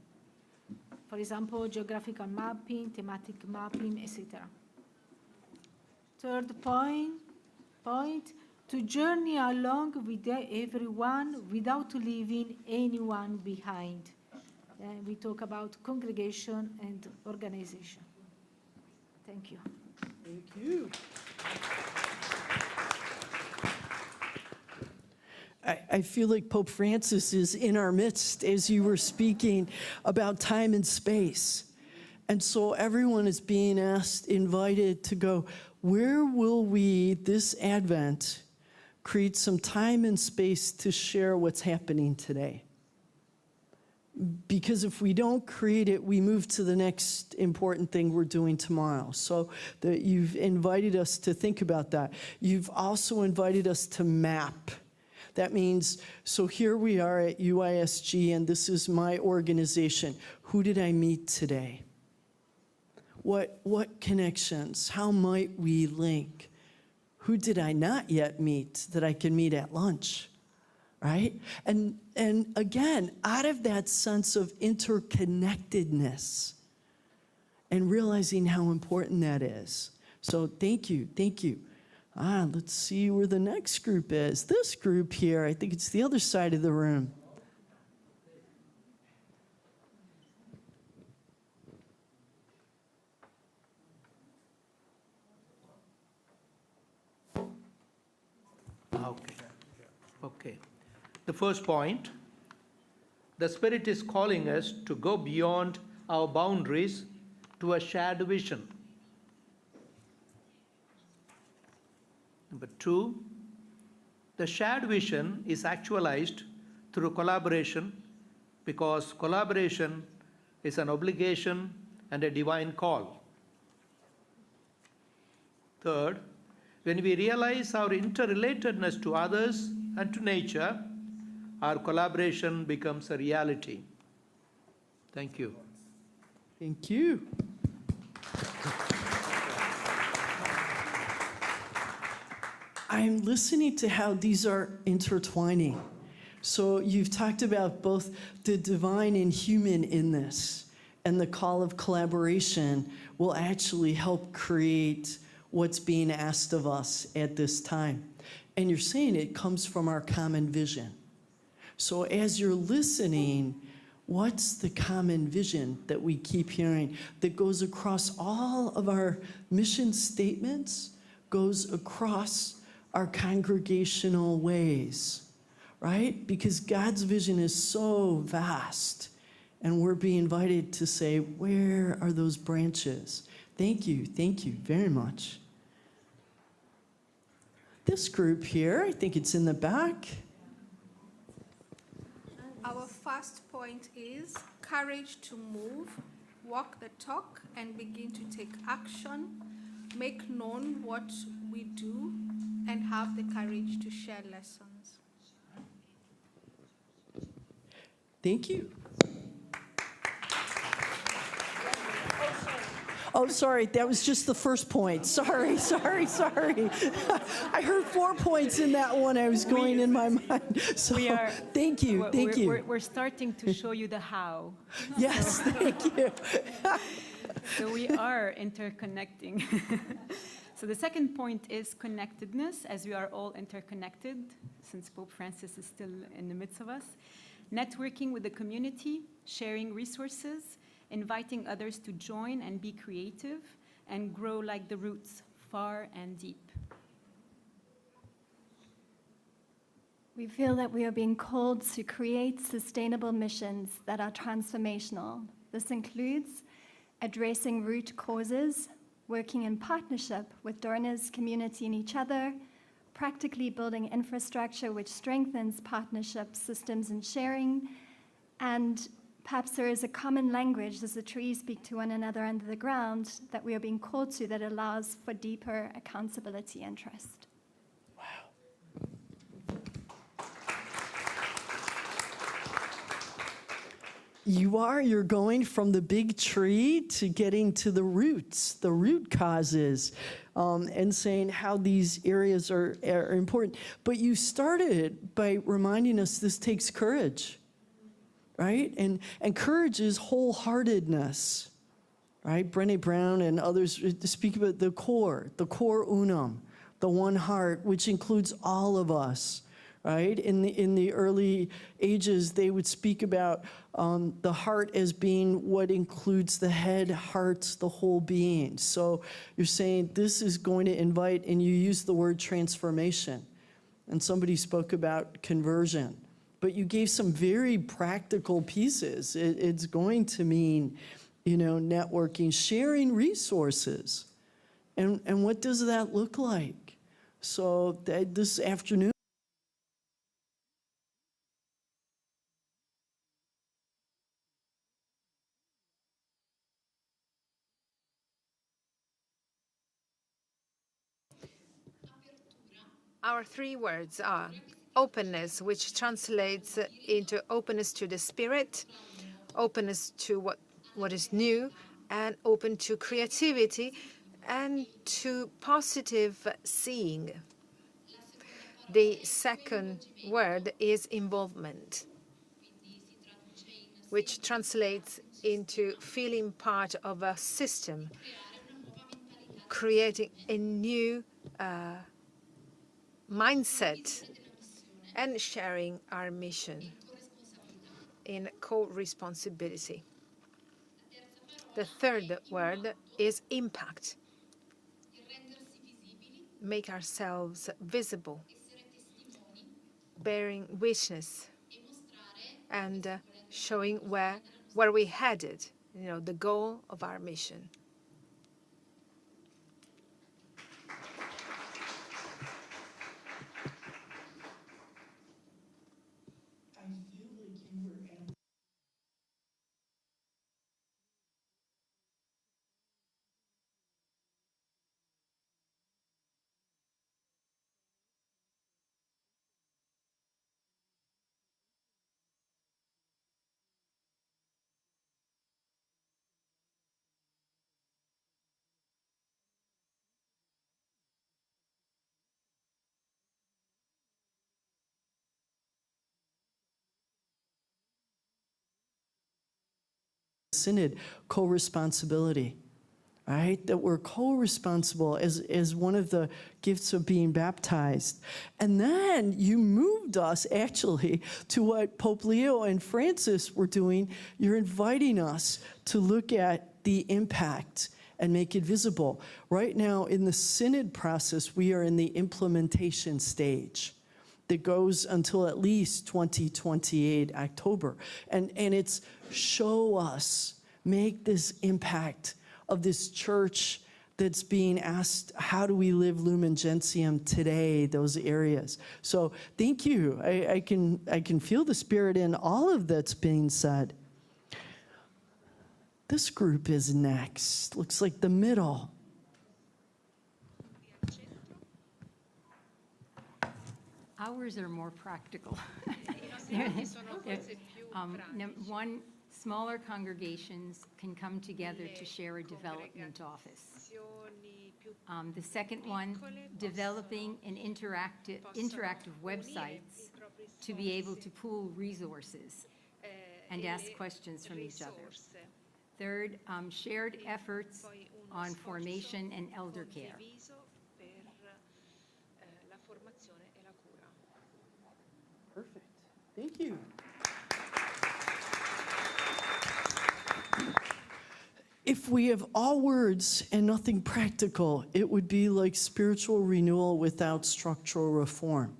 For example, geographical mapping, thematic mapping, etc. Third point, to journey along with everyone without leaving anyone behind. We talk about congregation and organization. Thank you. Thank you. I feel like Pope Francis is in our midst as you were speaking about time and space. And so everyone is being invited to go, where will we this Advent create some time and space to share what's happening today? Because if we don't create it, we move to the next important thing we're doing tomorrow. So that you've invited us to think about that. You've also invited us to map. That means, so here we are at UISG, and this is my organization. Who did I meet today? What connections? How might we link? Who did I not yet meet that I can meet at lunch? Right? And again, out of that sense of interconnectedness and realizing how important that is. So thank you. Let's see where the next group is. This group here, I think it's the other side of the room. Okay. The first point, the Spirit is calling us to go beyond our boundaries to a shared vision. Number 2, the shared vision is actualized through collaboration because collaboration is an obligation and a divine call. Third, when we realize our interrelatedness to others and to nature, our collaboration becomes a reality. Thank you. Thank you. I'm listening to how these are intertwining. So you've talked about both the divine and human in this, and the call of collaboration will actually help create what's being asked of us at this time. And you're saying it comes from our common vision. So as you're listening, What's the common vision that we keep hearing that goes across all of our mission statements, goes across our congregational ways, right? Because God's vision is so vast, and we're being invited to say, where are those branches? Thank you very much. This group here, I think it's in the back. Our first point is courage to move, walk the talk, and begin to take action, make known what we do, and have the courage to share lessons. Thank you. Oh, sorry, that was just the first point. Sorry. I heard 4 points in that one. I was going in my mind. So thank you. We're starting to show you the how. Yes, thank you. So we are interconnecting. So the second point is connectedness, as we are all interconnected, since Pope Francis is still in the midst of us. Networking with the community, sharing resources, inviting others to join and be creative, and grow like the roots, far and deep. We feel that we are being called to create sustainable missions that are transformational. This includes addressing root causes, working in partnership with donors, community, and each other, practically building infrastructure which strengthens partnerships, systems, and sharing, and perhaps there is a common language as the trees speak to one another under the ground that we are being called to that allows for deeper accountability and trust. You're going from the big tree to getting to the roots, the root causes, and saying how these areas are important. But you started by reminding us this takes courage, right? And courage is wholeheartedness, right? Brené Brown and others speak about the core unum, the one heart, which includes all of us. Right? In the early ages, they would speak about the heart as being what includes the head, hearts, the whole being. So you're saying this is going to invite, and you use the word transformation. And somebody spoke about conversion. But you gave some very practical pieces. It's going to mean, networking, sharing resources. And what does that look like? So this afternoon, Our 3 words are openness, which translates into openness to the spirit, openness to what is new, and open to creativity and to positive seeing. The second word is involvement, which translates into feeling part of a system, creating a new mindset, and sharing our mission in co-responsibility. The third word is impact. Make ourselves visible, bearing witness, and showing where we headed, the goal of our mission. Synod co-responsibility, right? That we're co-responsible as one of the gifts of being baptized. And then you moved us actually to what Pope Leo and Francis were doing. You're inviting us to look at the impact and make it visible. Right now in the synod process, we are in the implementation stage that goes until at least 2028 October. And it's show us, make this impact of this church that's being asked, how do we live Lumen Gentium today, those areas. So thank you. I can feel the Spirit in all of that's being said. This group is next. Looks like the middle. Ours are more practical. One, smaller congregations can come together to share a development office. The second one, developing an interactive websites to be able to pool resources and ask questions from each other. Third, shared efforts on formation and elder care. Perfect. Thank you. If we have all words and nothing practical, it would be like spiritual renewal without structural reform.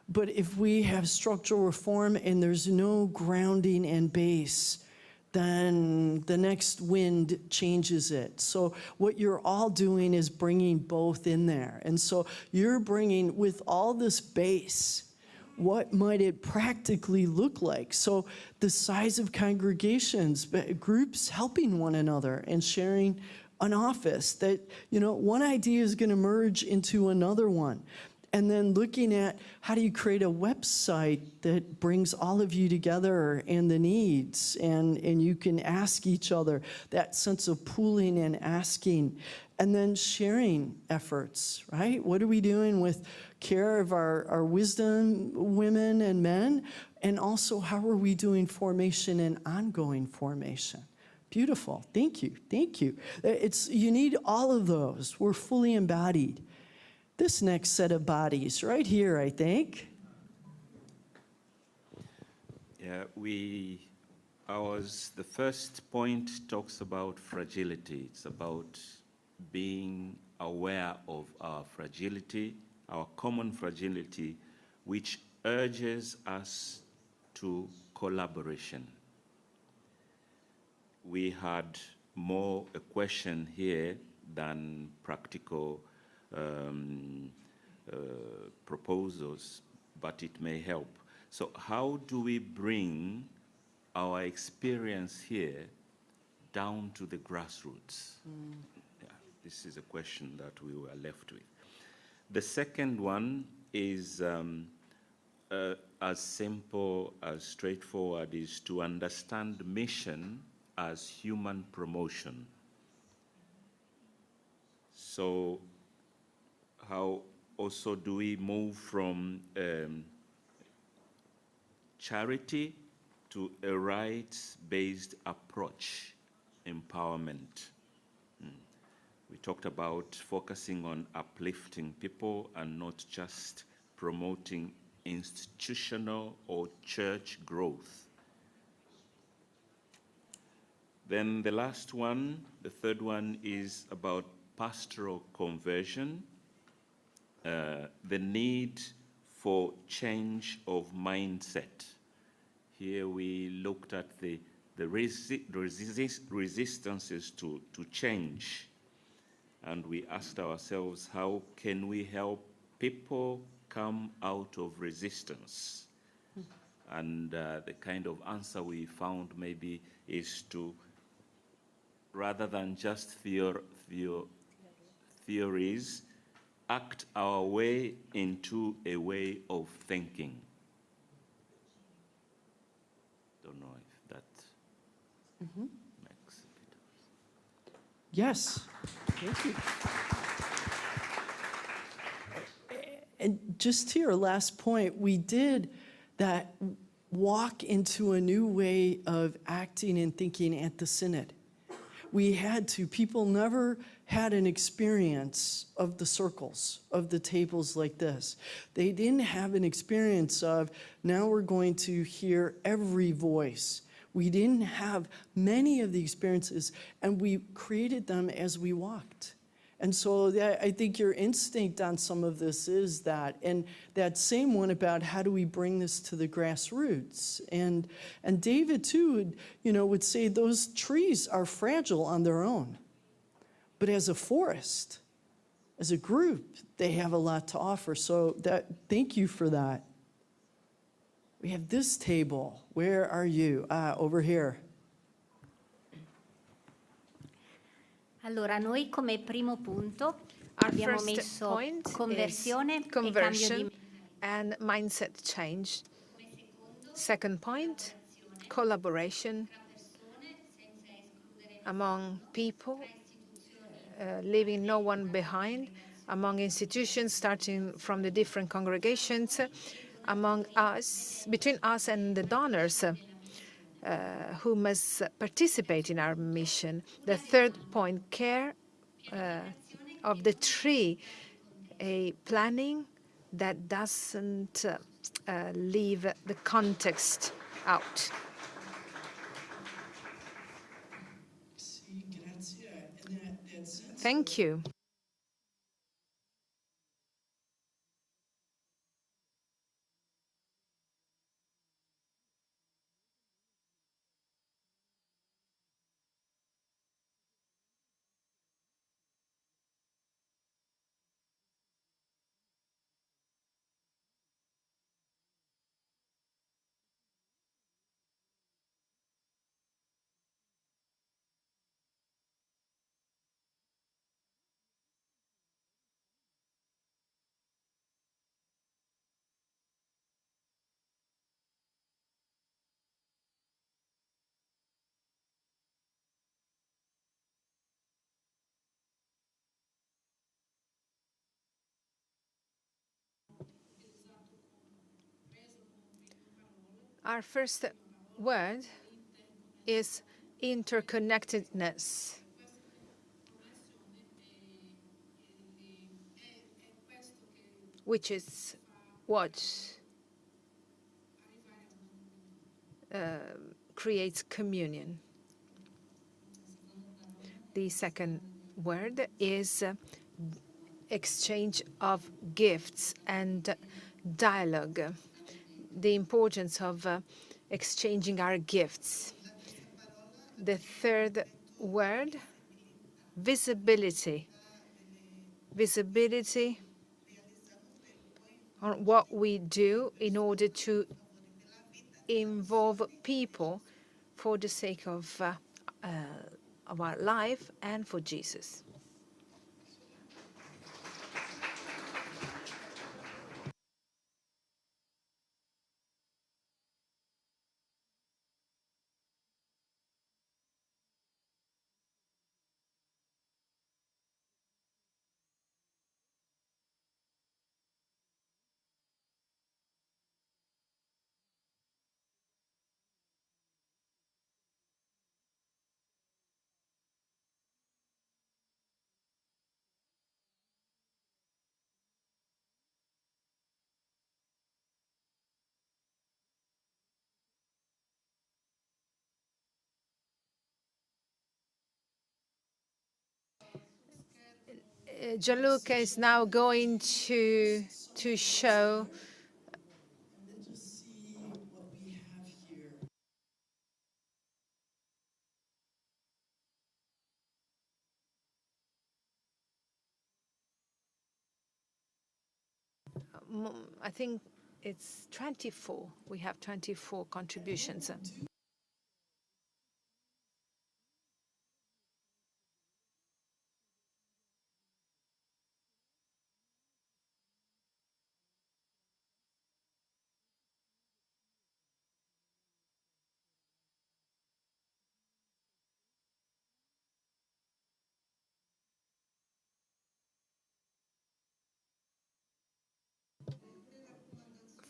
But if we have structural reform and there's no grounding and base, then the next wind changes it. So what you're all doing is bringing both in there. And so you're bringing, with all this base, what might it practically look like? So the size of congregations, groups helping one another and sharing an office that, one idea is going to merge into another one. And then looking at how do you create a website that brings all of you together and the needs, and you can ask each other, that sense of pooling and asking, and then sharing efforts, right? What are we doing with care of our wisdom women and men? And also, how are we doing formation and ongoing formation? Beautiful. Thank you. Thank you. You need all of those. We're fully embodied. This next set of bodies right here, I think. Yeah, the first point talks about fragility. It's about being aware of our fragility, our common fragility, which urges us to collaboration. We had more a question here than practical proposals, but it may help. So how do we bring our experience here down to the grassroots? Yeah, this is a question that we were left with. The second one is as simple, as straightforward, is to understand mission as human promotion. So how also do we move from charity to a rights-based approach, empowerment? We talked about focusing on uplifting people and not just promoting institutional or church growth. Then the last one, the third one, is about pastoral conversion, the need for change of mindset. Here we looked at the resistances to change, and we asked ourselves, how can we help people come out of resistance? And the kind of answer we found maybe is to, rather than just theories, act our way into a way of thinking. Don't know if that makes a bit of sense. Yes. Thank you. And just to your last point, we did that walk into a new way of acting and thinking at the Synod. People never had an experience of the circles, of the tables like this. They didn't have an experience of, now we're going to hear every voice. We didn't have many of the experiences, and we created them as we walked. And so I think your instinct on some of this is that, and that same one about how do we bring this to the grassroots. And David too would say those trees are fragile on their own, but as a forest, as a group, they have a lot to offer. So thank you for that. We have this table. Where are you? Over here. Allora, noi come primo punto Our abbiamo first messo point conversione is e cambio conversion di... and mindset change. Second point, collaboration among people, leaving no one behind, among institutions, starting from the different congregations, among us, between us and the donors who must participate in our mission. The third point, care of the tree, a planning that doesn't leave the context out. Thank you. Our first word is interconnectedness. Which is what creates communion. The second word is exchange of gifts and dialogue. The importance of exchanging our gifts. The third word, visibility. Visibility on what we do in order to involve people for the sake of our life and for Jesus. Gianluca is now going to show I think it's 24. We have 24 contributions.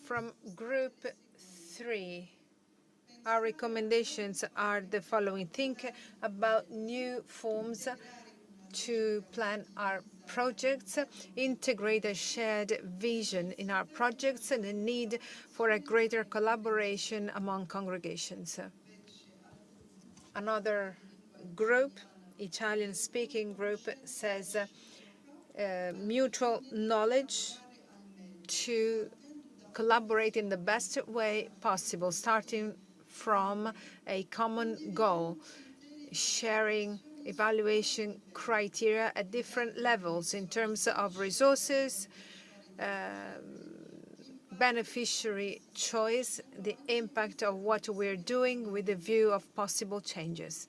From group 3, Our recommendations are the following. Think about new forms to plan our projects, integrate a shared vision in our projects, and the need for a greater collaboration among congregations. Another group, Italian-speaking group, says mutual knowledge to collaborate in the best way possible, starting from a common goal, sharing evaluation criteria at different levels in terms of resources, beneficiary choice, the impact of what we're doing with the view of possible changes.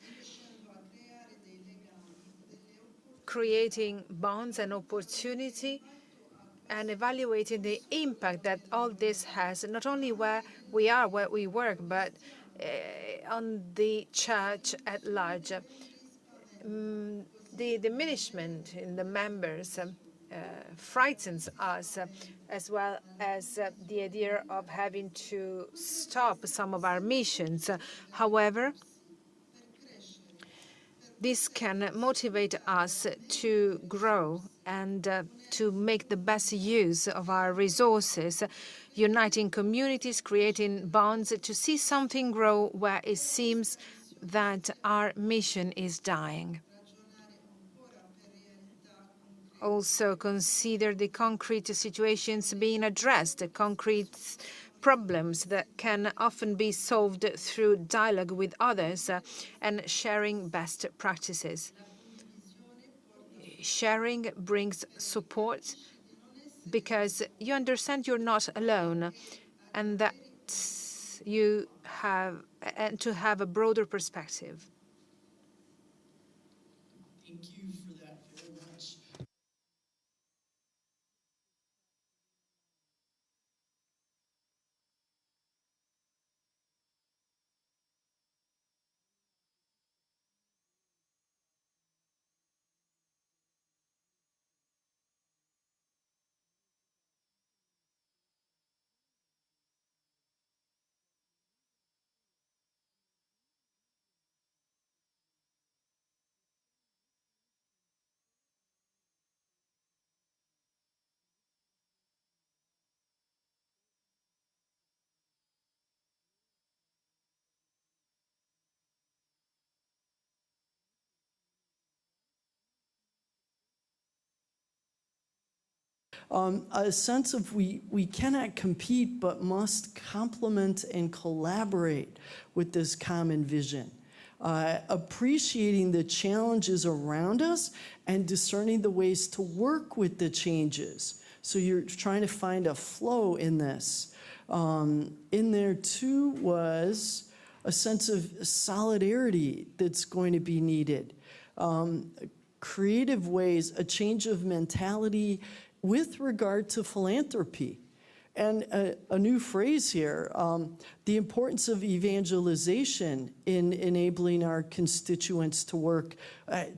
Creating bonds and opportunity and evaluating the impact that all this has, not only where we are, where we work, but on the church at large. The diminishment in the members frightens us, as well as the idea of having to stop some of our missions. However, this can motivate us to grow and to make the best use of our resources, uniting communities, creating bonds, to see something grow where it seems that our mission is dying. Also consider the concrete situations being addressed, the concrete problems that can often be solved through dialogue with others and sharing best practices. Sharing brings support because you understand you're not alone and that you have to have a broader perspective. Thank you for that very much. A sense of we cannot compete but must complement and collaborate with this common vision. Appreciating the challenges around us and discerning the ways to work with the changes. So you're trying to find a flow in this. In there too was a sense of solidarity that's going to be needed. Creative ways, a change of mentality with regard to philanthropy. And a new phrase here, the importance of evangelization in enabling our constituents to work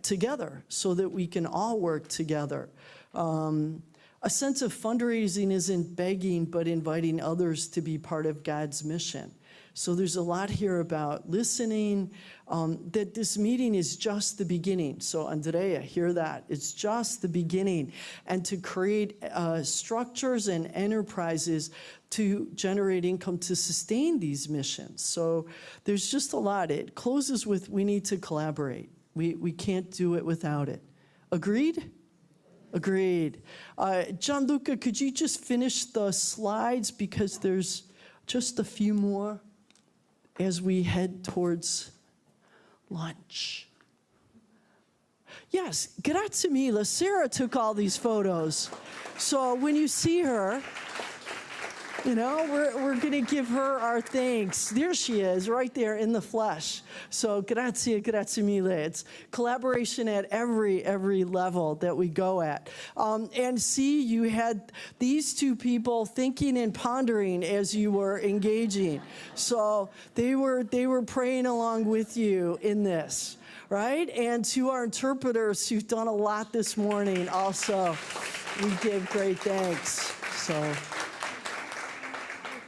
together so that we can all work together. A sense of fundraising isn't begging, but inviting others to be part of God's mission. So there's a lot here about listening, that this meeting is just the beginning. So Andrea, hear that. It's just the beginning. And to create structures and enterprises to generate income to sustain these missions. So there's just a lot. It closes with we need to collaborate. We can't do it without it. Agreed? Agreed. Gianluca, could you just finish the slides because there's just a few more as we head towards lunch. Yes, grazie mille. Sarah took all these photos. So when you see her, you know, we're going to give her our thanks. There she is, right there in the flesh. So grazie mille. It's collaboration at every level that we go at. And see, you had these two people thinking and pondering as you were engaging. So they were praying along with you in this, right? And to our interpreters who've done a lot this morning also, we give great thanks. So.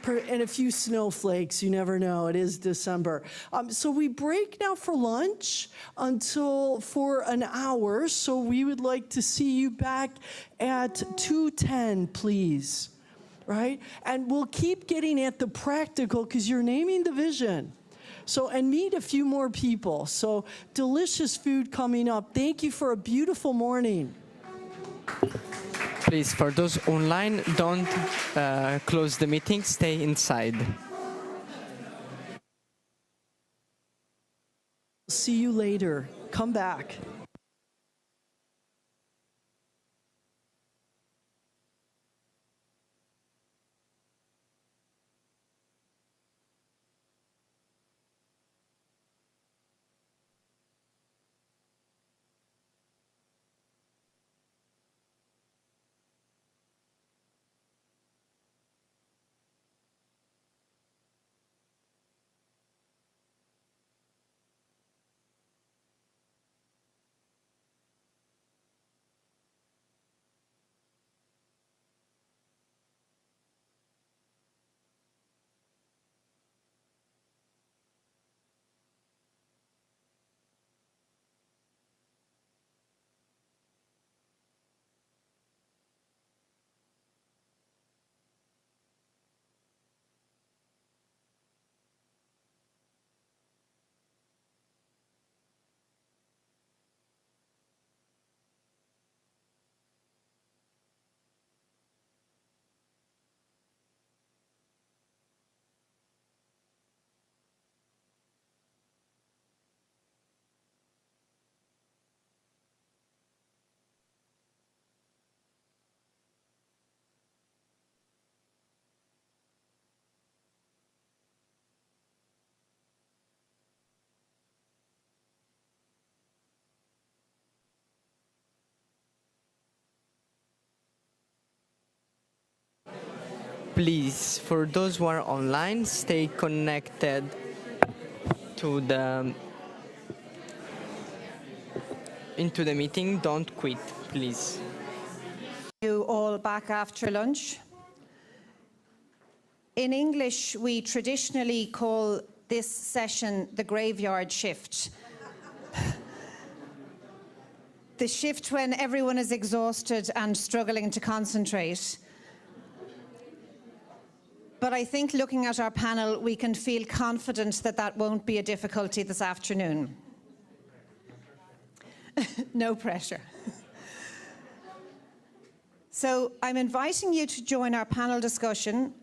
and a few snowflakes. You never know. It is December. So we break now for lunch for an hour. So we would like to see you back at 2:10, please. Right? And we'll keep getting at the practical because you're naming the vision. So, and meet a few more people. So delicious food coming up. Thank you for a beautiful morning. Please, for those online, don't close the meeting, stay inside. See you later. Come back. Please, for those who are online, stay connected into the meeting. Don't quit, please. You all back after lunch. In English, we traditionally call this session the graveyard shift. The shift when everyone is exhausted and struggling to concentrate. But I think looking at our panel, we can feel confident that that won't be a difficulty this afternoon. No pressure. So I'm inviting you to join our panel discussion,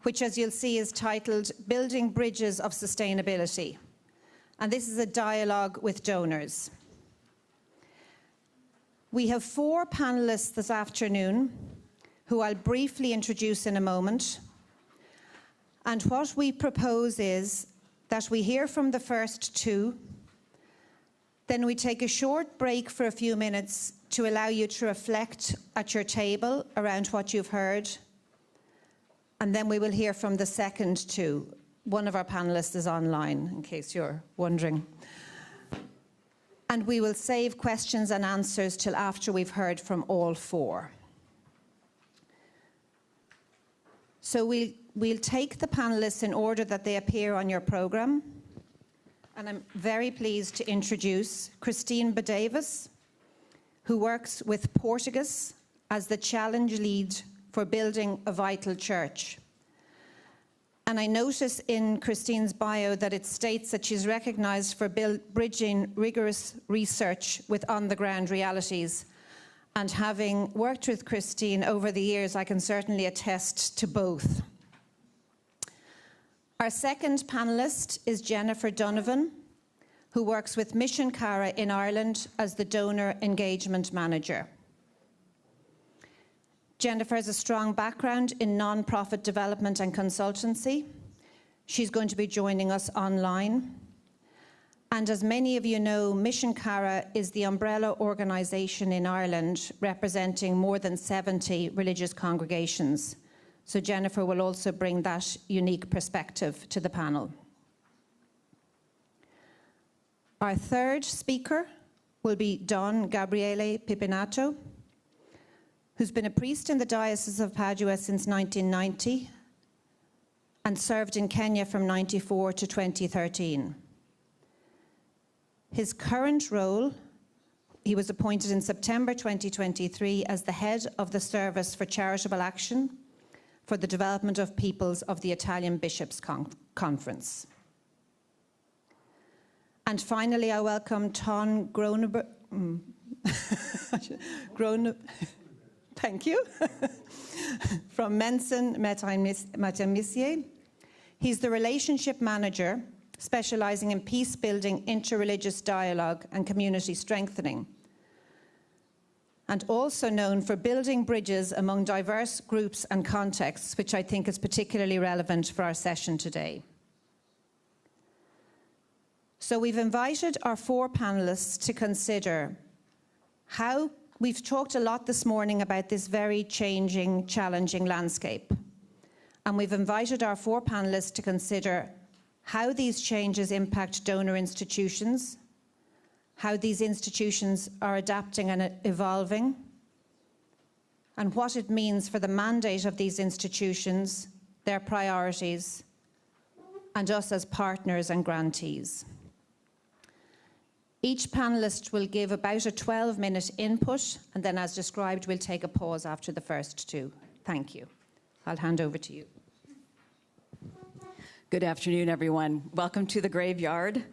which, as you'll see, is titled Building Bridges of Sustainability. And this is a dialogue with donors. We have 4 panelists this afternoon, who I'll briefly introduce in a moment. And what we propose is that we hear from the first 2, then we take a short break for a few minutes to allow you to reflect at your table around what you've heard, and then we will hear from the second 2. One of our panelists is online, in case you're wondering. And we will save questions and answers till after we've heard from all 4. So we'll take the panelists in order that they appear on your program. And I'm very pleased to introduce Cristina Davis, who works with Portuguese as the challenge lead for building a vital church. And I notice in Christine's bio that it states that she's recognized for bridging rigorous research with on-the-ground realities. And having worked with Christine over the years, I can certainly attest to both. Our second panelist is Jennifer Donovan, who works with Mission Cara in Ireland as the Donor Engagement Manager. Jennifer has a strong background in non-profit development and consultancy. She's going to be joining us online. And as many of you know, Mission Cara is the umbrella organisation in Ireland representing more than 70 religious congregations. So Jennifer will also bring that unique perspective to the panel. Our third speaker will be Don Gabriele Pipinato, who's been a priest in the Diocese of Padua since 1990, and served in Kenya from 1994 to 2013. His current role, he was appointed in September 2023 as the head of the Service for Charitable Action for the Development of Peoples of the Italian Bishops' Conference. And finally, I welcome Ton Groneberg. Thank you. From Mensen Metamissier. He's the relationship manager specializing in peace building, interreligious dialogue, and community strengthening, and also known for building bridges among diverse groups and contexts, which I think is particularly relevant for our session today. So we've invited our 4 panelists to consider how we've talked a lot this morning about this very changing, challenging landscape. And we've invited our 4 panelists to consider how these changes impact donor institutions, how these institutions are adapting and evolving, and what it means for the mandate of these institutions, their priorities, and us as partners and grantees. Each panelist will give about a 12-minute input, and then, as described, we'll take a pause after the first 2. Thank you. I'll hand over to you. Good afternoon, everyone. Welcome to the graveyard.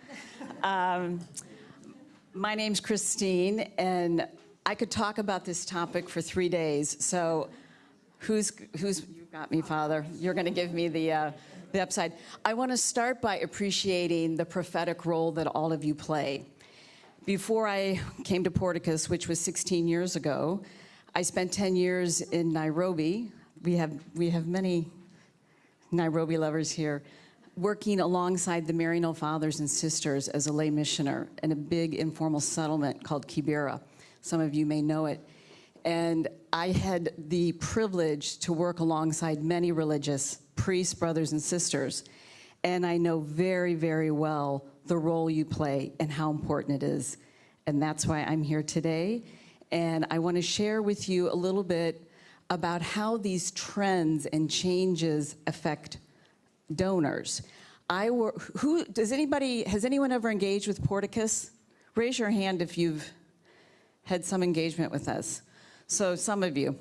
My name's Christine, and I could talk about this topic for 3 days. So who's you got me, Father. You're going to give me the upside. I want to start by appreciating the prophetic role that all of you play. Before I came to Porticus, which was 16 years ago, I spent 10 years in Nairobi. We have many Nairobi lovers here, working alongside the Maryknoll Fathers and Sisters as a lay missioner in a big informal settlement called Kibera. Some of you may know it. And I had the privilege to work alongside many religious priests, brothers, and sisters. And I know very, very well the role you play and how important it is. And that's why I'm here today. And I want to share with you a little bit about how these trends and changes affect donors. Has anyone ever engaged with Porticus? Raise your hand if you've had some engagement with us. So some of you.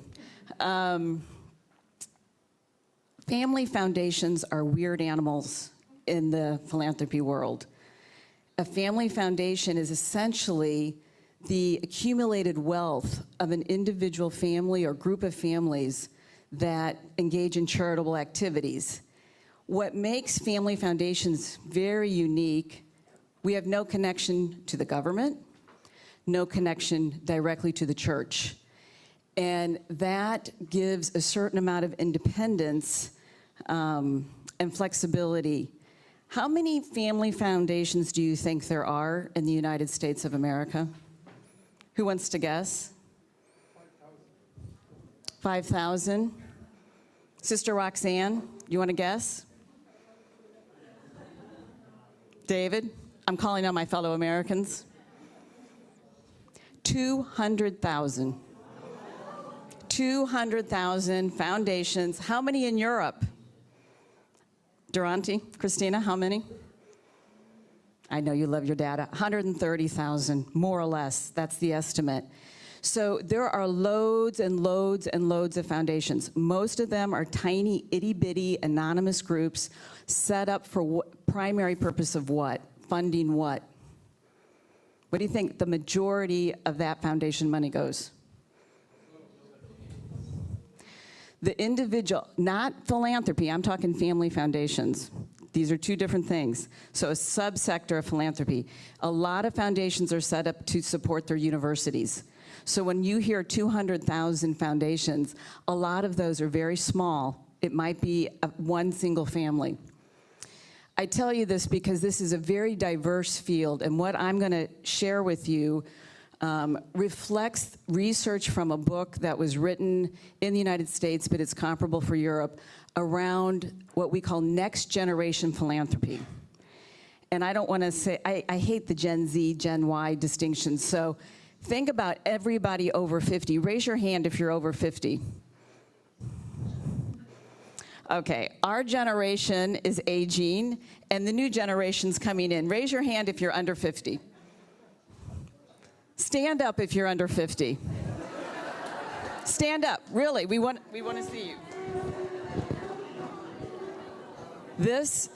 Family foundations are weird animals in the philanthropy world. A family foundation is essentially the accumulated wealth of an individual family or group of families that engage in charitable activities. What makes family foundations very unique, we have no connection to the government, no connection directly to the church. And that gives a certain amount of independence and flexibility. How many family foundations do you think there are in the United States of America? Who wants to guess? 5,000. Sister Roxanne, you want to guess? David, I'm calling on my fellow Americans. 200,000. 200,000 foundations. How many in Europe? Duranti, Cristina, how many? I know you love your data. 130,000, more or less. That's the estimate. So there are loads and loads and loads of foundations. Most of them are tiny, itty-bitty, anonymous groups set up for primary purpose of what? Funding what? What do you think the majority of that foundation money goes? The individual, not philanthropy, I'm talking family foundations. These are 2 different things. So a subsector of philanthropy. A lot of foundations are set up to support their universities. So when you hear 200,000 foundations, a lot of those are very small. It might be one single family. I tell you this because this is a very diverse field, and what I'm going to share with you reflects research from a book that was written in the United States, but it's comparable for Europe, around what we call next generation philanthropy. And I don't want to say, I hate the Gen Z, Gen Y distinction. So think about everybody over 50. Raise your hand if you're over 50. Okay, our generation is aging, and the new generation's coming in. Raise your hand if you're under 50. Stand up if you're under 50. Stand up, really, we want to see you. Is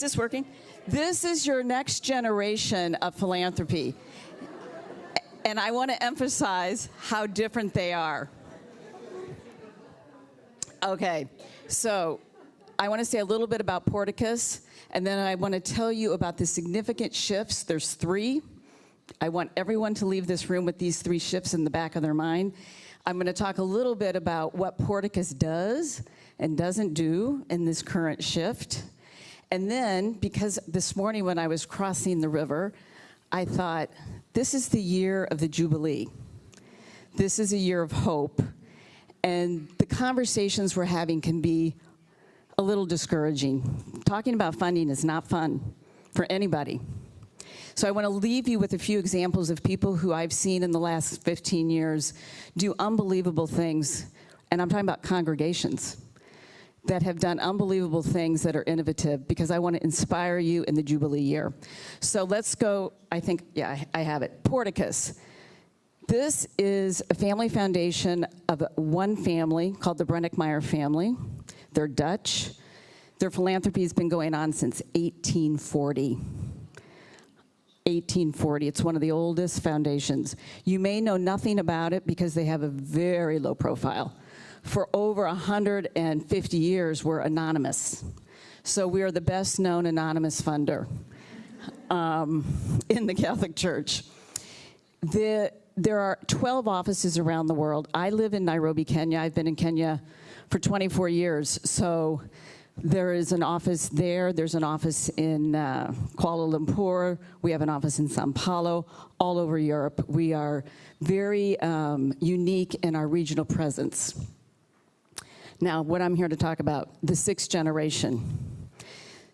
this working? This is your next generation of philanthropy. And I want to emphasize how different they are. Okay, so I want to say a little bit about Porticus, and then I want to tell you about the significant shifts. There's 3. I want everyone to leave this room with these 3 shifts in the back of their mind. I'm going to talk a little bit about what Porticus does and doesn't do in this current shift. And then, because this morning when I was crossing the river, I thought, this is the year of the Jubilee. This is a year of hope. And the conversations we're having can be a little discouraging. Talking about funding is not fun for anybody. So I want to leave you with a few examples of people who I've seen in the last 15 years do unbelievable things. And I'm talking about congregations that have done unbelievable things that are innovative, because I want to inspire you in the Jubilee year. So let's go, I think, yeah, I have it. Porticus. This is a family foundation of one family called the Brennickmeyer family. They're Dutch. Their philanthropy has been going on since 1840. 1840, it's one of the oldest foundations. You may know nothing about it because they have a very low profile. For over 150 years, we're anonymous. So we are the best known anonymous funder in the Catholic Church. There are 12 offices around the world. I live in Nairobi, Kenya. I've been in Kenya for 24 years. So there is an office there. There's an office in Kuala Lumpur. We have an office in Sao Paulo, all over Europe. We are very unique in our regional presence. Now, what I'm here to talk about, the 6th generation.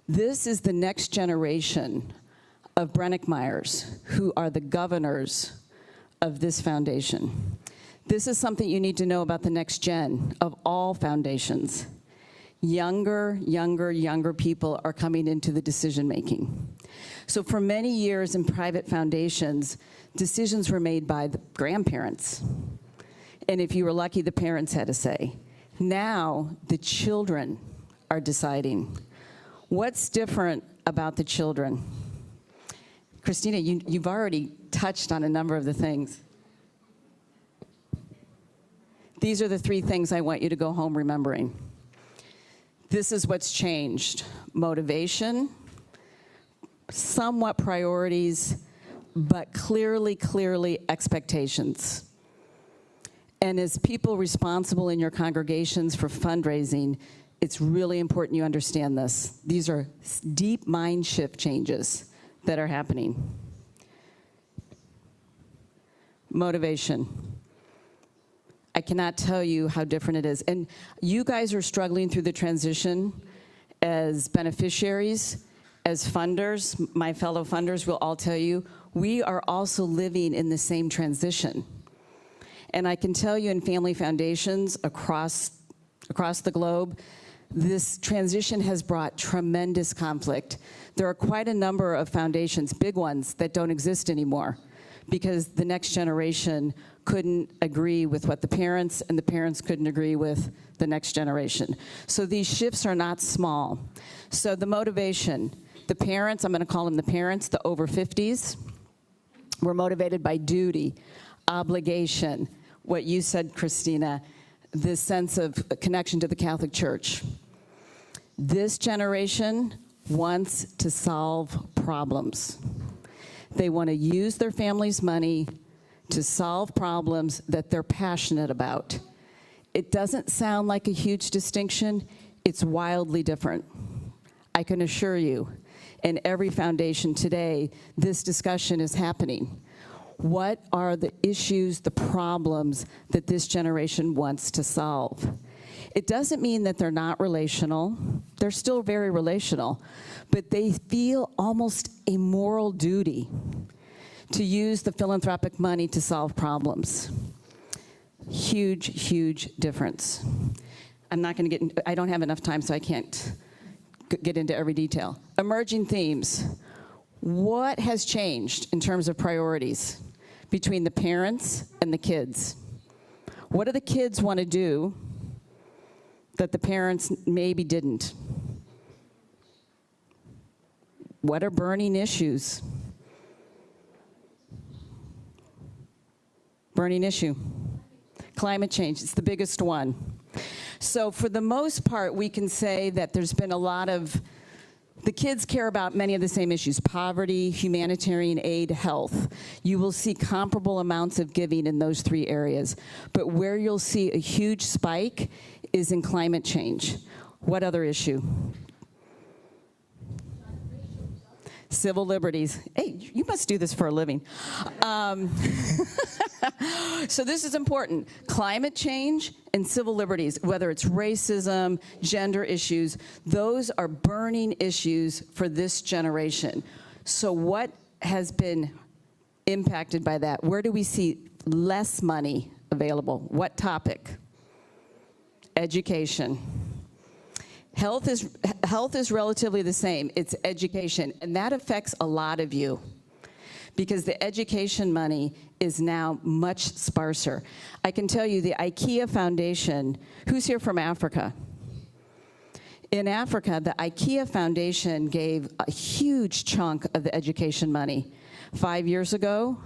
This is the next generation of Brennickmeyers, who are the governors of this foundation. This is something you need to know about the next gen of all foundations. Younger people are coming into the decision making. So for many years in private foundations, decisions were made by the grandparents. And if you were lucky, the parents had a say. Now the children are deciding. What's different about the children? Cristina, you've already touched on a number of the things. These are the 3 things I want you to go home remembering. This is what's changed. Motivation, somewhat priorities, but clearly expectations. And as people responsible in your congregations for fundraising, it's really important you understand this. These are deep mind shift changes that are happening. Motivation. I cannot tell you how different it is. And you guys are struggling through the transition as beneficiaries, as funders. My fellow funders will all tell you, we are also living in the same transition. And I can tell you in family foundations across the globe, this transition has brought tremendous conflict. There are quite a number of foundations, big ones, that don't exist anymore because the next generation couldn't agree with what the parents, and the parents couldn't agree with the next generation. So these shifts are not small. So the motivation, the parents, I'm going to call them the parents, the over 50s, were motivated by duty, obligation, what you said, Cristina, this sense of connection to the Catholic Church. This generation wants to solve problems. They want to use their family's money to solve problems that they're passionate about. It doesn't sound like a huge distinction. It's wildly different. I can assure you, in every foundation today, this discussion is happening. What are the issues, the problems that this generation wants to solve? It doesn't mean that they're not relational. They're still very relational, but they feel almost a moral duty to use the philanthropic money to solve problems. Huge, huge difference. I'm not going to get, I don't have enough time, so I can't get into every detail. Emerging themes. What has changed in terms of priorities between the parents and the kids? What do the kids want to do that the parents maybe didn't? What are burning issues? Burning issue. Climate change, it's the biggest one. So for the most part, we can say that there's been a lot of, the kids care about many of the same issues: poverty, humanitarian aid, health. You will see comparable amounts of giving in those three areas. But where you'll see a huge spike is in climate change. What other issue? Civil liberties. Hey, you must do this for a living. So this is important. Climate change and civil liberties, whether it's racism, gender issues, those are burning issues for this generation. So what has been impacted by that? Where do we see less money available? What topic? Education. Health is relatively the same. It's education, and that affects a lot of you because the education money is now much sparser. I can tell you the IKEA Foundation, who's here from Africa? In Africa, the IKEA Foundation gave a huge chunk of the education money. 5 years ago,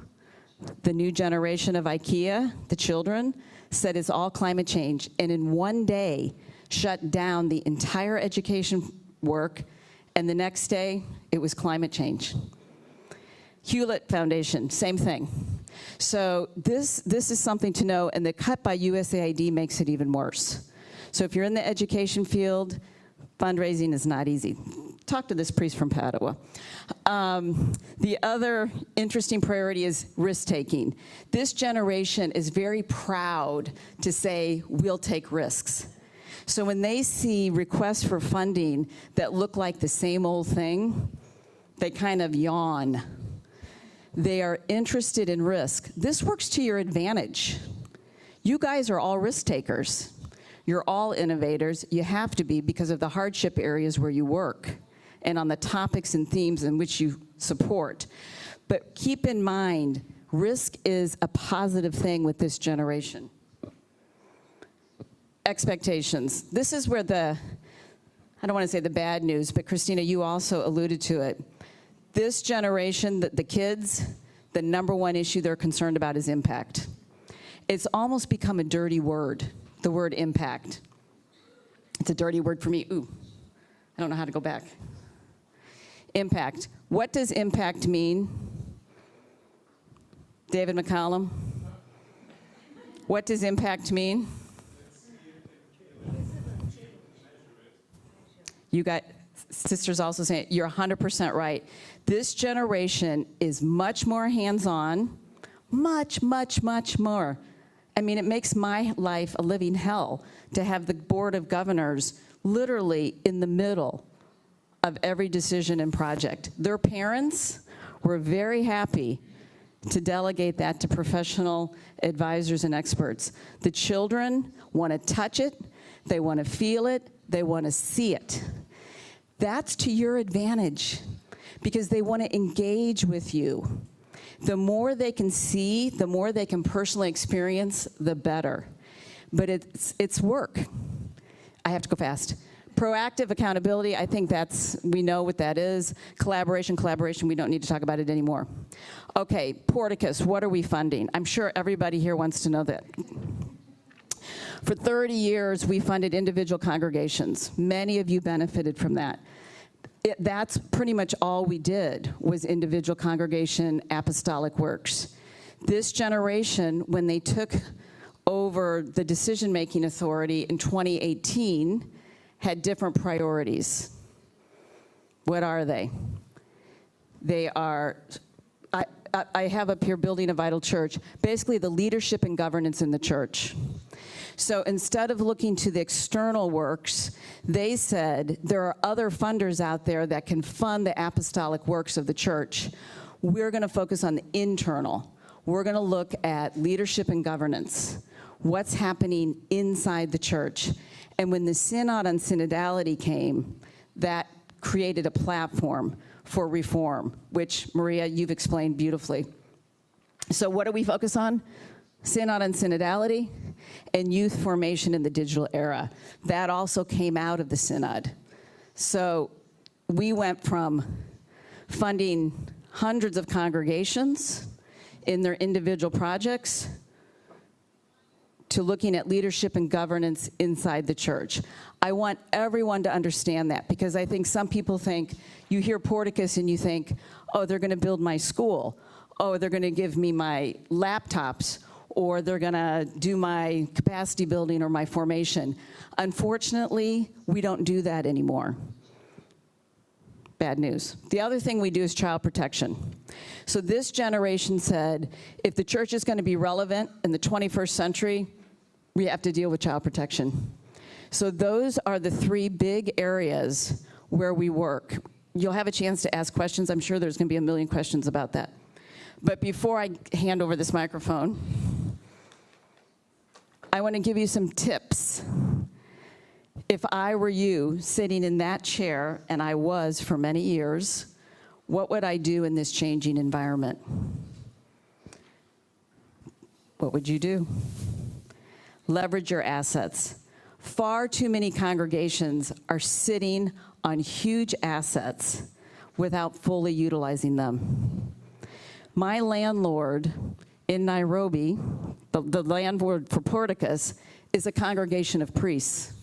the new generation of IKEA, the children, said it's all climate change, and in one day, shut down the entire education work, and the next day, it was climate change. Hewlett Foundation, same thing. So this is something to know, and the cut by USAID makes it even worse. So if you're in the education field, fundraising is not easy. Talk to this priest from Padua. The other interesting priority is risk-taking. This generation is very proud to say, we'll take risks. So when they see requests for funding that look like the same old thing, they kind of yawn. They are interested in risk. This works to your advantage. You guys are all risk takers. You're all innovators. You have to be because of the hardship areas where you work and on the topics and themes in which you support. But keep in mind, risk is a positive thing with this generation. Expectations. This is where I don't want to say the bad news, but Cristina, you also alluded to it. This generation, the kids, the number one issue they're concerned about is impact. It's almost become a dirty word, the word impact. It's a dirty word for me. Ooh, I don't know how to go back. Impact. What does impact mean? David McCollum? What does impact mean? You got sisters also saying, you're 100% right. This generation is much more hands-on, much, much, much more. I mean, it makes my life a living hell to have the Board of Governors literally in the middle of every decision and project. Their parents were very happy to delegate that to professional advisors and experts. The children want to touch it, they want to feel it, they want to see it. That's to your advantage because they want to engage with you. The more they can see, the more they can personally experience, the better. But it's work. I have to go fast. Proactive accountability, I think we know what that is. Collaboration, we don't need to talk about it anymore. Okay, Porticus, what are we funding? I'm sure everybody here wants to know that. For 30 years, we funded individual congregations. Many of you benefited from that. That's pretty much all we did was individual congregation apostolic works. This generation, when they took over the decision-making authority in 2018, had different priorities. What are they? They are, I have up here building a vital church, basically the leadership and governance in the church. So instead of looking to the external works, they said there are other funders out there that can fund the apostolic works of the church. We're going to focus on the internal. We're going to look at leadership and governance, what's happening inside the church. And when the Synod on Synodality came, that created a platform for reform, which, Maria, you've explained beautifully. So what do we focus on? Synod on Synodality and youth formation in the digital era. That also came out of the Synod. So we went from funding hundreds of congregations in their individual projects to looking at leadership and governance inside the church. I want everyone to understand that, because I think some people think, you hear Porticus and you think, oh, they're gonna build my school. Oh, they're gonna give me my laptops, or they're gonna do my capacity building or my formation. Unfortunately, we don't do that anymore. Bad news. The other thing we do is child protection. So this generation said, if the church is gonna be relevant in the 21st century, we have to deal with child protection. So those are the three big areas where we work. You'll have a chance to ask questions. I'm sure there's gonna be a million questions about that. But before I hand over this microphone, I wanna give you some tips. If I were you sitting in that chair, and I was for many years, what would I do in this changing environment? What would you do? Leverage your assets. Far too many congregations are sitting on huge assets without fully utilizing them. My landlord in Nairobi, the landlord for Porticus, is a congregation of priests.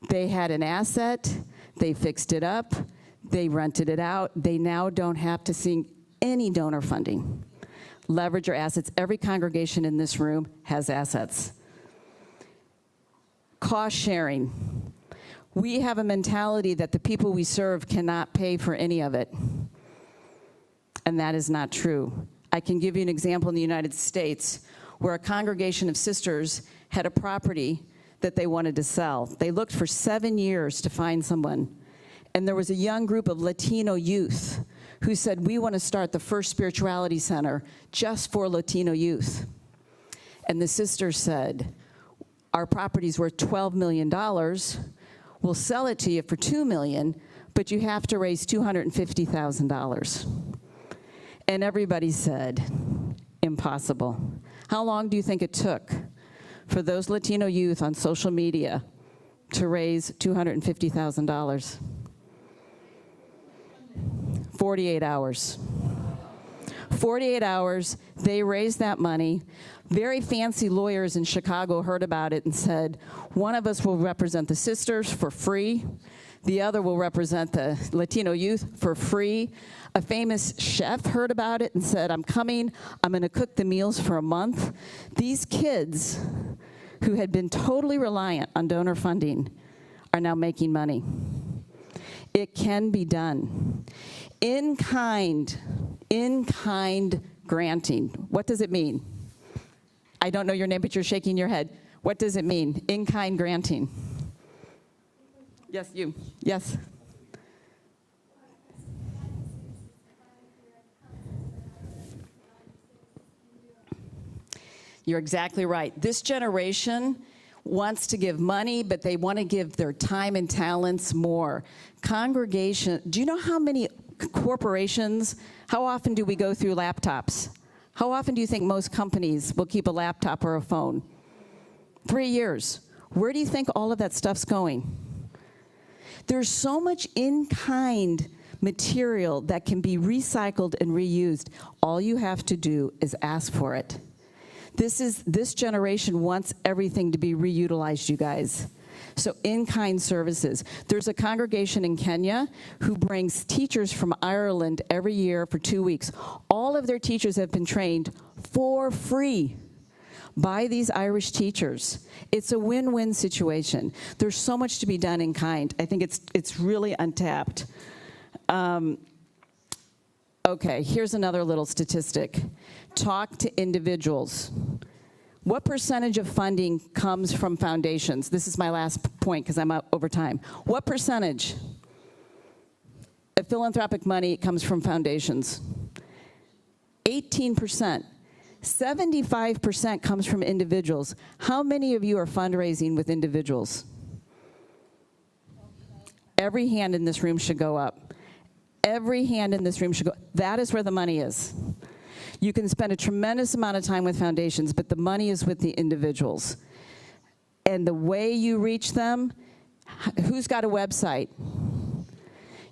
They had an asset, they fixed it up, they rented it out, they now don't have to seek any donor funding. Leverage your assets. Every congregation in this room has assets. Cost sharing. We have a mentality that the people we serve cannot pay for any of it. And that is not true. I can give you an example in the United States where a congregation of sisters had a property that they wanted to sell. They looked for 7 years to find someone. And there was a young group of Latino youth who said, we want to start the first spirituality center just for Latino youth. And the sisters said, our property's worth $12 million. We'll sell it to you for $2 million, but you have to raise $250,000. And everybody said, impossible. How long do you think it took for those Latino youth on social media to raise $250,000? 48 hours. 48 hours, they raised that money. Very fancy lawyers in Chicago heard about it and said, one of us will represent the sisters for free. The other will represent the Latino youth for free. A famous chef heard about it and said, I'm coming, I'm gonna cook the meals for a month. These kids who had been totally reliant on donor funding are now making money. It can be done. In-kind granting. What does it mean? I don't know your name, but you're shaking your head. What does it mean? In-kind granting. Yes, you. Yes. You're exactly right. This generation wants to give money, but they want to give their time and talents more. Congregation, do you know how many corporations, how often do we go through laptops? How often do you think most companies will keep a laptop or a phone? 3 years. Where do you think all of that stuff's going? There's so much in-kind material that can be recycled and reused. All you have to do is ask for it. This generation wants everything to be reutilized, you guys. So in-kind services. There's a congregation in Kenya who brings teachers from Ireland every year for 2 weeks. All of their teachers have been trained for free by these Irish teachers. It's a win-win situation. There's so much to be done in kind. I think it's really untapped. Okay, here's another little statistic. Talk to individuals. What percentage of funding comes from foundations? This is my last point because I'm up over time. What percentage of philanthropic money comes from foundations? 18%. 75% comes from individuals. How many of you are fundraising with individuals? Every hand in this room should go up. Every hand in this room should go. That is where the money is. You can spend a tremendous amount of time with foundations, but the money is with the individuals. And the way you reach them, who's got a website?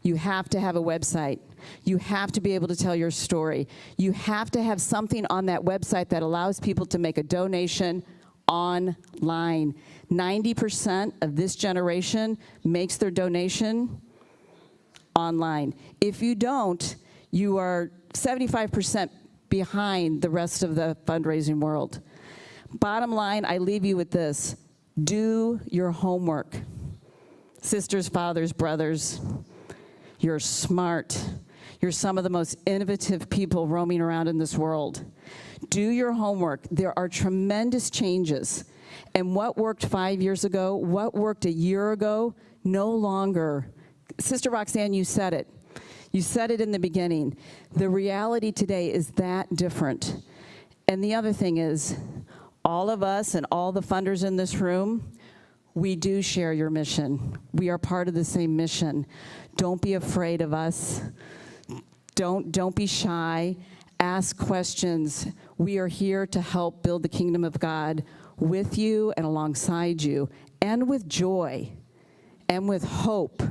You have to have a website. You have to be able to tell your story. You have to have something on that website that allows people to make a donation online. 90% of this generation makes their donation online. If you don't, you are 75% behind the rest of the fundraising world. Bottom line, I leave you with this. Do your homework. Sisters, fathers, brothers, you're smart. You're some of the most innovative people roaming around in this world. Do your homework. There are tremendous changes. And what worked 5 years ago, what worked a year ago, no longer. Sister Roxanne, you said it. You said it in the beginning. The reality today is that different. And the other thing is, all of us and all the funders in this room, we do share your mission. We are part of the same mission. Don't be afraid of us. Don't be shy. Ask questions. We are here to help build the kingdom of God with you and alongside you, and with joy, and with hope.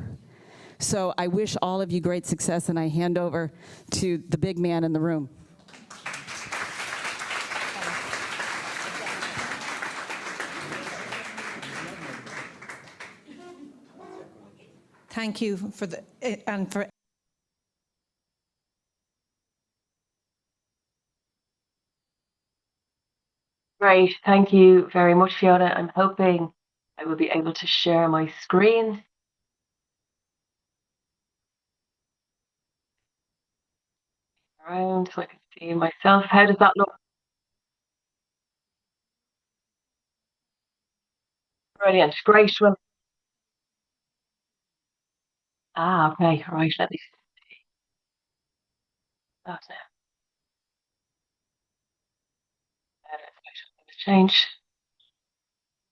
So I wish all of you great success, and I hand over to the big man in the room. Thank you for the and for. Great, thank you very much, Fiona. I'm hoping I will be able to share my screen. Around so I can see myself. How does that look? Brilliant, great. Well, okay, right, let me see that now. Change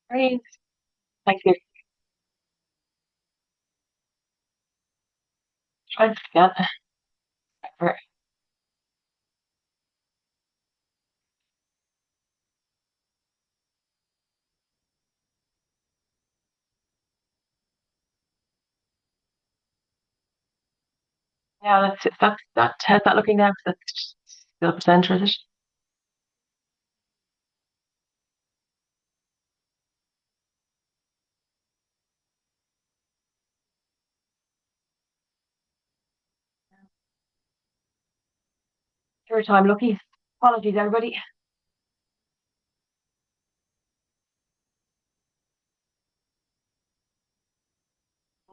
screen. Thank you. Try this again. Yeah, that's it. How's that looking now? That's still the center, is it? Third time lucky. Apologies, everybody.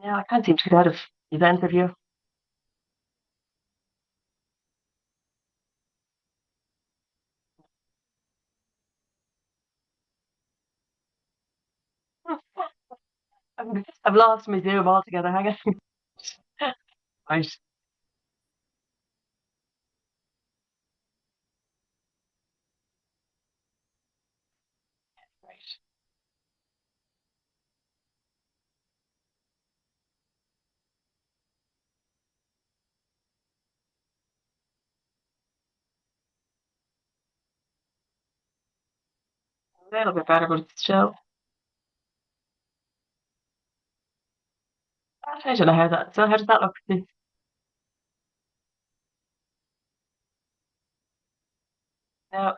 Yeah, I can't seem to get out of the event review. I've lost my Zoom altogether. Hang on. Right. A little bit better, but it's still. I don't know how that. So how does that look? No.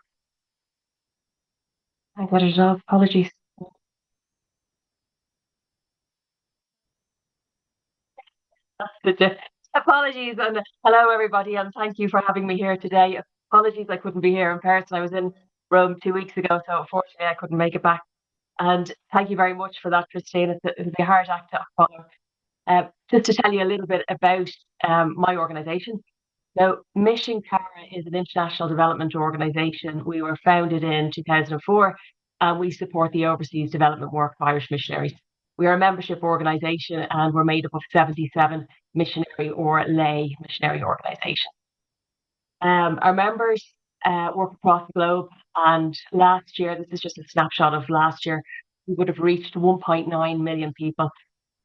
I got it off. Apologies. Apologies and hello everybody, and thank you for having me here today. Apologies I couldn't be here in person. I was in Rome 2 weeks ago, so unfortunately I couldn't make it back. And thank you very much for that, Cristina. It'll be a hard act to follow. Just to tell you a little bit about my organisation. Now, Mission Cara is an international development organisation. We were founded in 2004, and we support the overseas development work of Irish missionaries. We are a membership organisation, and we're made up of 77 missionary or lay missionary organisations. Our members work across the globe. And last year, this is just a snapshot of last year, we would have reached 1.9 million people.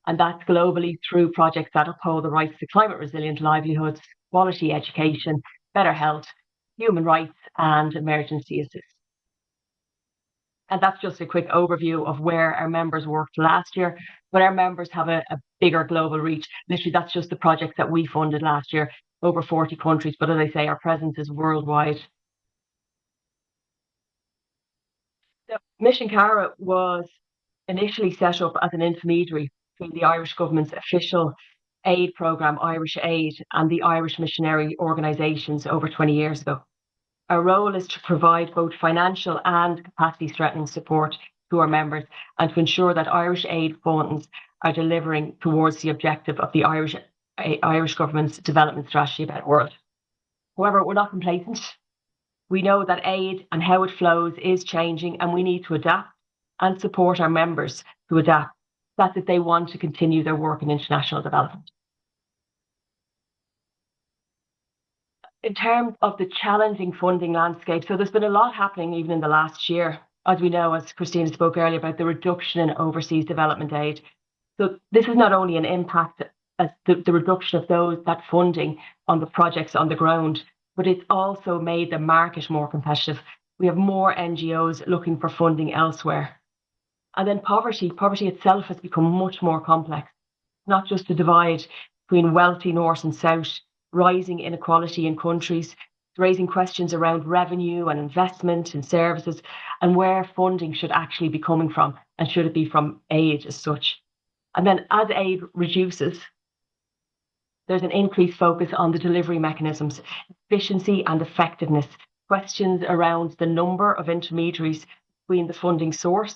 And that's globally through projects that uphold the rights to climate resilient livelihoods, quality education, better health, human rights, and emergency assistance. And that's just a quick overview of where our members worked last year. But our members have a bigger global reach. Literally, that's just the projects that we funded last year, over 40 countries. But as I say, our presence is worldwide. So Mission Cara was initially set up as an intermediary between the Irish government's official aid programme, Irish Aid, and the Irish missionary organisations over 20 years ago. Our role is to provide both financial and capacity strengthening support to our members and to ensure that Irish aid funds are delivering towards the objective of the Irish government's development strategy about the world. However, we're not complacent. We know that aid and how it flows is changing, and we need to adapt and support our members to adapt. That's if they want to continue their work in international development. In terms of the challenging funding landscape, so there's been a lot happening even in the last year, as we know, as Cristina spoke earlier, about the reduction in overseas development aid. So this is not only an impact as the reduction of that funding on the projects on the ground, but it's also made the market more competitive. We have more NGOs looking for funding elsewhere. And then poverty itself has become much more complex, not just a divide between wealthy north and south, rising inequality in countries, raising questions around revenue and investment in services and where funding should actually be coming from, and should it be from aid as such. And then as aid reduces, there's an increased focus on the delivery mechanisms, efficiency and effectiveness, questions around the number of intermediaries between the funding source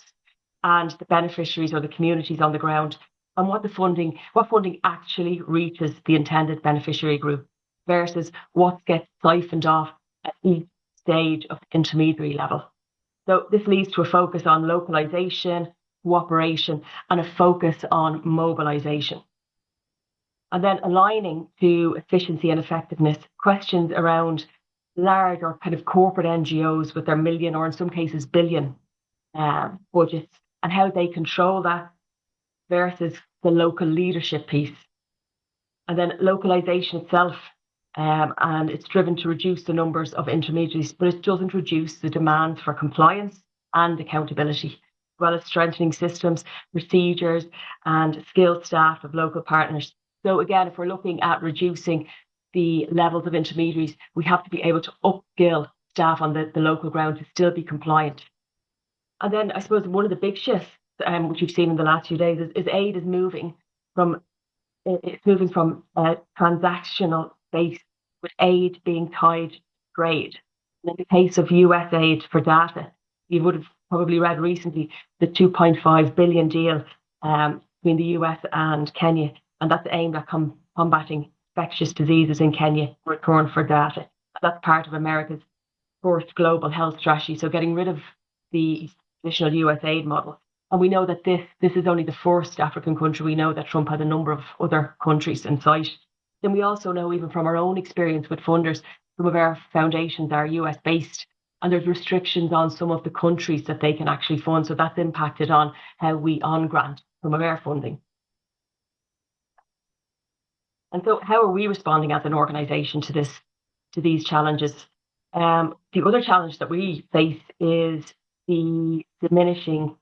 and the beneficiaries or the communities on the ground, and what funding actually reaches the intended beneficiary group versus what gets siphoned off at each stage of the intermediary level. So this leads to a focus on localization, cooperation, and a focus on mobilization. And then aligning to efficiency and effectiveness, questions around large or kind of corporate NGOs with their million or in some cases billion budgets, and how they control that versus the local leadership piece. And then localization itself, and it's driven to reduce the numbers of intermediaries, but it doesn't reduce the demand for compliance and accountability, as well as strengthening systems, procedures, and skilled staff of local partners. So again, if we're looking at reducing the levels of intermediaries, we have to be able to upskill staff on the local ground to still be compliant. And then I suppose one of the big shifts, which we've seen in the last few days, is aid is moving from transactional base, with aid being tied to trade. And in the case of US aid for data, you would have probably read recently the $2.5 billion deal between the US and Kenya, and that's aimed at combating infectious diseases in Kenya, return for data. That's part of America's first global health strategy, so getting rid of the traditional US aid model. And we know that this is only the first African country. We know that Trump has a number of other countries in sight. Then we also know, even from our own experience with funders, some of our foundations are US based, and there's restrictions on some of the countries that they can actually fund. So that's impacted on how we on-grant some of our funding. And so how are we responding as an organisation to these challenges? The other challenge that we face is the diminishing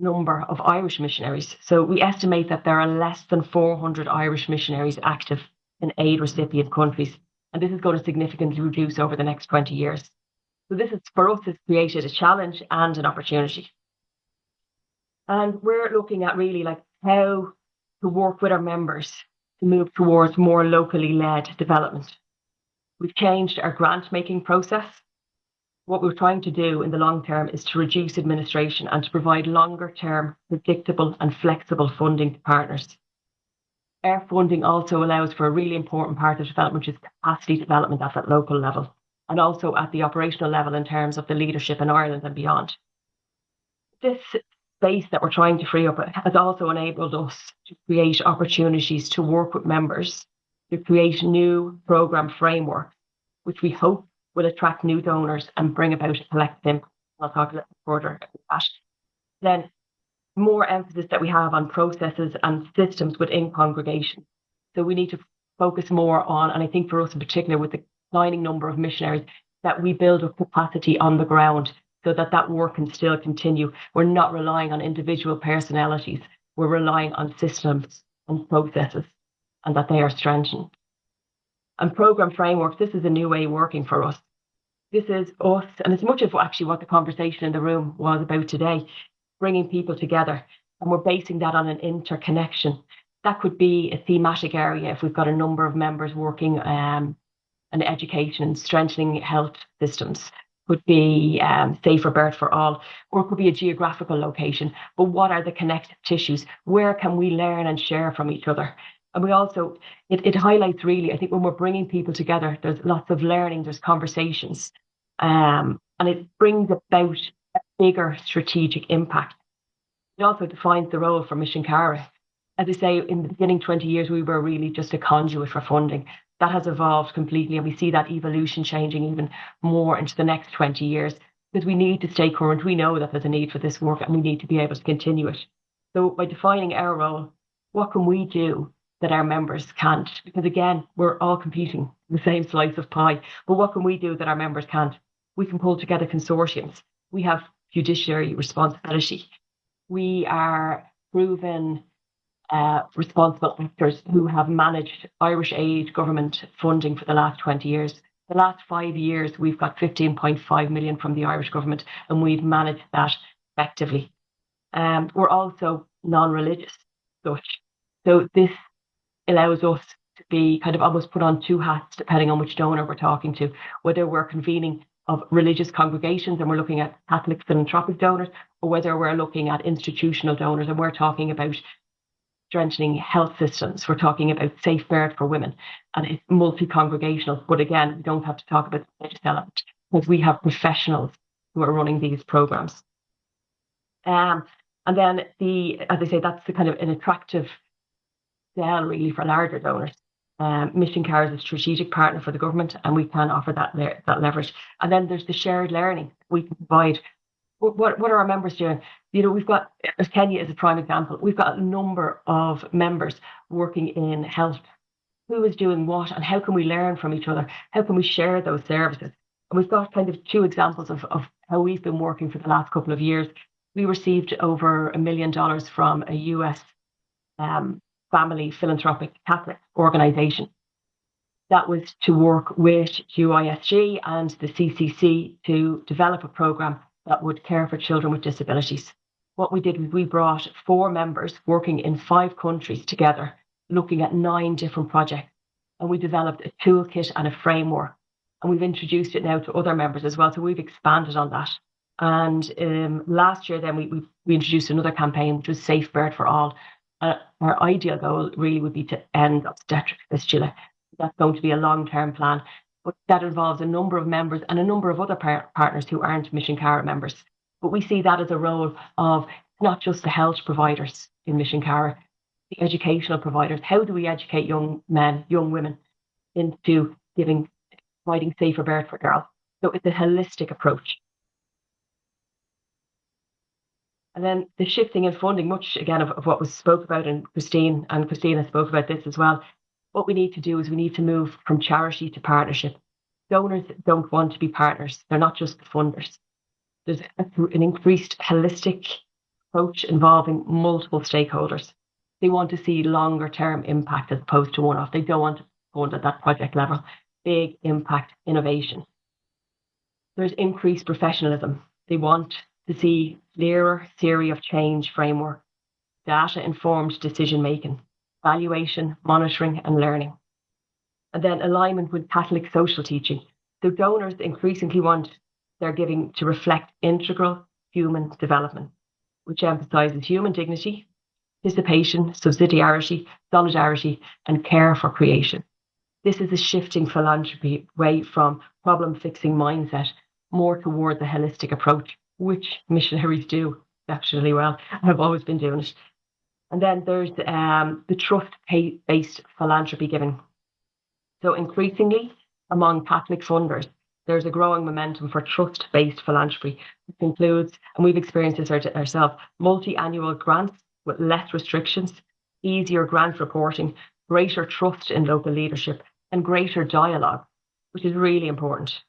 number of Irish missionaries. So we estimate that there are less than 400 Irish missionaries active in aid recipient countries, and this is going to significantly reduce over the next 20 years. So this is, for us, has created a challenge and an opportunity. And we're looking at really like how to work with our members to move towards more locally led development. We've changed our grant making process. What we're trying to do in the long term is to reduce administration and to provide longer term, predictable and flexible funding to partners. Our funding also allows for a really important part of development, which is capacity development at that local level, and also at the operational level in terms of the leadership in Ireland and beyond. This space that we're trying to free up has also enabled us to create opportunities to work with members to create new programme frameworks, which we hope will attract new donors and bring about a collective impact. I'll talk a little further about that. Then more emphasis that we have on processes and systems within congregations. So we need to focus more on, and I think for us in particular with the declining number of missionaries, that we build up capacity on the ground so that that work can still continue. We're not relying on individual personalities. We're relying on systems and processes, and that they are strengthened. And program frameworks, this is a new way working for us. This is us, and it's much of actually what the conversation in the room was about today, bringing people together. And we're basing that on an interconnection. That could be a thematic area if we've got a number of members working in education, strengthening health systems. Could be safer birth for all, or it could be a geographical location. But what are the connective tissues? Where can we learn and share from each other? And we also, it highlights really, I think when we're bringing people together, there's lots of learning, there's conversations, and it brings about a bigger strategic impact. It also defines the role for Mission Cara. As I say, in the beginning 20 years, we were really just a conduit for funding. That has evolved completely, and we see that evolution changing even more into the next 20 years, because we need to stay current. We know that there's a need for this work, and we need to be able to continue it. So by defining our role, what can we do that our members can't? Because again, we're all competing for the same slice of pie, but what can we do that our members can't? We can pull together consortiums. We have fiduciary responsibility. We are proven responsible actors who have managed Irish aid government funding for the last 20 years. The last 5 years, we've got 15.5 million from the Irish government, and we've managed that effectively. We're also non-religious, so this allows us to be kind of almost put on two hats depending on which donor we're talking to, whether we're convening of religious congregations and we're looking at Catholic philanthropic donors, or whether we're looking at institutional donors and we're talking about strengthening health systems. We're talking about safe birth for women, and it's multi-congregational. But again, we don't have to talk about the religious element because we have professionals who are running these programs. And then as I say, that's the kind of an attractive sell really for larger donors. Mission Cara is a strategic partner for the government, and we can offer that leverage. And then there's the shared learning we can provide. What are our members doing? You know, we've got, as Kenya is a prime example, we've got a number of members working in health. Who is doing what, and how can we learn from each other? How can we share those services? And we've got kind of two examples of how we've been working for the last couple of years. We received over $1 million from a US family philanthropic Catholic organization. That was to work with UISG and the CCC to develop a program that would care for children with disabilities. What we did was we brought 4 members working in 5 countries together, looking at 9 different projects. And we developed a toolkit and a framework. And we've introduced it now to other members as well. So we've expanded on that. And last year then we introduced another campaign, which was Safe Birth for All. Our ideal goal really would be to end obstetric fistula. That's going to be a long-term plan. But that involves a number of members and a number of other partners who aren't Mission Cara members. But we see that as a role of not just the health providers in Mission Cara, the educational providers. How do we educate young men, young women into providing safer birth for girls? So it's a holistic approach. And then the shifting in funding, much again of what was spoke about, and Cristina spoke about this as well. What we need to do is we need to move from charity to partnership. Donors don't want to be partners. They're not just the funders. There's an increased holistic approach involving multiple stakeholders. They want to see longer term impact as opposed to one-off. They don't want to fund at that project level. Big impact innovation. There's increased professionalism. They want to see clearer theory of change framework, data-informed decision-making, valuation, monitoring and learning. And then alignment with Catholic social teaching. So donors increasingly want their giving to reflect integral human development, which emphasises human dignity, participation, subsidiarity, solidarity and care for creation. This is a shifting philanthropy away from problem-fixing mindset, more towards a holistic approach, which missionaries do exceptionally well. I've always been doing it. And then there's the trust-based philanthropy giving. So increasingly among Catholic funders, there's a growing momentum for trust-based philanthropy. This includes, and we've experienced this ourselves, multi-annual grants with less restrictions, easier grant reporting, greater trust in local leadership, and greater dialogue, which is really important.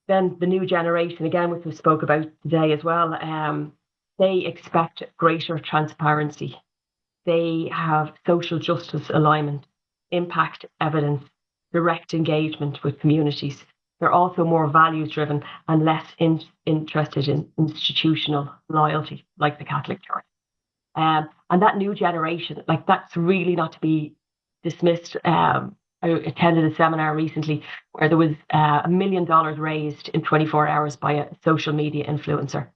Then the new generation, again, which we spoke about today as well, they expect greater transparency. They have social justice alignment, impact evidence, direct engagement with communities. They're also more values driven and less interested in institutional loyalty, like the Catholic Church. And that new generation, like, that's really not to be dismissed. I attended a seminar recently where there was $1 million raised in 24 hours by a social media influencer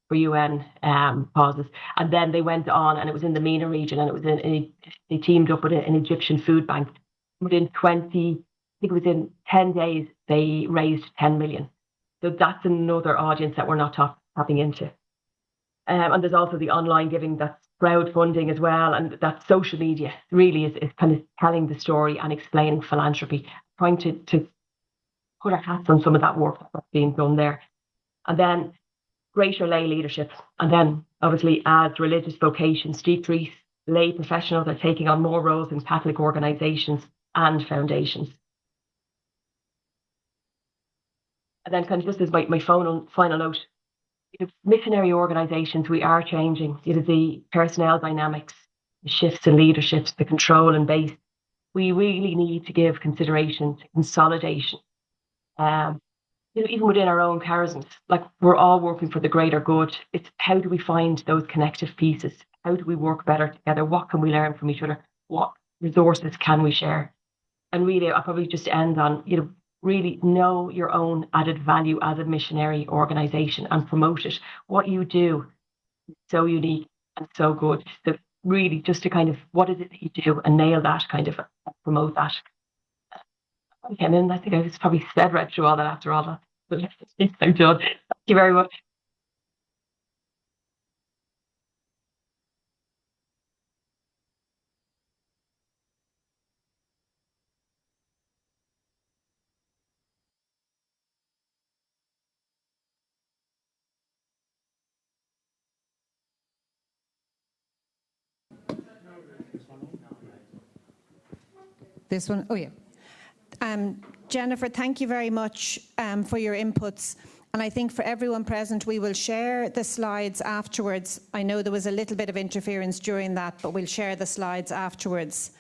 for UN causes. And then they went on, and it was in the MENA region, and it was they teamed up with an Egyptian food bank. Within 10 days, they raised 10 million. So that's another audience that we're not tapping into. And there's also the online giving, that's crowdfunding as well, and that social media really is kind of telling the story and explaining philanthropy, trying to put our hats on some of that work that's being done there. And then greater lay leadership. And then obviously, as religious vocations decrease, lay professionals are taking on more roles in Catholic organisations and foundations. And then kind of just as my final note, missionary organisations, we are changing. The personnel dynamics, the shifts in leaderships, the control and base. We really need to give consideration to consolidation. Even within our own charisms, like, we're all working for the greater good. It's how do we find those connective pieces? How do we work better together? What can we learn from each other? What resources can we share? And really, I'll probably just end on, really know your own added value as a missionary organisation and promote it. What you do is so unique and so good. So really, just to kind of, what is it that you do, and nail that, kind of promote that. Okay, and then I think I was probably read through all that after all that. But I'm done. Thank you very much. This one? Oh, yeah. Jennifer, thank you very much for your inputs. And I think for everyone present, we will share the slides afterwards. I know there was a little bit of interference during that, but we'll share the slides afterwards.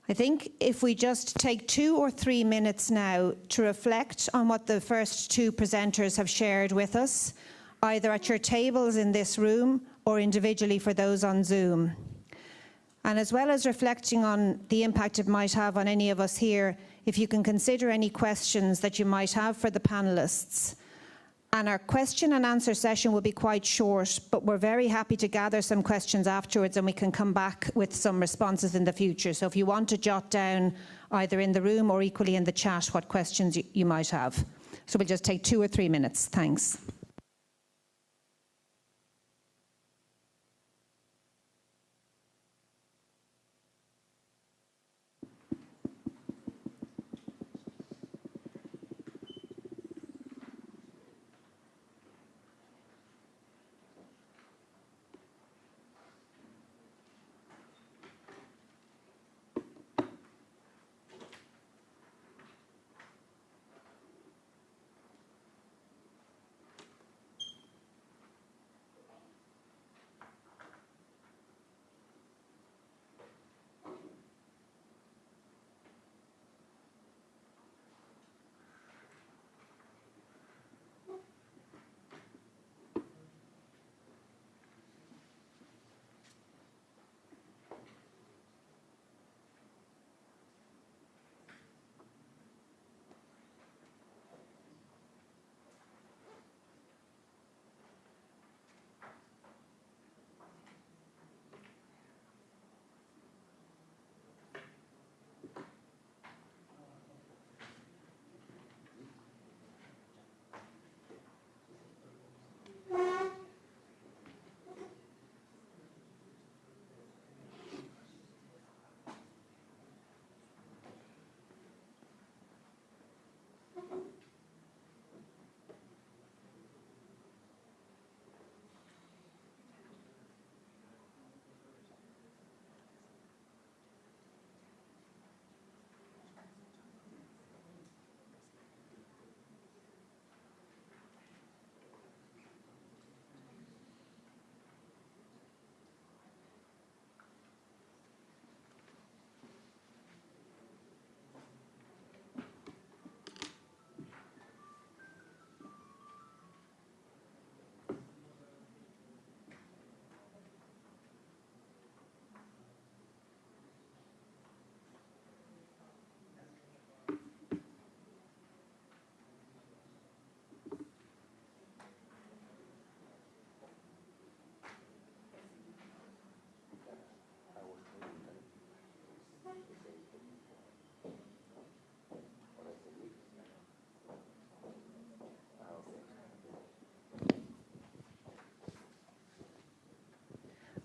I think if we just take 2 or 3 minutes now to reflect on what the first 2 presenters have shared with us, either at your tables in this room or individually for those on Zoom. And as well as reflecting on the impact it might have on any of us here, if you can consider any questions that you might have for the panelists. And our question and answer session will be quite short, but we're very happy to gather some questions afterwards, and we can come back with some responses in the future. So if you want to jot down, either in the room or equally in the chat, what questions you might have. So we'll just take 2 or 3 minutes. Thanks.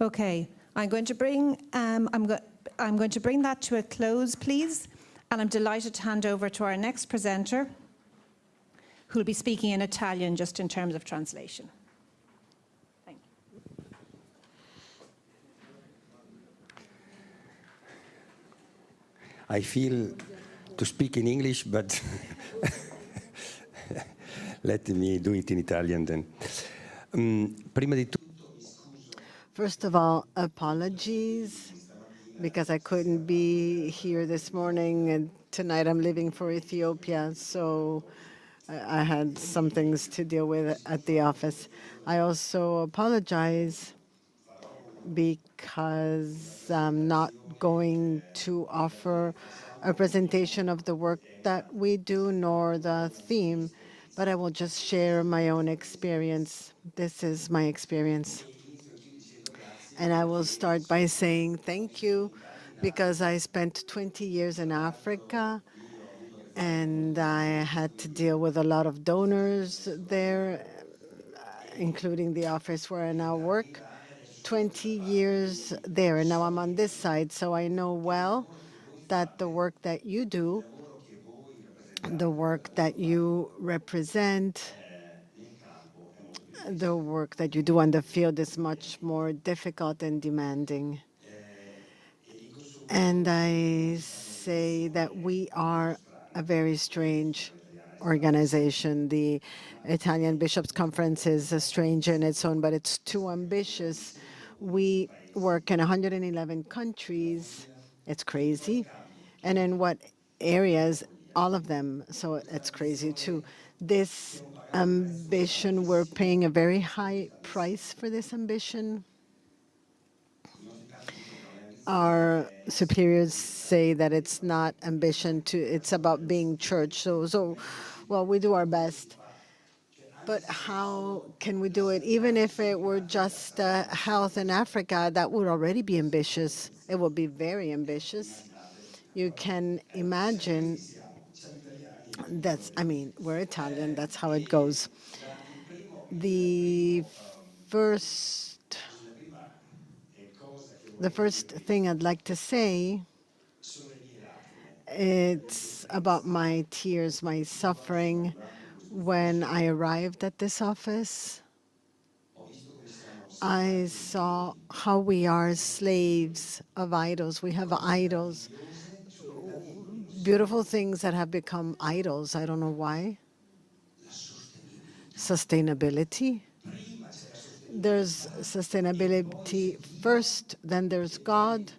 Okay, I'm going to bring that to a close, please, and I'm delighted to hand over to our next presenter, who'll be speaking in Italian just in terms of translation. Thank you. I feel to speak in English, but let me do it in Italian then. Prima di tutto, first of all, apologies because I couldn't be here this morning, and tonight I'm leaving for Ethiopia, so I had some things to deal with at the office. I also apologize because I'm not going to offer a presentation of the work that we do, nor the theme, but I will just share my own experience. This is my experience. And I will start by saying thank you, because I spent 20 years in Africa, and I had to deal with a lot of donors there, including the office where I now work. 20 years there, and now I'm on this side, so I know well that the work that you do, the work that you represent, the work that you do on the field is much more difficult and demanding. And I say that we are a very strange organization. The Italian Bishops' Conference is strange in its own, but it's too ambitious. We work in 111 countries. It's crazy. And in what areas? All of them. So it's crazy too. This ambition, we're paying a very high price for this ambition. Our superiors say that it's not ambition it's about being church. So, well, we do our best. But how can we do it? Even if it were just health in Africa, that would already be ambitious. It would be very ambitious. You can imagine I mean, we're Italian, that's how it goes. The first thing I'd like to say, it's about my tears, my suffering. When I arrived at this office, I saw how we are slaves of idols. We have idols, beautiful things that have become idols. I don't know why. Sustainability. There's sustainability first, then there's God.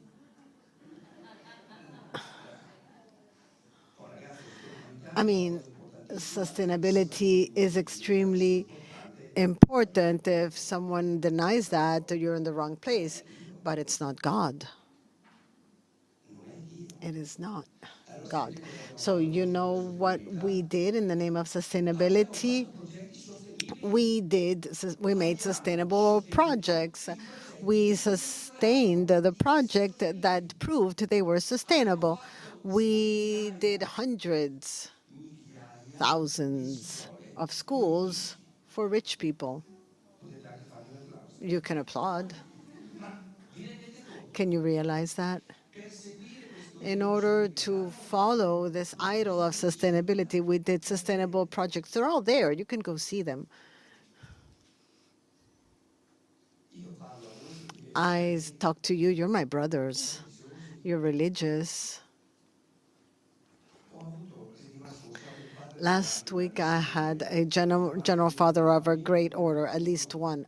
I mean, sustainability is extremely important. If someone denies that, you're in the wrong place. But it's not God. It is not God. So you know what we did in the name of sustainability? We made sustainable projects. We sustained the project that proved they were sustainable. We did hundreds, thousands of schools for rich people. You can applaud. Can you realize that? In order to follow this idol of sustainability, we did sustainable projects. They're all there. You can go see them. I talk to you. You're my brothers. You're religious. Last week, I had a general father of a great order, at least one,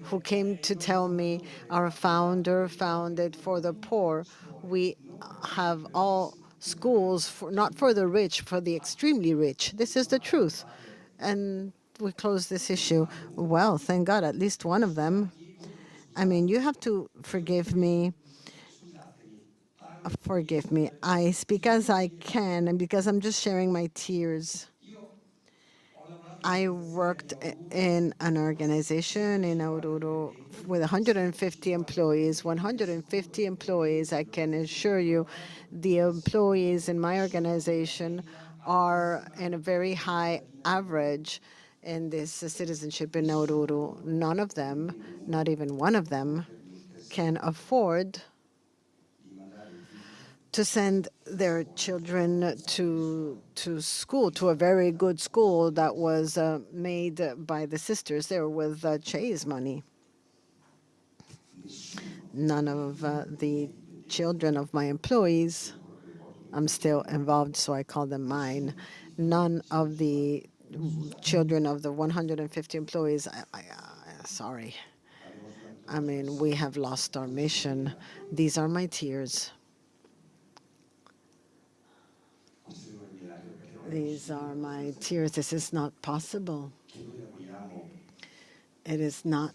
who came to tell me our founder founded for the poor. We have all schools, not for the rich, for the extremely rich. This is the truth. And we close this issue. Well, thank God, at least one of them. I mean, you have to forgive me. Forgive me. I speak as I can, and because I'm just sharing my tears. I worked in an organization in Oruro with 150 employees. 150 employees, I can assure you, the employees in my organization are in a very high average in this citizenship in Nauru. None of them, not even one of them, can afford to send their children to school, to a very good school that was made by the sisters there with Chase money. None of the children of my employees, I'm still involved, so I call them mine. None of the children of the 150 employees, sorry. I mean, we have lost our mission. These are my tears. These are my tears. This is not possible. It is not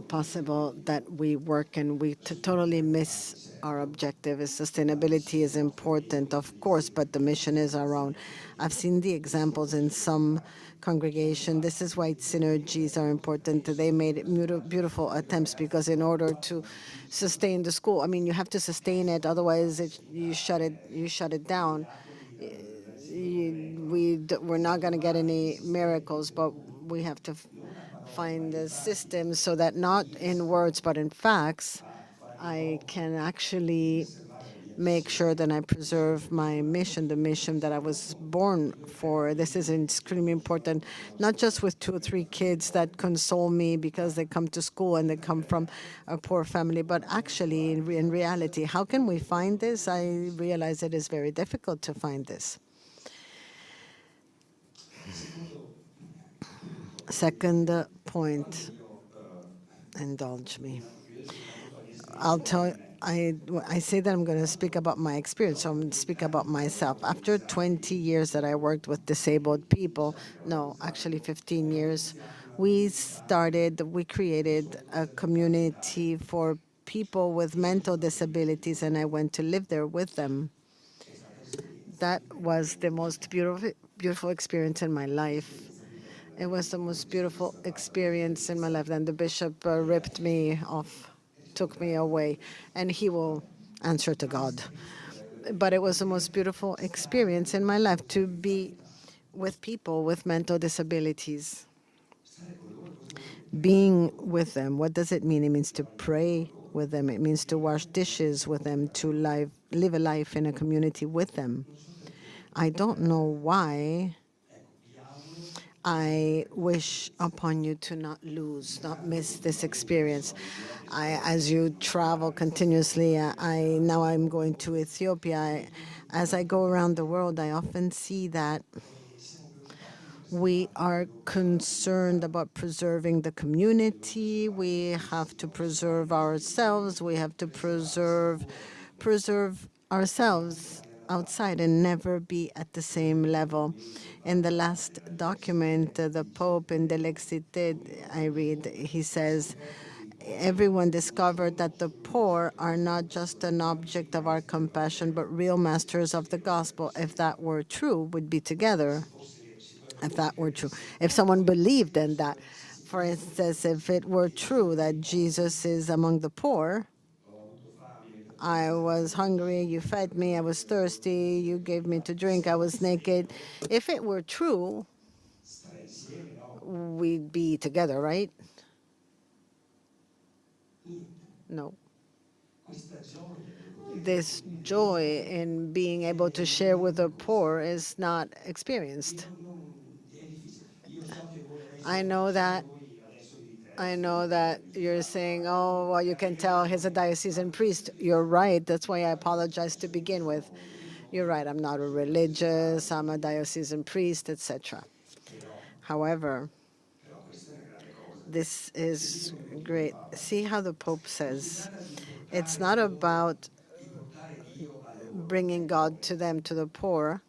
possible that we work and we totally miss our objective. Sustainability is important, of course, but the mission is our own. I've seen the examples in some congregation. This is why synergies are important. They made beautiful attempts, because in order to sustain the school, I mean, you have to sustain it, otherwise you shut it down. We're not going to get any miracles, but we have to find the system so that not in words but in facts, I can actually make sure that I preserve my mission, the mission that I was born for. This is extremely important, not just with 2 or 3 kids that console me because they come to school and they come from a poor family, but actually in reality, how can we find this? I realize it is very difficult to find this. Second point, indulge me. I'll tell. I say that I'm going to speak about my experience, so I'm going to speak about myself. After 20 years that I worked with disabled people, no, actually 15 years, we created a community for people with mental disabilities, and I went to live there with them. That was the most beautiful experience in my life. It was the most beautiful experience in my life. Then the bishop ripped me off, took me away, and he will answer to God. But it was the most beautiful experience in my life to be with people with mental disabilities. Being with them, what does it mean? It means to pray with them. It means to wash dishes with them, to live a life in a community with them. I don't know why. I wish upon you to not miss this experience. As you travel continuously, now I'm going to Ethiopia. As I go around the world, I often see that we are concerned about preserving the community. We have to preserve ourselves. We have to preserve ourselves outside and never be at the same level. In the last document, the Pope in De Lexite, I read, he says, everyone discovered that the poor are not just an object of our compassion, but real masters of the gospel. If that were true, we'd be together. If that were true. If someone believed in that, for instance, if it were true that Jesus is among the poor, I was hungry, you fed me, I was thirsty, you gave me to drink, I was naked. If it were true, we'd be together, right? No. This joy in being able to share with the poor is not experienced. I know that you're saying, oh, well, you can tell he's a diocesan priest. You're right. That's why I apologize to begin with. You're right. I'm not a religious. I'm a diocesan priest, etc. However, this is great. See how the Pope says, it's not about bringing God to them, to the poor,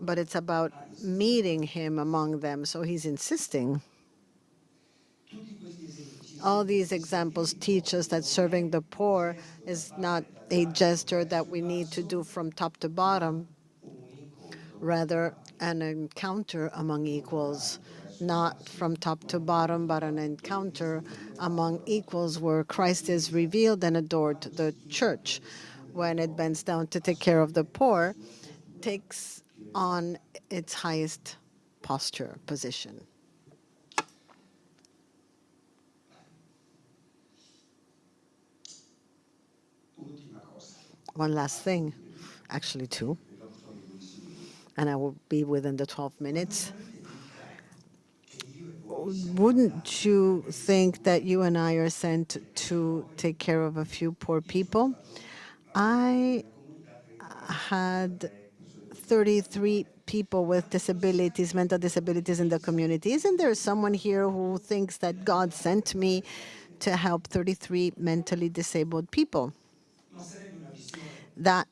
but it's about meeting him among them. So he's insisting. All these examples teach us that serving the poor is not a gesture that we need to do from top to bottom, rather an encounter among equals, not from top to bottom, but an encounter among equals where Christ is revealed and adored. The church, when it bends down to take care of the poor, takes on its highest posture, position. One last thing, actually two, and I will be within the 12 minutes. Wouldn't you think that you and I are sent to take care of a few poor people? I had 33 people with disabilities, mental disabilities in the community. Isn't there someone here who thinks that God sent me to help 33 mentally disabled people? That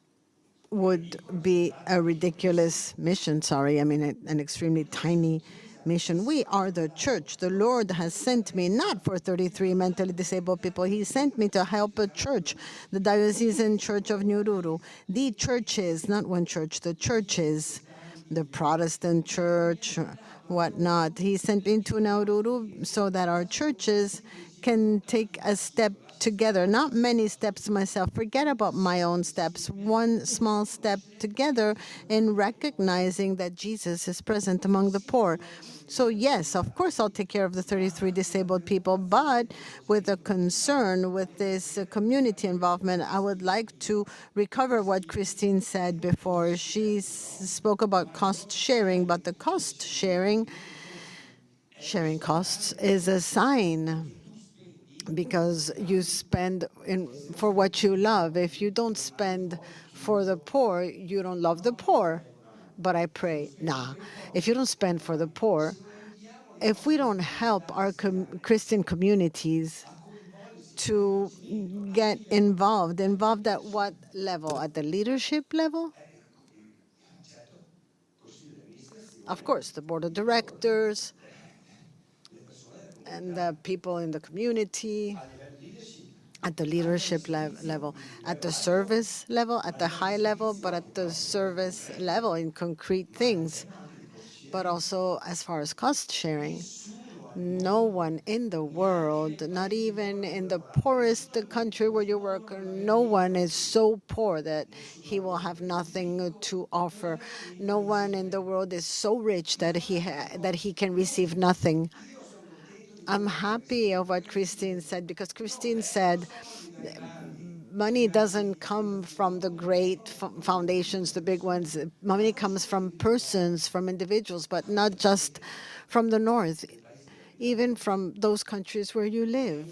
would be a ridiculous mission, sorry, I mean an extremely tiny mission. We are the church. The Lord has sent me not for 33 mentally disabled people. He sent me to help a church, the Diocesan Church of Nyururu. The churches, not one church, the churches, the Protestant church, whatnot. He sent me to Naururu so that our churches can take a step together, not many steps myself, forget about my own steps, one small step together in recognizing that Jesus is present among the poor. So yes, of course I'll take care of the 33 disabled people, but with a concern with this community involvement, I would like to recover what Christine said before. She spoke about cost sharing, but the cost sharing costs is a sign, because you spend for what you love. If you don't spend for the poor, you don't love the poor. But I pray, if you don't spend for the poor, if we don't help our Christian communities to get involved at what level? At the leadership level? Of course, the board of directors and the people in the community, at the leadership level, at the service level, at the high level, but at the service level in concrete things. But also as far as cost sharing, no one in the world, not even in the poorest country where you work, no one is so poor that he will have nothing to offer. No one in the world is so rich that he can receive nothing. I'm happy of what Christine said, because Christine said money doesn't come from the great foundations, the big ones. Money comes from persons, from individuals, but not just from the north, even from those countries where you live.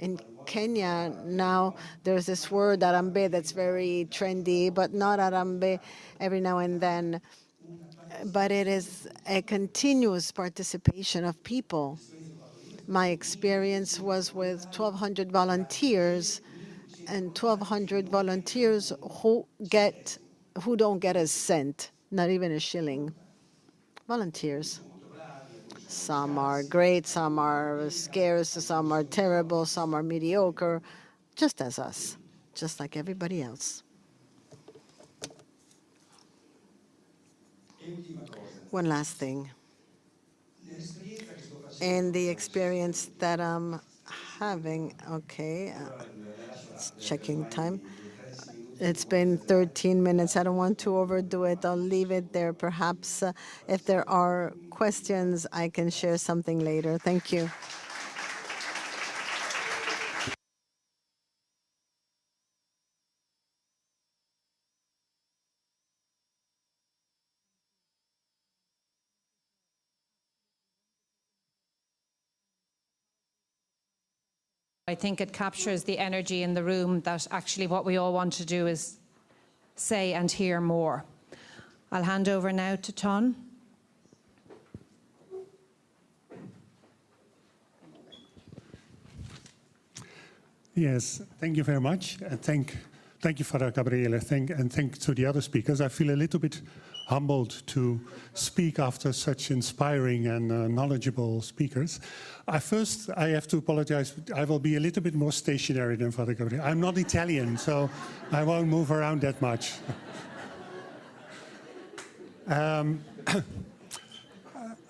In Kenya now, there's this word, arambe, that's very trendy, but not arambe every now and then. But it is a continuous participation of people. My experience was with 1,200 volunteers, and 1,200 volunteers who don't get a cent, not even a shilling. Volunteers. Some are great, some are scarce, some are terrible, some are mediocre, just as us, just like everybody else. One last thing. In the experience that I'm having, it's checking time. It's been 13 minutes. I don't want to overdo it. I'll leave it there. Perhaps if there are questions, I can share something later. Thank you. I think it captures the energy in the room that actually what we all want to do is say and hear more. I'll hand over now to Ton. Yes, thank you very much. And thank you, Father Gabriele, and thank to the other speakers. I feel a little bit humbled to speak after such inspiring and knowledgeable speakers. I have to apologize. I will be a little bit more stationary than Father Gabriele. I'm not Italian, so I won't move around that much.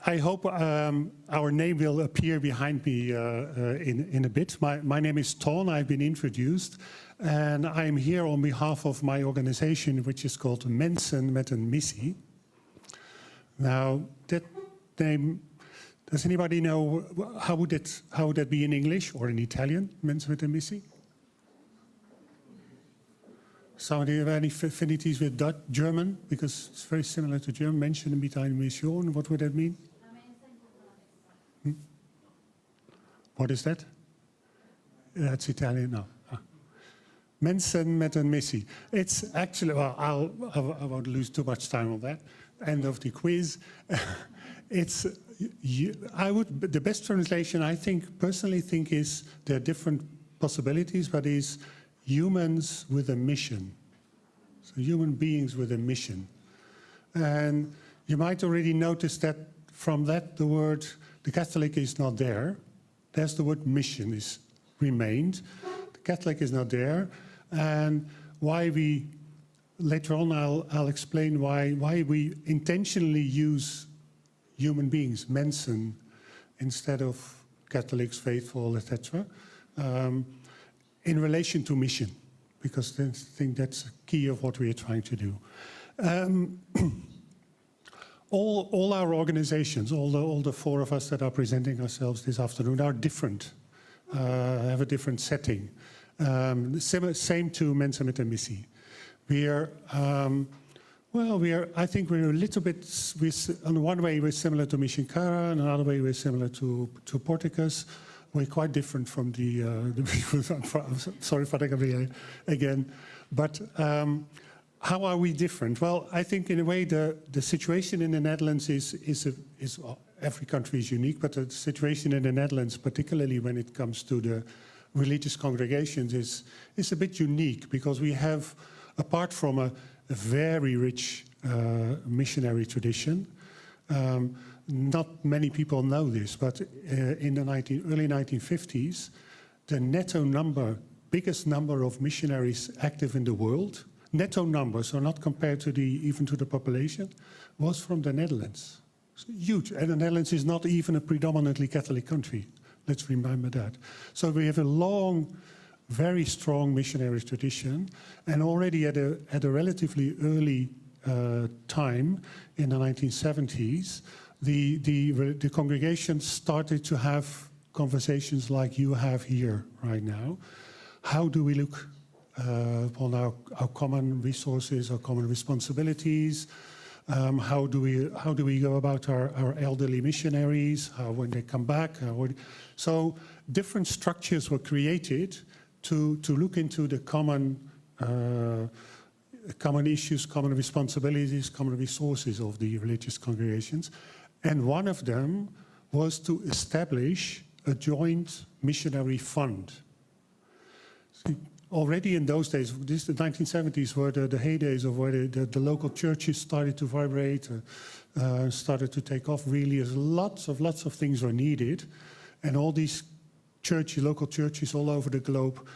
I hope our name will appear behind me in a bit. My name is Ton. I've been introduced, and I'm here on behalf of my organization, which is called Mensen met een Missie. Now, name, does anybody know how would that be in English or in Italian, Mensa mit der Missie? Somebody have any affinities with Dutch, German? Because it's very similar to German. Menschen mit einer Mission, what would that mean? What is that? That's Italian, no. Mensen met een missie. It's actually, well, I won't lose too much time on that. End of the quiz. The best translation I personally think is, there are different possibilities, but is humans with a mission. So human beings with a mission. And you might already notice that from that the Catholic is not there. There's the word mission is remained. The Catholic is not there. And why we, later on I'll explain why we intentionally use human beings, mensen, instead of Catholics, faithful, etc., in relation to mission, because I think that's the key of what we are trying to do. All our organizations, all the four of us that are presenting ourselves this afternoon are different, have a different setting. Same to Mensa mit der Missie. I think we're a little bit, on one way we're similar to Mission Cara, and another way we're similar to Porticus. We're quite different from the sorry for the again, but how are we different? Well, I think in a way the situation in the Netherlands is every country is unique, but the situation in the Netherlands, particularly when it comes to the religious congregations, is a bit unique, because we have, apart from a very rich missionary tradition. Not many people know this, but in the early 1950s, the biggest number of missionaries active in the world, netto number, so not compared to even to the population, was from the Netherlands. It's huge, and the Netherlands is not even a predominantly Catholic country. Let's remember that. So we have a long, very strong missionary tradition, and already at a relatively early time in the 1970s, the congregation started to have conversations like you have here right now. How do we look upon our common resources, our common responsibilities? How do we go about our elderly missionaries? When they come back? So different structures were created to look into the common issues, common responsibilities, common resources of the religious congregations. And one of them was to establish a joint missionary fund. See, already in those days, the 1970s were the heydays of where the local churches started to vibrate, started to take off really, as lots of things were needed. And all these local churches all over the globe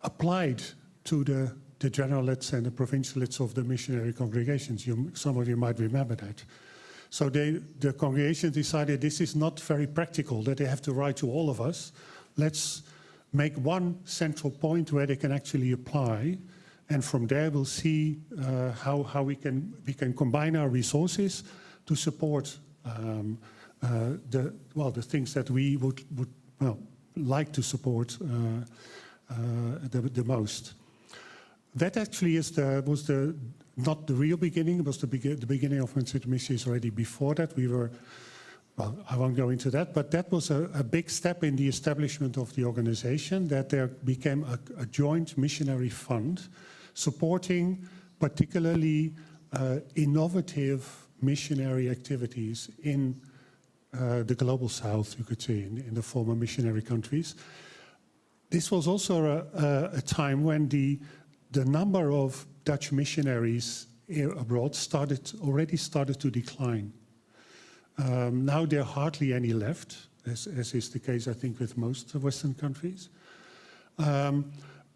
applied to the generalists and the provincialists of the missionary congregations. Some of you might remember that. So the congregation decided this is not very practical, that they have to write to all of us. Let's make one central point where they can actually apply, and from there we'll see how we can combine our resources to support the things that we would like to support the most. That actually was not the real beginning. It was the beginning of Mensa mit der Missie. Already before that, I won't go into that, but that was a big step in the establishment of the organization, that there became a joint missionary fund supporting particularly innovative missionary activities in the global south, you could say, in the former missionary countries. This was also a time when the number of Dutch missionaries abroad already started to decline. Now there are hardly any left, as is the case, I think, with most Western countries.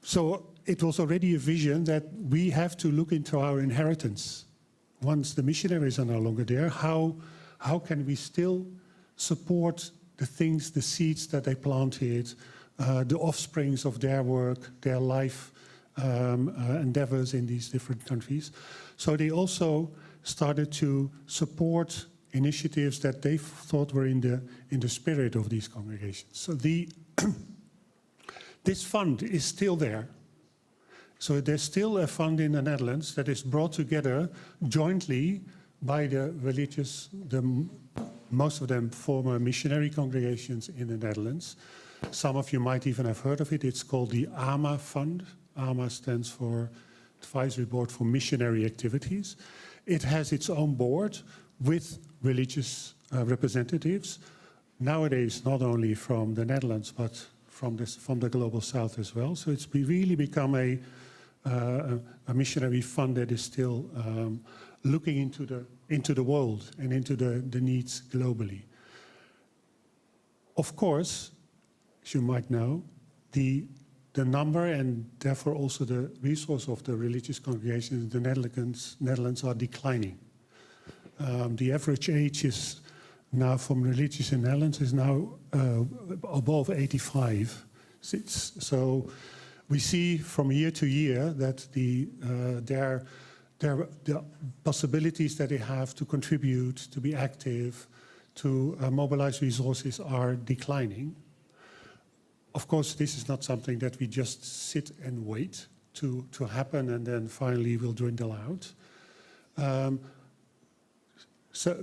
So it was already a vision that we have to look into our inheritance. Once the missionaries are no longer there, how can we still support the things, the seeds that they planted, the offsprings of their work, their life endeavors in these different countries? So they also started to support initiatives that they thought were in the spirit of these congregations. So this fund is still there. So there's still a fund in the Netherlands that is brought together jointly by the religious, most of them former missionary congregations in the Netherlands. Some of you might even have heard of it. It's called the AMA Fund. AMA stands for Advisory Board for Missionary Activities. It has its own board with religious representatives, nowadays not only from the Netherlands, but from the Global South as well. So it's really become a missionary fund that is still looking into the world and into the needs globally. Of course, as you might know, the number and therefore also the resource of the religious congregations in the Netherlands are declining. The average age is now from religious in the Netherlands is now above 85. So we see from year to year that the possibilities that they have to contribute, to be active, to mobilize resources are declining. Of course, this is not something that we just sit and wait to happen and then finally will dwindle out. So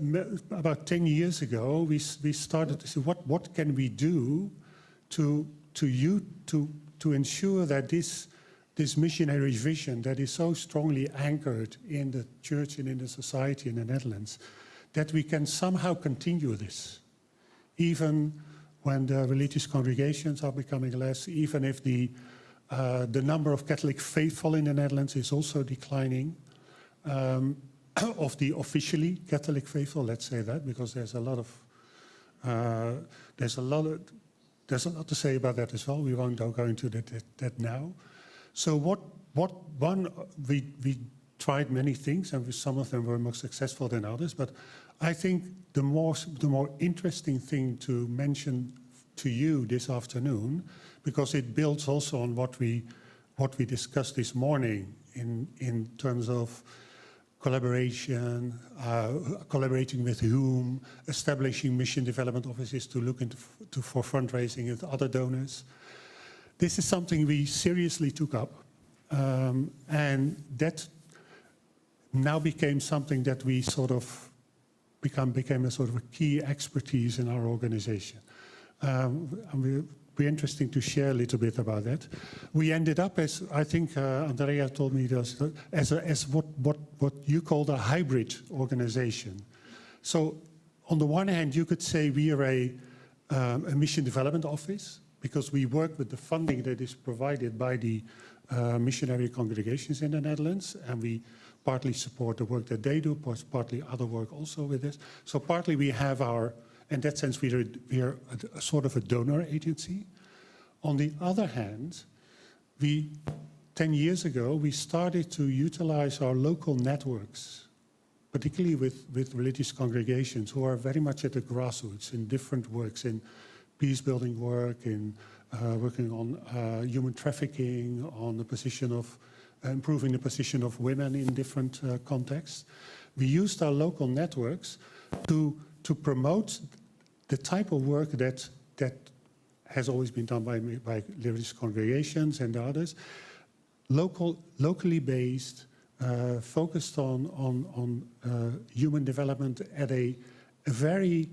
about 10 years ago, we started to see what can we do to ensure that this missionary vision that is so strongly anchored in the church and in the society in the Netherlands, that we can somehow continue this, even when the religious congregations are becoming less, even if the number of Catholic faithful in the Netherlands is also declining. Of the officially Catholic faithful, let's say that, because there's a lot to say about that as well. We won't go into that now. So we tried many things, and some of them were more successful than others. But I think the more interesting thing to mention to you this afternoon, because it builds also on what we discussed this morning in terms of collaboration, collaborating with whom, establishing mission development offices to look for fundraising with other donors. This is something we seriously took up, and that now became something that we sort of became a sort of a key expertise in our organization. We're interesting to share a little bit about that. We ended up as, I think Andrea told me this, as what you called a hybrid organization. So on the one hand, you could say we are a mission development office because we work with the funding that is provided by the missionary congregations in the Netherlands, and we partly support the work that they do, partly other work also with this. So partly we have in that sense, we are a sort of a donor agency. On the other hand, 10 years ago, we started to utilize our local networks, particularly with religious congregations who are very much at the grassroots in different works, in peace-building work, in working on human trafficking, on the position of improving the position of women in different contexts. We used our local networks to promote the type of work that has always been done by religious congregations and others, locally based, focused on human development at a very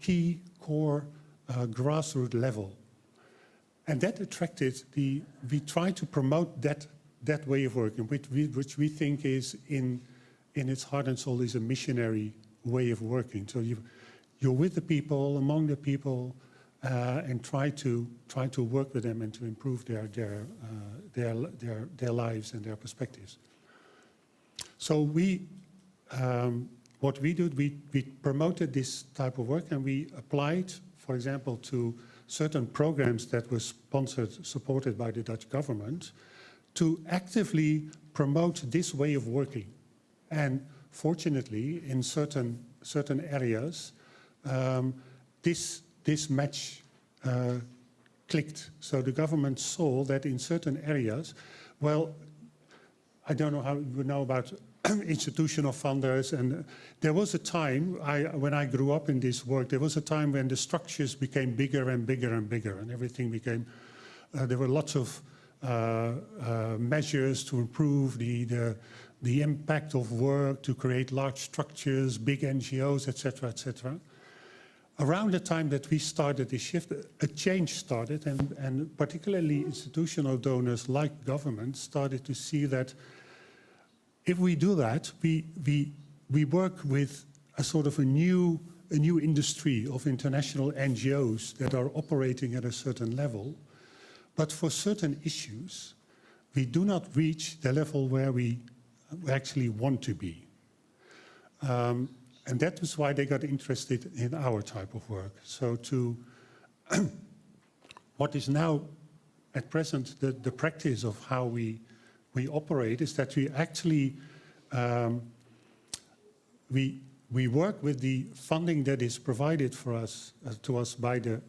key core grassroots level. And that attracted we try to promote that way of working, which we think is in its heart and soul is a missionary way of working. So you're with the people, among the people, and try to work with them and to improve their lives and their perspectives. So what we did, we promoted this type of work, and we applied, for example, to certain programs that were supported by the Dutch government to actively promote this way of working. And fortunately, in certain areas, this match clicked. So the government saw that in certain areas, well, I don't know how you know about institutional funders. And there was a time, when I grew up in this work, there was a time when the structures became bigger and bigger and bigger, and everything became, there were lots of measures to improve the impact of work, to create large structures, big NGOs, etc., etc. Around the time that we started this shift, a change started, and particularly institutional donors like governments started to see that if we do that, we work with a sort of a new industry of international NGOs that are operating at a certain level. But for certain issues, we do not reach the level where we actually want to be. And that is why they got interested in our type of work. So what is now at present the practice of how we operate is that we actually we work with the funding that is provided for us to us by the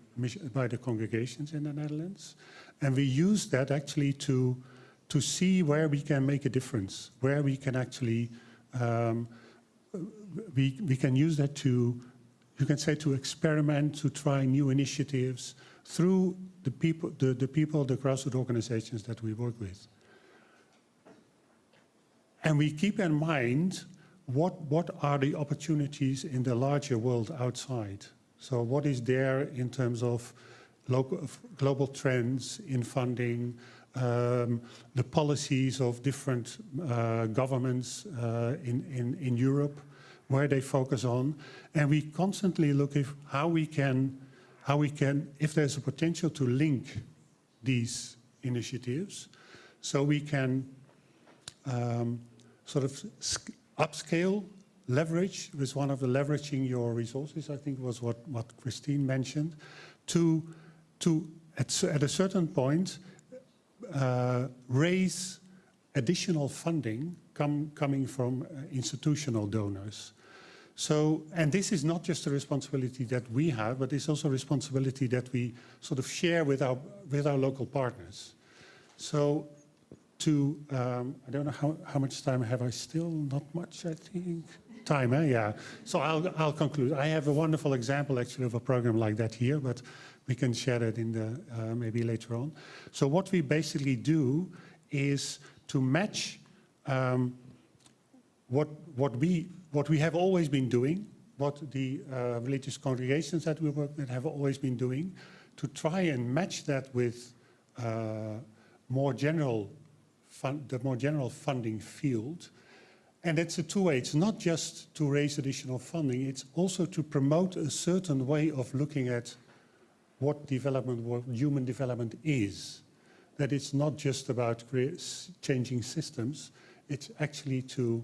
congregations in the Netherlands, and we use that actually to see where we can make a difference, where we can actually we can use that to, you can say, to experiment, to try new initiatives through the people, the grassroots organizations that we work with. And we keep in mind what are the opportunities in the larger world outside. So what is there in terms of global trends in funding, the policies of different governments in Europe, where they focus on, and we constantly look at how we can, if there's a potential to link these initiatives, so we can sort of upscale, leverage, was one of the leveraging your resources, I think was what Christine mentioned, to at a certain point raise additional funding coming from institutional donors. So, and this is not just a responsibility that we have, but it's also a responsibility that we sort of share with our local partners. So, I don't know how much time have I still? Not much, I think. Time, eh? Yeah. So I'll conclude. I have a wonderful example actually of a program like that here, but we can share that in the maybe later on. So what we basically do is to match what we have always been doing, what the religious congregations that we work with have always been doing, to try and match that with the more general funding field. And it's a two-way. It's not just to raise additional funding, it's also to promote a certain way of looking at what human development is. That it's not just about changing systems, it's actually to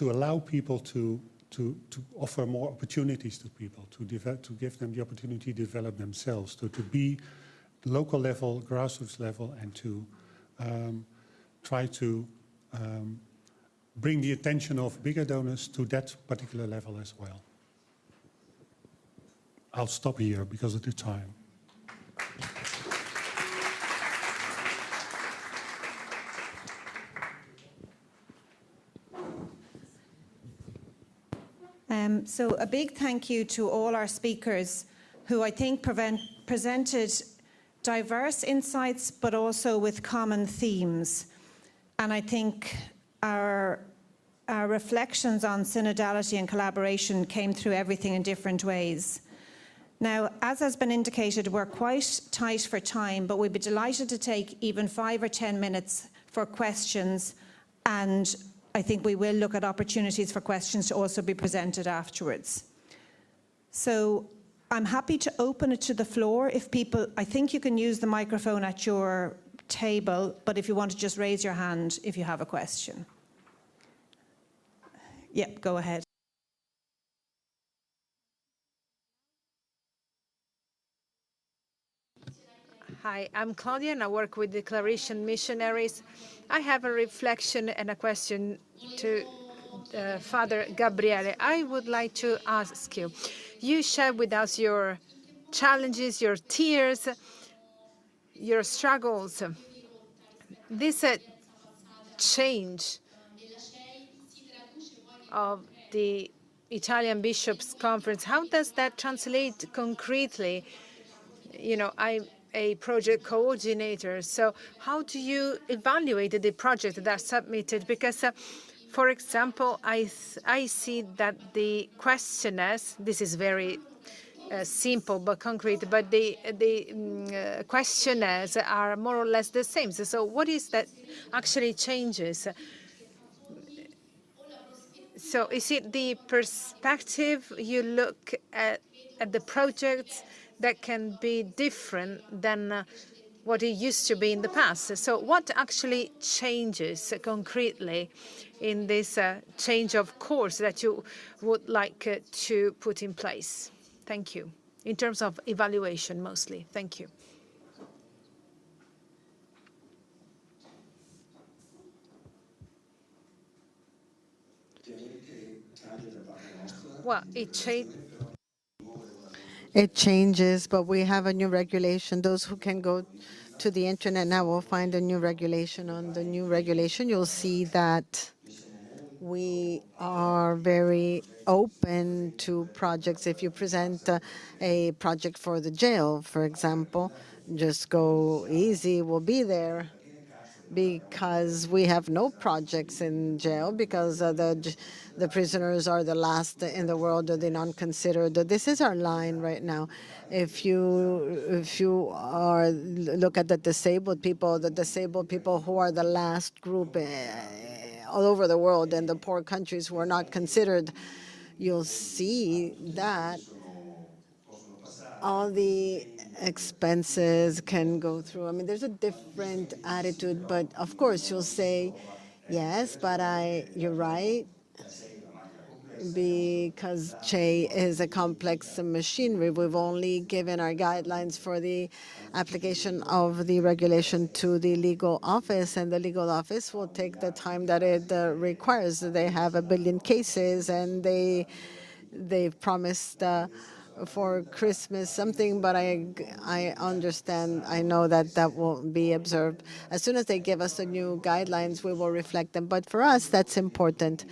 allow people to offer more opportunities to people, to give them the opportunity to develop themselves, to be local level, grassroots level, and to try to bring the attention of bigger donors to that particular level as well. I'll stop here because of the time. So a big thank you to all our speakers who I think presented diverse insights, but also with common themes. And I think our reflections on synodality and collaboration came through everything in different ways. Now, as has been indicated, we're quite tight for time, but we'd be delighted to take even 5 or 10 minutes for questions, and I think we will look at opportunities for questions to also be presented afterwards. So I'm happy to open it to the floor. If people, I think you can use the microphone at your table, but if you want to just raise your hand if you have a question. Yep, go ahead. Hi, I'm Claudia and I work with Declaration Missionaries. I have a reflection and a question to Father Gabriele. I would like to ask you, you shared with us your challenges, your tears, your struggles. This change of the Italian Bishops' Conference. How does that translate concretely? I'm a project coordinator. So how do you evaluate the projects that are submitted? Because, for example, I see that the questionnaires, this is very simple but concrete, but the questionnaires are more or less the same. So what is that actually changes? So is it the perspective you look at the projects that can be different than what it used to be in the past? So what actually changes concretely in this change of course that you would like to put in place? Thank you. In terms of evaluation, mostly. Thank you. Well, It changes, but we have a new regulation. Those who can go to the internet now will find a new regulation. On the new regulation, you'll see that we are very open to projects. If you present a project for the jail, for example, just go easy, we'll be there, because we have no projects in jail, because the prisoners are the last in the world, or the non-considered. This is our line right now. If you are look at the disabled people who are the last group all over the world, and the poor countries who are not considered, you'll see that all the expenses can go through. I mean, there's a different attitude, but of course you'll say, yes, but you're right, because CHE is a complex machinery. We've only given our guidelines for the application of the regulation to the legal office, and the legal office will take the time that it requires. They have 1 billion cases, and they've promised for Christmas something, but I understand, I know that that will be observed. As soon as they give us the new guidelines, we will reflect them. But for us, that's important.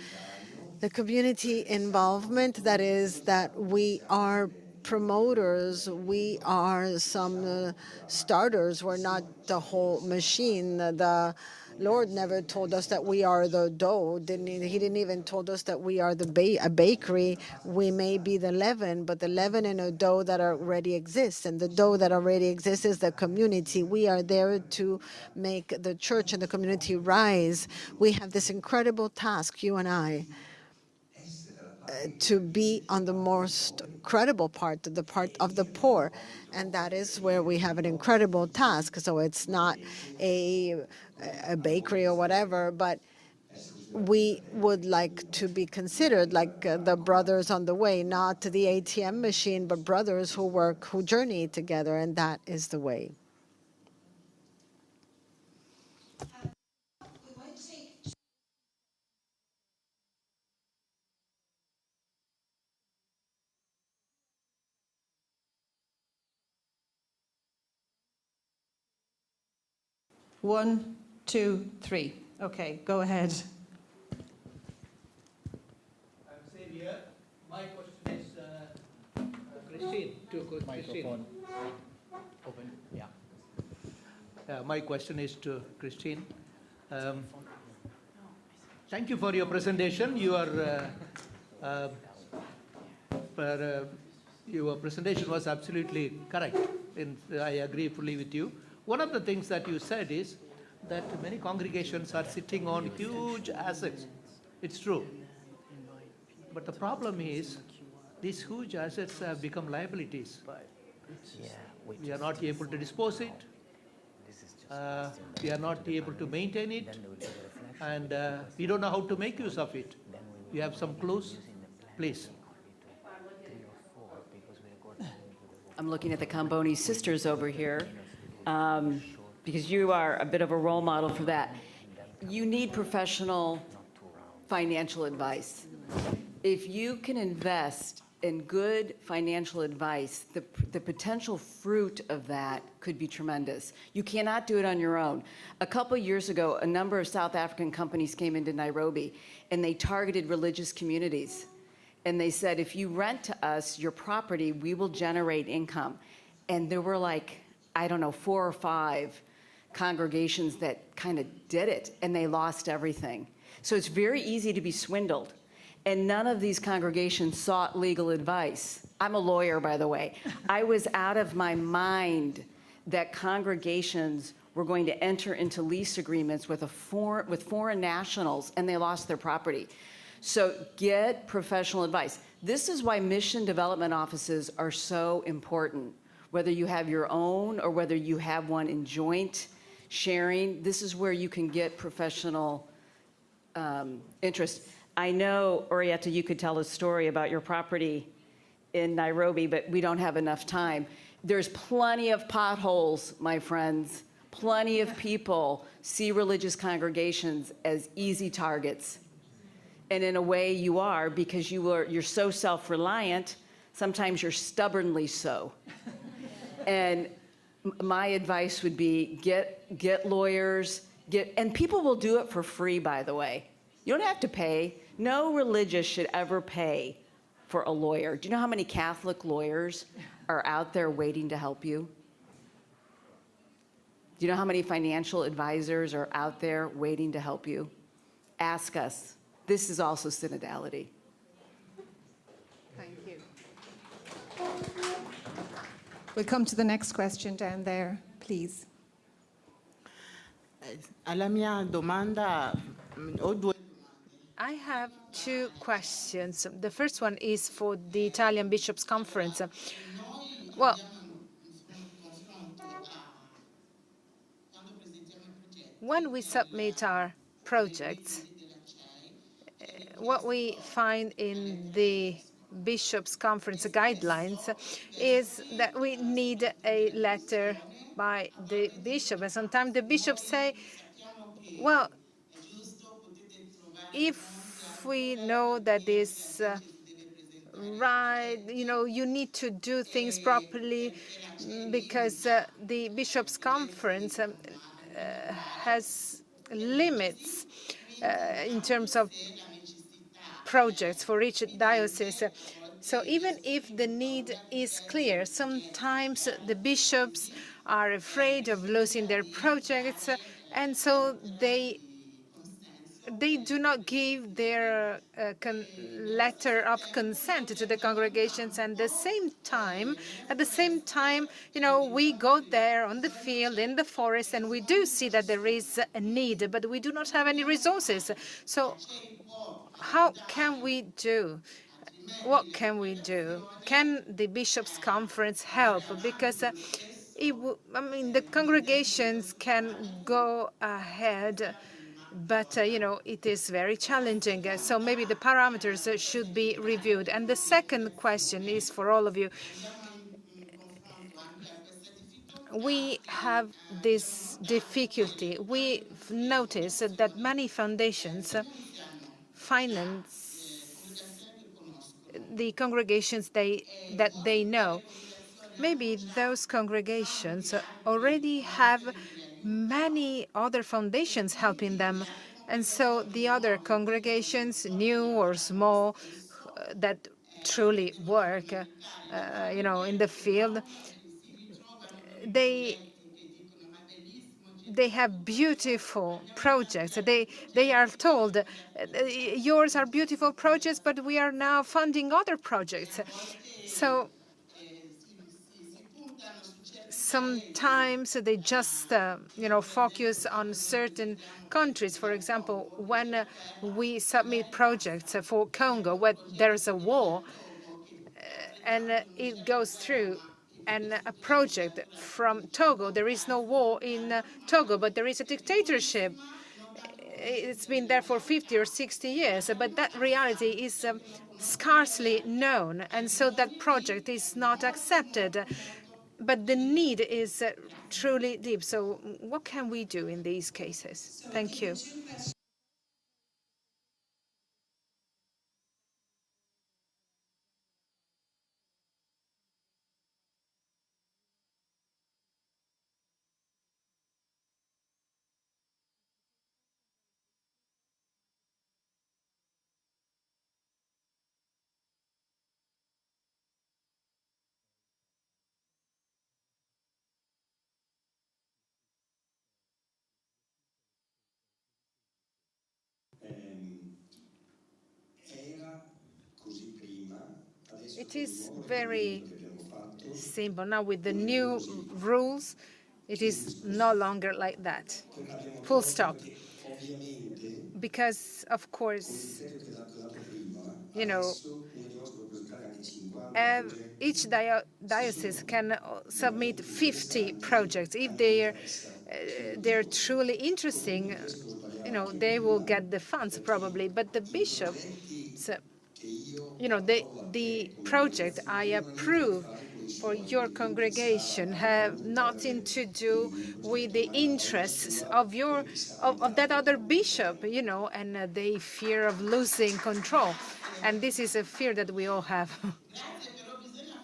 The community involvement, that is, that we are promoters, we are some starters, we're not the whole machine. The Lord never told us that we are the dough. He didn't even told us that we are a bakery. We may be the leaven, but the leaven in a dough that already exists. And the dough that already exists is the community. We are there to make the church and the community rise. We have this incredible task, you and I, to be on the most credible part, the part of the poor. And that is where we have an incredible task. So it's not a bakery or whatever, but we would like to be considered like the brothers on the way, not the ATM machine, but brothers who journey together, and that is the way. One, two, three. Okay, go ahead. I'm saying here, my question is Christine. Microphone. Open. Yeah. My question is to Christine. Thank you for your presentation. Your presentation was absolutely correct, and I agree fully with you. One of the things that you said is that many congregations are sitting on huge assets. It's true. But the problem is these huge assets have become liabilities. We are not able to dispose it. We are not able to maintain it. And we don't know how to make use of it. You have some clues? Please. I'm looking at the Camboni sisters over here. Because you are a bit of a role model for that. You need professional financial advice. If you can invest and good financial advice, the potential fruit of that could be tremendous. You cannot do it on your own. A couple years ago, a number of South African companies came into Nairobi, and they targeted religious communities. And they said, if you rent to us your property, we will generate income. And there were like, I don't know, 4 or 5 congregations that kind of did it, and they lost everything. So it's very easy to be swindled. And none of these congregations sought legal advice. I'm a lawyer, by the way. I was out of my mind that congregations were going to enter into lease agreements with foreign nationals, and they lost their property. So get professional advice. This is why mission development offices are so important. Whether you have your own or whether you have one in joint sharing, this is where you can get professional interest. I know, Orietta, you could tell a story about your property in Nairobi, but we don't have enough time. There's plenty of potholes, my friends. Plenty of people see religious congregations as easy targets. And in a way you are, because you're so self-reliant, sometimes you're stubbornly so. And my advice would be get lawyers, and people will do it for free, by the way. You don't have to pay. No religious should ever pay for a lawyer. Do you know how many Catholic lawyers are out there waiting to help you? Do you know how many financial advisors are out there waiting to help you? Ask us. This is also synodality. Thank you. We'll come to the next question down there, please. Alla mia domanda ho due. I have 2 questions. The first one is for the Italian Bishops' Conference. Well, when we submit our projects, what we find in the Bishops' Conference guidelines is that we need a letter by the bishop. And sometimes the bishops say, well, if we know that is right, you need to do things properly, because the Bishops' Conference has limits in terms of projects for each diocese. So even if the need is clear, sometimes the bishops are afraid of losing their projects, and so they do not give their letter of consent to the congregations. And at the same time, we go there on the field, in the forest, and we do see that there is a need, but we do not have any resources. So how can we do? What can we do? Can the Bishops' Conference help? Because the congregations can go ahead, but it is very challenging. So maybe the parameters should be reviewed. And the second question is for all of you. We have this difficulty. We've noticed that many foundations finance the congregations that they know. Maybe those congregations already have many other foundations helping them. And so the other congregations, new or small, that truly work, in the field, they have beautiful projects. They are told, yours are beautiful projects, but we are now funding other projects. So sometimes they just, focus on certain countries. For example, when we submit projects for Congo, where there's a war, and it goes through, and a project from Togo, there is no war in Togo, but there is a dictatorship. It's been there for 50 or 60 years, but that reality is scarcely known, and so that project is not accepted. But the need is truly deep. So what can we do in these cases? Thank you. it is very simple. Now with the new rules, it is no longer like that. Full stop. Because, of course, you know, each diocese can submit 50 projects. If they're truly interesting, you know, they will get the funds probably. But the bishop, so, you know, the project I approve for your congregation have nothing to do with the interests of that other bishop, you know, and they fear of losing control. And this is a fear that we all have.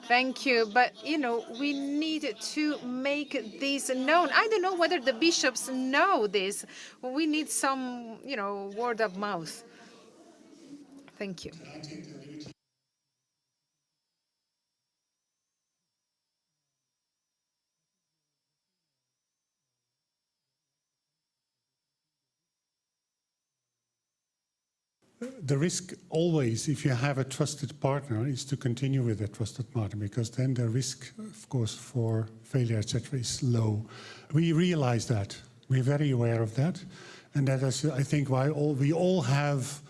Thank you. But, you know, we need to make this known. I don't know whether the bishops know this. We need some, you know, word of mouth. Thank you. The risk always, if you have a trusted partner, is to continue with that trusted partner, because then the risk, of course, for failure, etc., is low. We realize that. We're very aware of that. And that is, I think, why we all have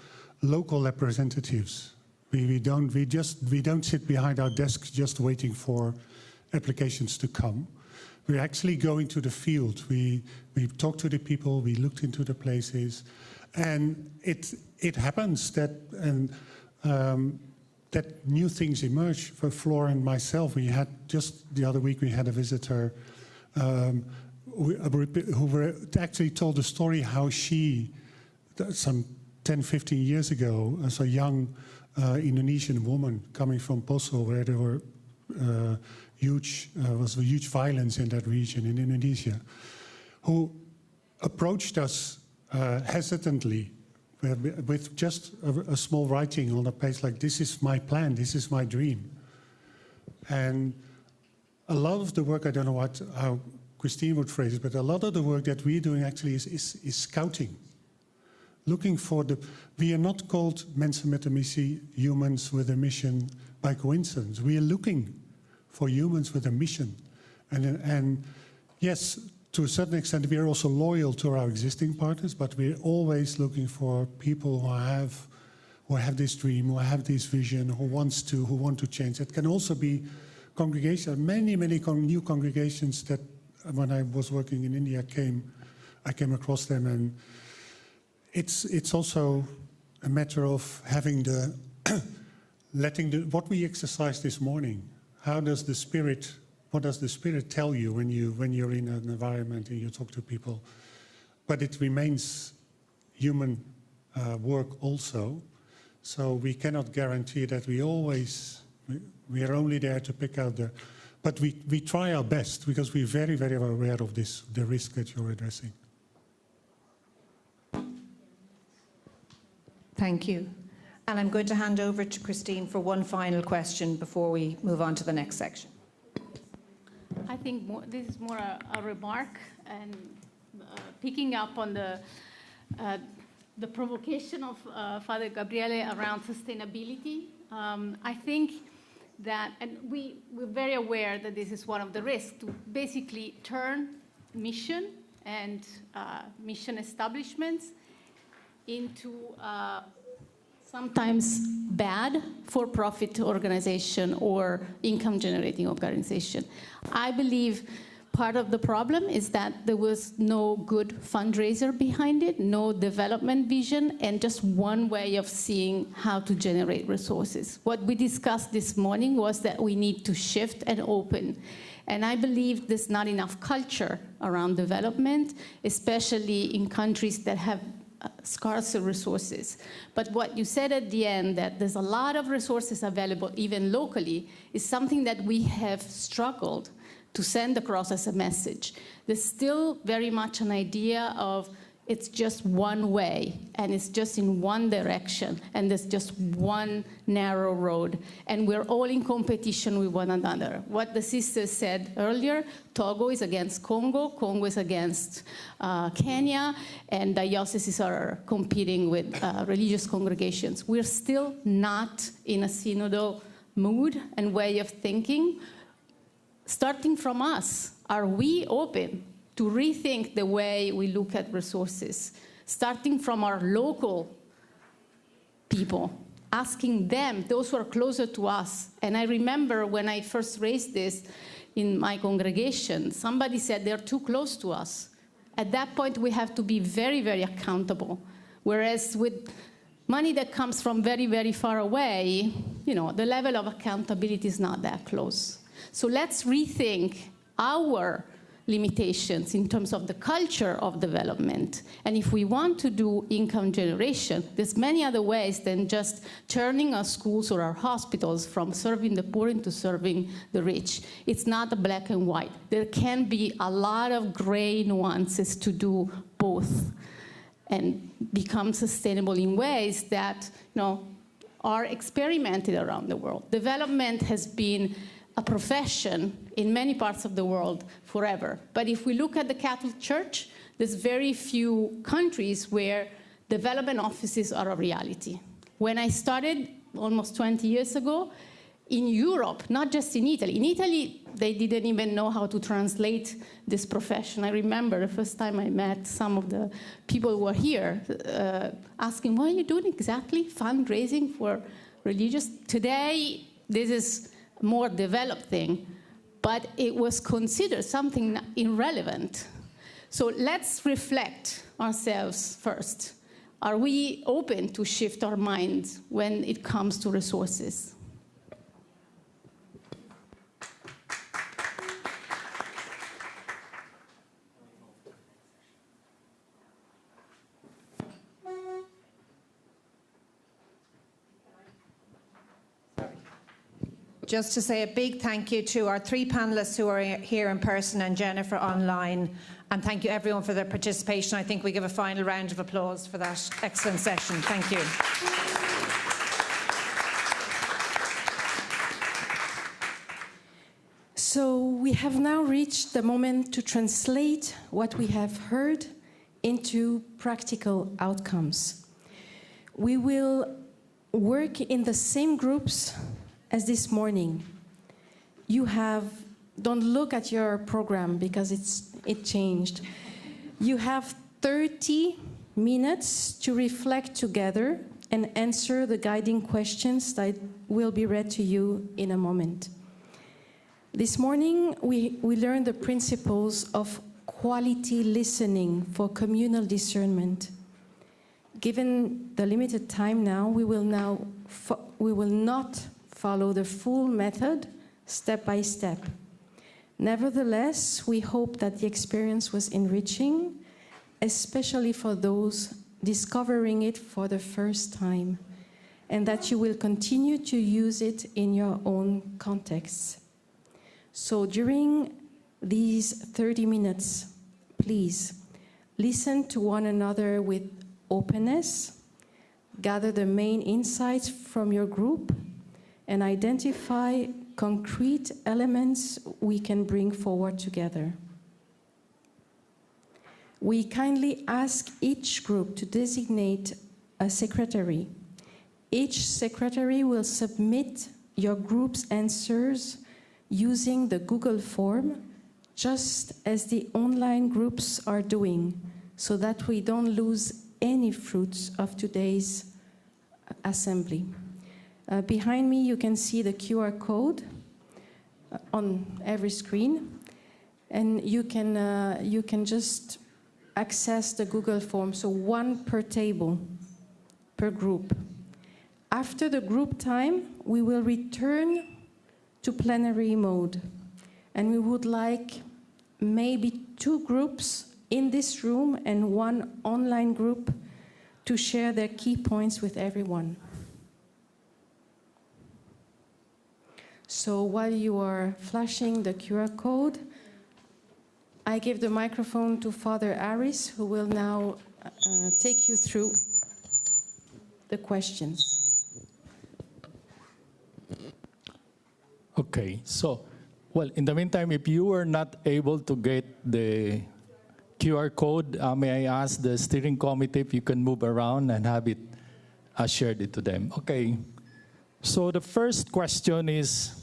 local representatives. We don't sit behind our desks just waiting for applications to come. We're actually going to the field. We talk to the people, we looked into the places, and it happens that that new things emerge. For Flora and myself, we had just the other week we had a visitor who actually told the story how she, some 10, 15 years ago, as a young Indonesian woman coming from Poso, where there were was huge violence in that region in Indonesia, who approached us hesitantly with just a small writing on a page like, "This is my plan, this is my dream." And a lot of the work, I don't know how Christine would phrase it, but a lot of the work that we're doing actually is scouting. Looking for we are not called Mensen met een missie, humans with a mission, by coincidence. We are looking for humans with a mission. And yes, to a certain extent, we are also loyal to our existing partners, but we're always looking for people who have this dream, who have this vision, who want to change. It can also be congregations, many new congregations that, when I was working in India, I came across them, and it's also a matter of having what we exercised this morning. What does the Spirit tell you when you're in an environment and you talk to people? But it remains human work also. So we cannot guarantee that we are only there to pick out but we try our best, because we're very, very aware of the risk that you're addressing. Thank you. And I'm going to hand over to Christine for one final question before we move on to the next section. I think this is more a remark, and picking up on the provocation of Father Gabriele around sustainability. I think that, and we're very aware that this is one of the risks, to basically turn mission and mission establishments into sometimes bad for-profit organization or income-generating organization. I believe part of the problem is that there was no good fundraiser behind it, no development vision, and just one way of seeing how to generate resources. What we discussed this morning was that we need to shift and open. And I believe there's not enough culture around development, especially in countries that have scarcer resources. But what you said at the end, that there's a lot of resources available even locally, is something that we have struggled to send across as a message. There's still very much an idea of it's just one way, and it's just in one direction, and there's just one narrow road, and we're all in competition with one another. What the sisters said earlier, Togo is against Congo, Congo is against Kenya, and dioceses are competing with religious congregations. We're still not in a synodal mood and way of thinking, starting from us. Are we open to rethink the way we look at resources, starting from our local people, asking them, those who are closer to us? And I remember when I first raised this in my congregation, somebody said they're too close to us. At that point, we have to be very, very accountable. Whereas with money that comes from very, very far away, you know, the level of accountability is not that close. So let's rethink our limitations in terms of the culture of development. And if we want to do income generation, there's many other ways than just turning our schools or our hospitals from serving the poor into serving the rich. It's not a black and white. There can be a lot of gray nuances to do both and become sustainable in ways that, you know, are experimented around the world. Development has been a profession in many parts of the world forever. But if we look at the Catholic Church, there's very few countries where development offices are a reality. When I started almost 20 years ago, in Europe, not just in Italy, they didn't even know how to translate this profession. I remember the first time I met some of the people who were here asking, what are you doing exactly? Fundraising for religious? Today, this is a more developed thing, but it was considered something irrelevant. So let's reflect ourselves first. Are we open to shift our minds when it comes to resources? Just to say a big thank you to our three panelists who are here in person and Jennifer online. And thank you everyone for their participation. I think we give a final round of applause for that excellent session. Thank you. So we have now reached the moment to translate what we have heard into practical outcomes. We will work in the same groups as this morning. Don't look at your program because it changed. You have 30 minutes to reflect together and answer the guiding questions that will be read to you in a moment. This morning, we learned the principles of quality listening for communal discernment. Given the limited time now, we will not follow the full method step by step. Nevertheless, we hope that the experience was enriching, especially for those discovering it for the first time, and that you will continue to use it in your own contexts. So during these 30 minutes, please listen to one another with openness, gather the main insights from your group, and identify concrete elements we can bring forward together. We kindly ask each group to designate a secretary. Each secretary will submit your group's answers using the Google form, just as the online groups are doing, so that we don't lose any fruits of today's assembly. Behind me, you can see the QR code on every screen, and you can just access the Google form, so one per table, per group. After the group time, we will return to plenary mode, and we would like maybe 2 groups in this room and 1 online group to share their key points with everyone. So while you are flashing the QR code, I give the microphone to Father Aris, who will now take you through the questions. Okay, so, well, in the meantime, if you were not able to get the QR code, may I ask the steering committee if you can move around and have it shared it to them. Okay, So the first question is,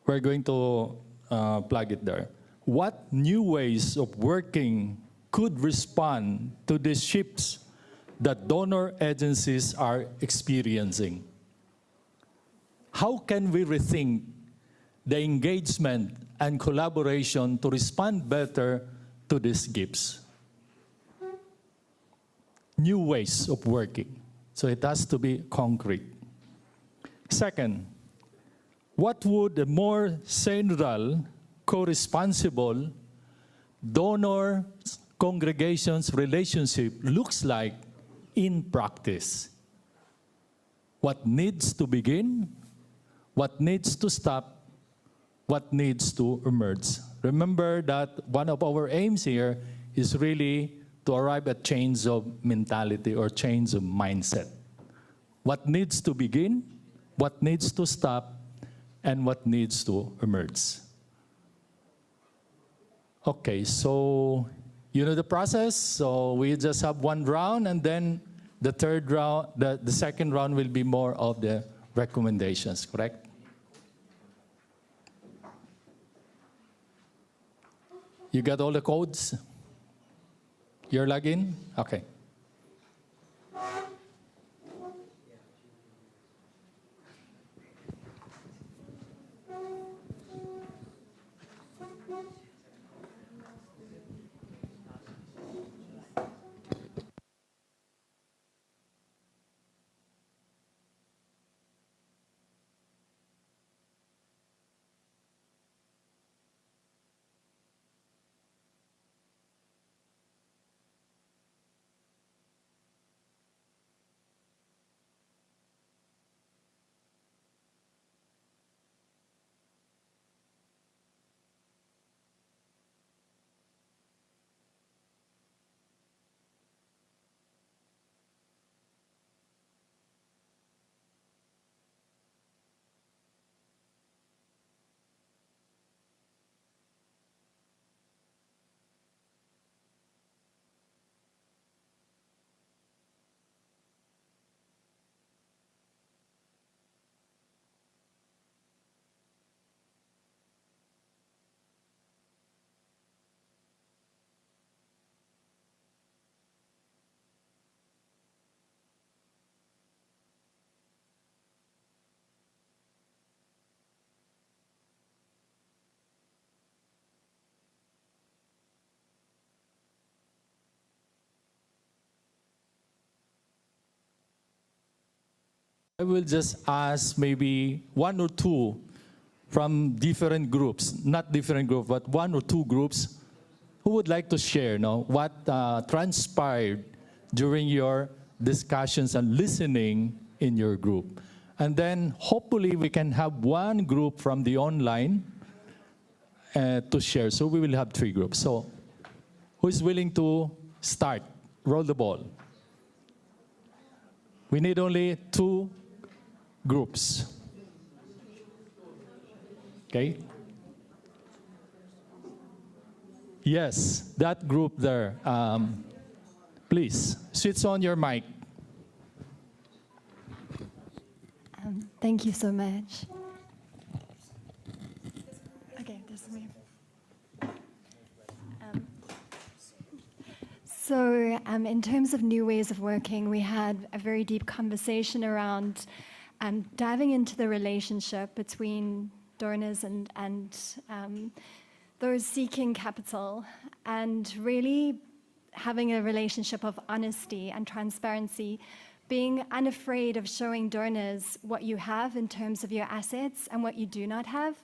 we're going to plug it there. What new ways of working could respond to the shifts that donor agencies are experiencing? How can we rethink the engagement and collaboration to respond better to these gifts? New ways of working. So it has to be concrete. Second, what would a more synodal, co-responsible donor congregations relationship looks like in practice? What needs to begin? What needs to stop? What needs to emerge? Remember that one of our aims here is really to arrive at change of mentality or change of mindset. What needs to begin? What needs to stop? And what needs to emerge? Okay, so you know the process. So we just have one round, and then the third round, the second round will be more of the recommendations, correct? You got all the codes? You're logged in? Okay. I will just ask maybe one or two from different groups, not different groups, but one or two groups who would like to share what transpired during your discussions and listening in your group. And then hopefully we can have one group from the online to share. So we will have three groups. So who is willing to start? Roll the ball. We need only two groups. Okay? Yes, that group there. Please, switch on your mic. Thank you so much. Okay, this is me. So in terms of new ways of working, we had a very deep conversation around diving into the relationship between donors and those seeking capital, and really having a relationship of honesty and transparency, being unafraid of showing donors what you have in terms of your assets and what you do not have,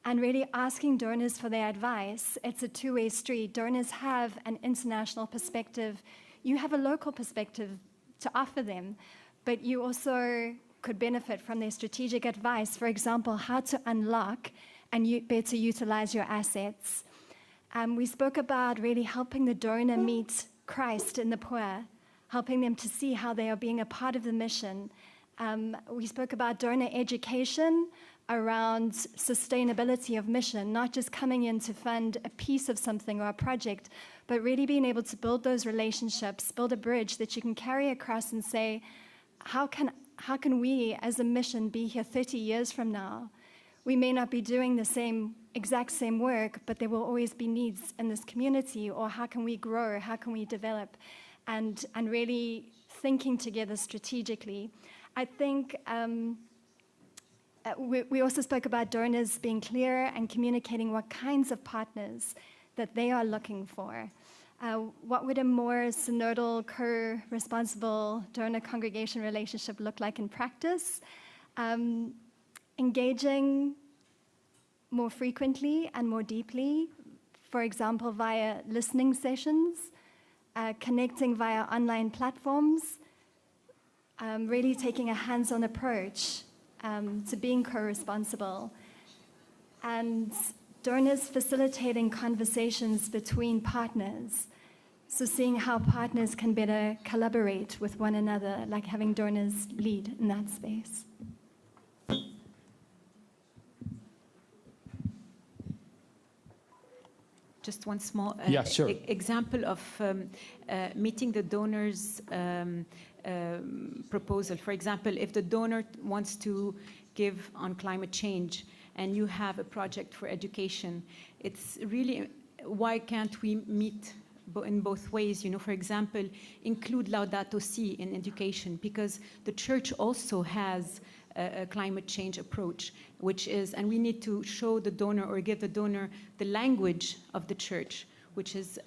and really asking donors for their advice. It's a two-way street. Donors have an international perspective. You have a local perspective to offer them, but you also could benefit from their strategic advice. For example, how to unlock and better utilize your assets. We spoke about really helping the donor meet Christ in the poor, helping them to see how they are being a part of the mission. We spoke about donor education around sustainability of mission, not just coming in to fund a piece of something or a project, but really being able to build those relationships, build a bridge that you can carry across and say, how can how can we as a mission be here 30 years from now? We may not be doing the exact same work, but there will always be needs in this community. Or how can we grow? How can we develop? And really thinking together strategically. I think we also spoke about donors being clear and communicating what kinds of partners that they are looking for. What would a more synodal, co-responsible donor-congregation relationship look like in practice? Engaging more frequently and more deeply, for example, via listening sessions, connecting via online platforms, really taking a hands-on approach to being co-responsible, and donors facilitating conversations between partners. So seeing how partners can better collaborate with one another, like having donors lead in that space. Just one small sure. example of meeting the donor's proposal. For example, if the donor wants to give on climate change and you have a project for education, it's really, why can't we meet in both ways? You know, for example, include Laudato Si in education, because the church also has a climate change approach, which is, and we need to show the donor or give the donor the language of the church, which is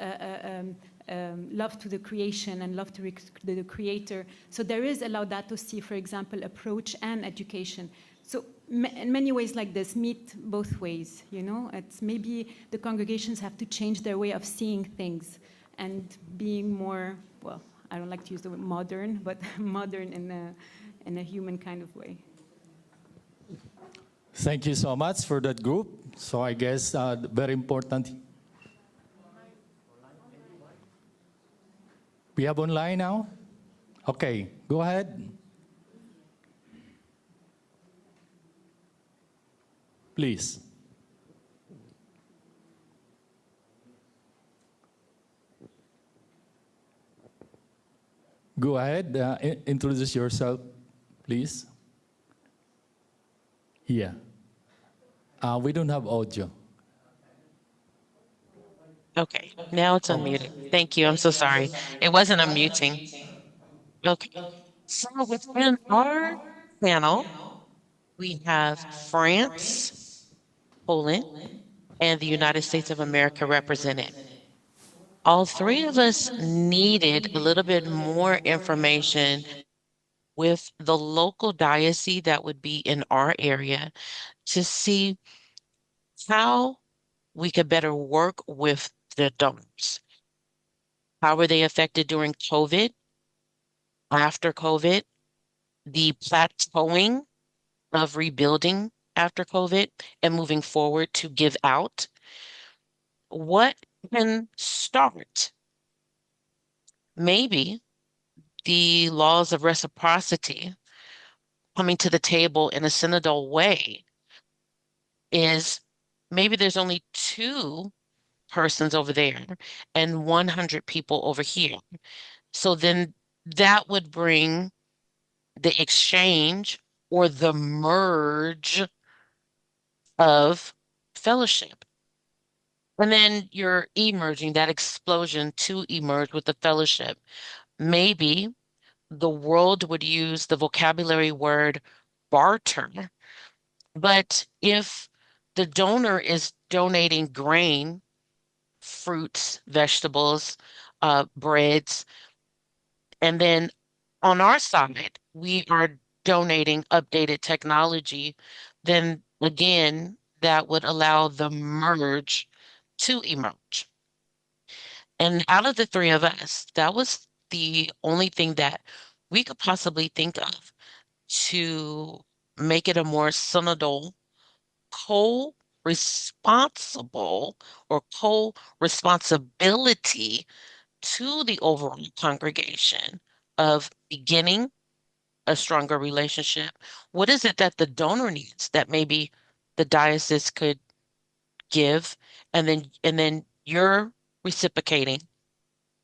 love to the creation and love to the creator. So there is a Laudato Si, for example, approach and education. So in many ways like this, meet both ways, you know? It's maybe the congregations have to change their way of seeing things and being more, well, I don't like to use the word modern, but modern in a human kind of way. Thank you so much for that group. So I guess very important. We have online now? Okay, go ahead. Please. Go ahead, introduce yourself, please. Yeah. We don't have audio. Okay, now it's unmuted. Thank you. I'm so sorry. It wasn't unmuting. Okay. So within our panel, we have France, Poland, and the United States of America represented. All three of us needed a little bit more information with the local diocese that would be in our area to see how we could better work with the donors. How were they affected during COVID? After COVID, the plateauing of rebuilding after COVID and moving forward to give out. What can start? Maybe the laws of reciprocity coming to the table in a synodal way is maybe there's only 2 persons over there and 100 people over here. So then that would bring the exchange or the merge of fellowship. And then you're emerging, that explosion to emerge with the fellowship. Maybe the world would use the vocabulary word barter, but if the donor is donating grain, fruits, vegetables, breads, and then on our side, we are donating updated technology, then again, that would allow the merge to emerge. And out of the 3 of us, that was the only thing that we could possibly think of to make it a more synodal, co-responsible or co-responsibility to the overall congregation of beginning a stronger relationship. What is it that the donor needs that maybe the diocese could give, and then you're reciprocating,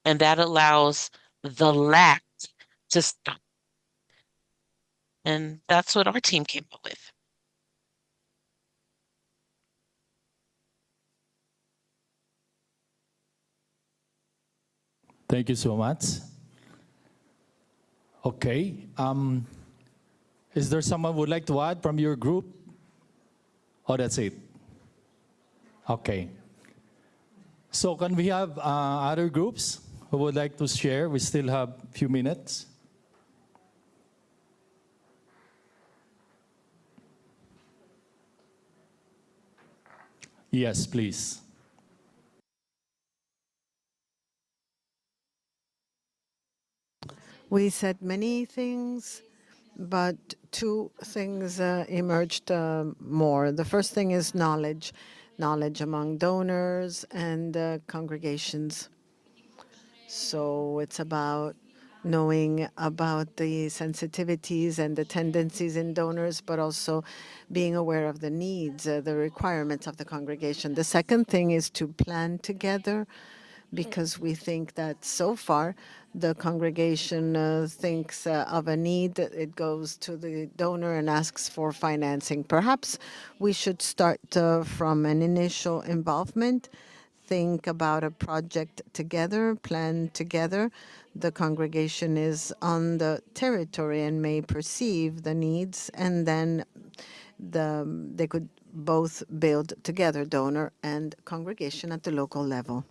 and that allows the lack to stop. And that's what our team came up with. Thank you so much. Okay. Is there someone who would like to add from your group? Oh, that's it. Okay. So can we have other groups who would like to share? We still have a few minutes. Yes, please. We said many things, but two things emerged more. The first thing is knowledge among donors and congregations. So it's about knowing about the sensitivities and the tendencies in donors, but also being aware of the needs, the requirements of the congregation. The second thing is to plan together, because we think that so far the congregation thinks of a need, it goes to the donor and asks for financing. Perhaps we should start from an initial involvement, think about a project together, plan together. The congregation is on the territory and may perceive the needs, and then they could both build together, donor and congregation at the local level.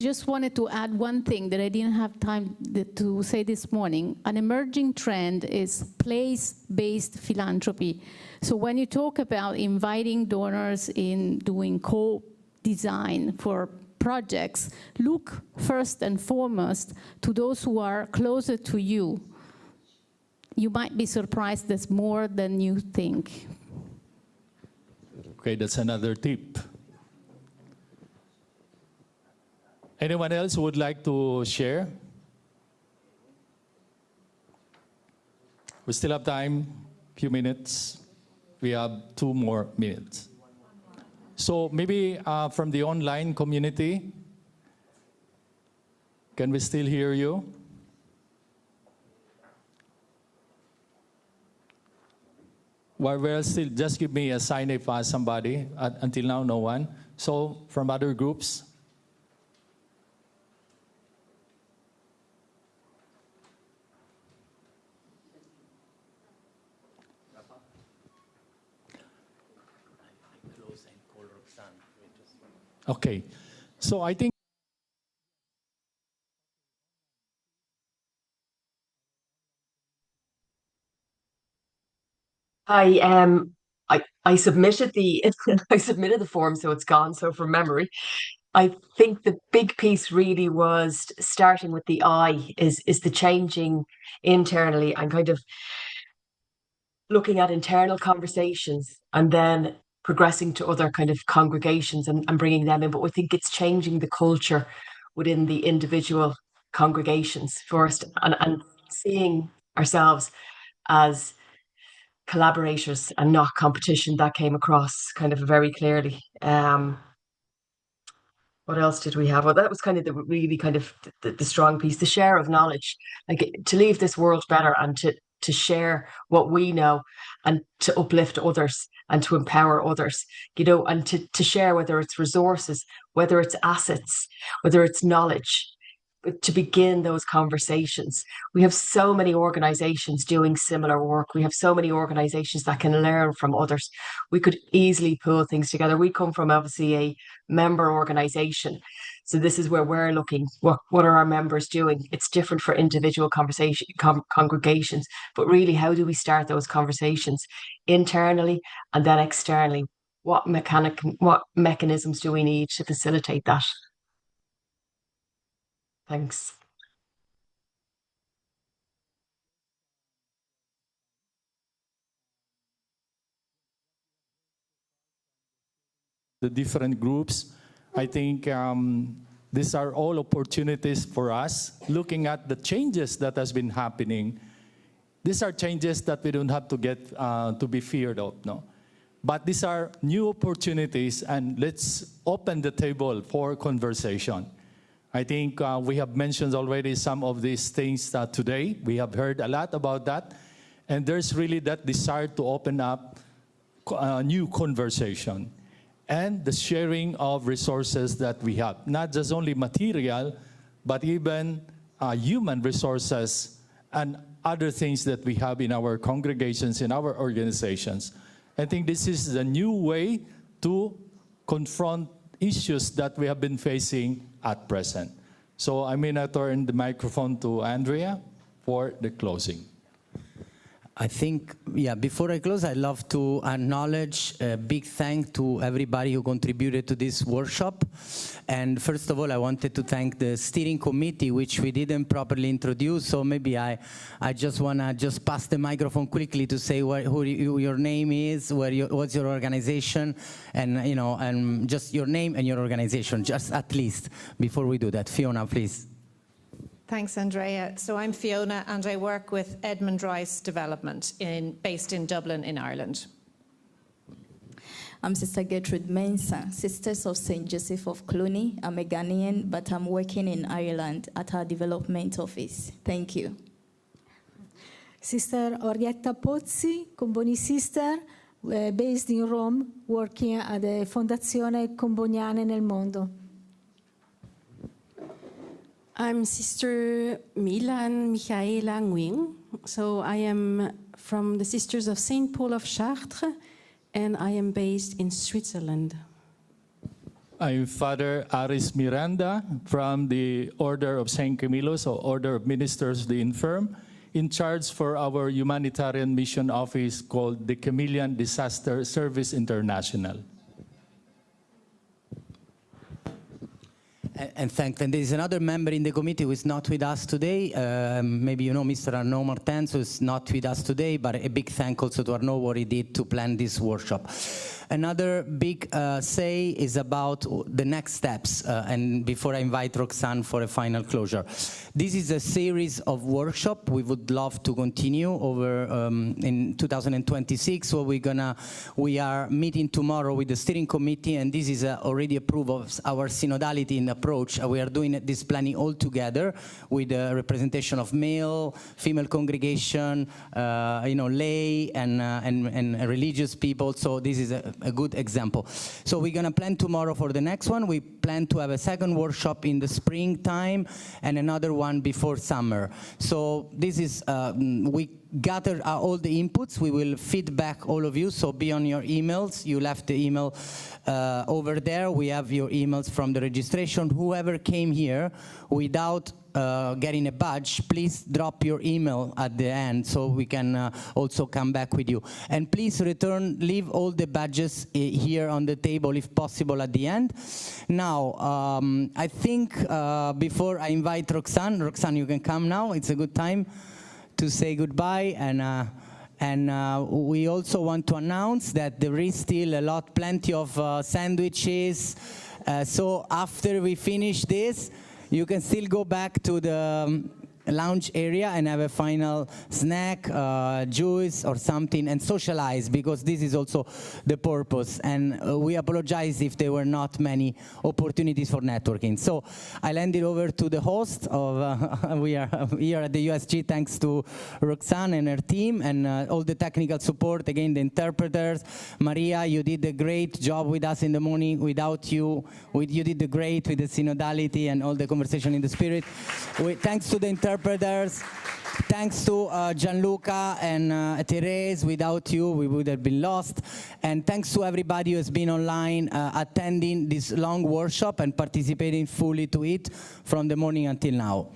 Just wanted to add one thing that I didn't have time to say this morning. An emerging trend is place-based philanthropy. So when you talk about inviting donors in doing co-design for projects, look first and foremost to those who are closer to you. You might be surprised there's more than you think. Okay, that's another tip. Anyone else who would like to share? We still have time, few minutes. We have 2 more minutes. So maybe from the online community, can we still hear you? While we're still, just give me a sign if somebody, until now no one. So from other groups? Okay, so I think I submitted the I submitted the form, so it's gone. So from memory, I think the big piece really was starting with the I is the changing internally and kind of looking at internal conversations and then progressing to other kind of congregations and bringing them in. But we think it's changing the culture within the individual congregations first and seeing ourselves as collaborators and not competition. That came across kind of very clearly. What else did we have? Well, that was kind of the really kind of the strong piece, the share of knowledge, like to leave this world better and to share what we know and to uplift others and to empower others, you know, and to share, whether it's resources, whether it's assets, whether it's knowledge, to begin those conversations. We have so many organizations doing similar work. We have so many organizations that can learn from others. We could easily pull things together. We come from obviously a member organization. So this is where we're looking, what are our members doing? It's different for individual congregations, but really, how do we start those conversations internally and then externally? What mechanisms do we need to facilitate that? Thanks. The different groups, I think these are all opportunities for us, looking at the changes that has been happening These are changes that we don't have to get to be feared of, no? But these are new opportunities, and let's open the table for conversation. I think we have mentioned already some of these things today. We have heard a lot about that. And there's really that desire to open up a new conversation and the sharing of resources that we have. Not just only material, but even human resources and other things that we have in our congregations, in our organizations. I think this is the new way to confront issues that we have been facing at present. So I'm going to turn the microphone to Andrea for the closing. I think, before I close, I'd love to acknowledge a big thank to everybody who contributed to this workshop. And first of all, I wanted to thank the steering committee, which we didn't properly introduce. So maybe I just want to pass the microphone quickly to say who your name is, what's your organization, and, and just your name and your organization, just at least, before we do that. Fiona, please. Thanks, Andrea. So I'm Fiona, and I work with Edmund Rice Development, based in Dublin, in Ireland. I'm Sister Gertrude Mensah, Sisters of St. Joseph of Cluny. I'm a Ghanaian, but I'm working in Ireland at our development office. Thank you. Sister Orietta Pozzi, Comboni Sister, based in Rome, working at the Fondazione Comboniane nel Mondo. I'm Sister Milan Michaela Nguyen. So I am from the Sisters of St. Paul of Chartres, and I am based in Switzerland. I'm Father Aris Miranda from the Order of St. Camilo, so Order of Ministers of the Infirm, in charge for our humanitarian mission office called the Chameleon Disaster Service International. And there is another member in the committee who is not with us today. Maybe you know Mr. Arnaud Martens, who is not with us today, but a big thank also to Arnaud what he did to plan this workshop. Another big say is about the next steps, and before I invite Roxanne for a final closure. This is a series of workshops we would love to continue over in 2026. So we are meeting tomorrow with the steering committee, and this is already approved of our synodality in approach. We are doing this planning all together with a representation of male, female congregation, lay and religious people. So this is a good example. So we're going to plan tomorrow for the next one. We plan to have a second workshop in the springtime and another one before summer. So this is, we gather all the inputs. We will feed back all of you, so be on your emails. You left the email over there. We have your emails from the registration. Whoever came here without getting a badge, please drop your email at the end so we can also come back with you. And please leave all the badges here on the table if possible at the end. Now, I think before I invite Roxanne, you can come now. It's a good time to say goodbye, and we also want to announce that there is still plenty of sandwiches. So after we finish this, you can still go back to the lounge area and have a final snack, juice or something, and socialize, because this is also the purpose. And we apologize if there were not many opportunities for networking. So I'll hand it over to the host of, we are here at the USG, thanks to Roxanne and her team, and all the technical support, again, the interpreters. Maria, you did a great job with us in the morning. Without you, you did the great with the synodality and all the conversation in the spirit. Thanks to the interpreters. Thanks to Gianluca and Therese. Without you, we would have been lost. And thanks to everybody who has been online attending this long workshop and participating fully to it from the morning until now.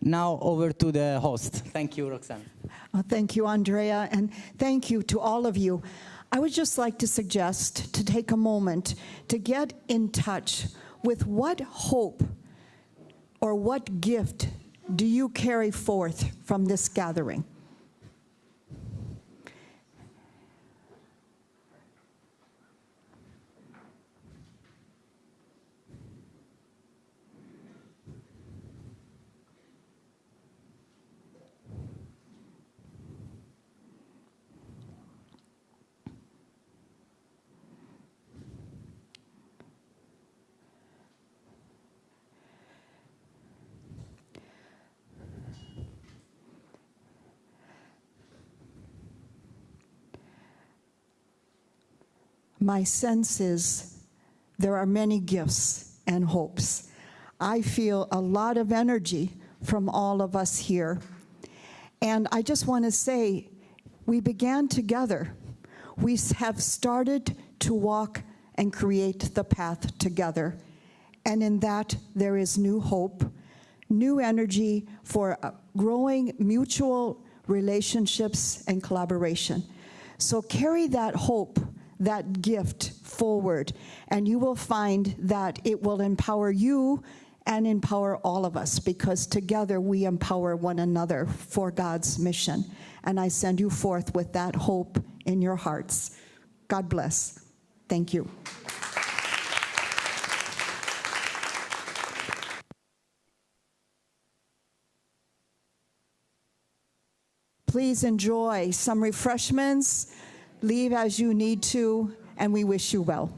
Now over to the host. Thank you, Roxanne. Thank you, Andrea, and thank you to all of you. I would just like to suggest to take a moment to get in touch with what hope or what gift do you carry forth from this gathering? my sense is there are many gifts and hopes. I feel a lot of energy from all of us here. And I just want to say, we began together. We have started to walk and create the path together. And in that, there is new hope, new energy for growing mutual relationships and collaboration. So carry that hope, that gift forward, and you will find that it will empower you and empower all of us, because together we empower one another for God's mission. And I send you forth with that hope in your hearts. God bless. Thank you. Please enjoy some refreshments. Leave as you need to, and we wish you well.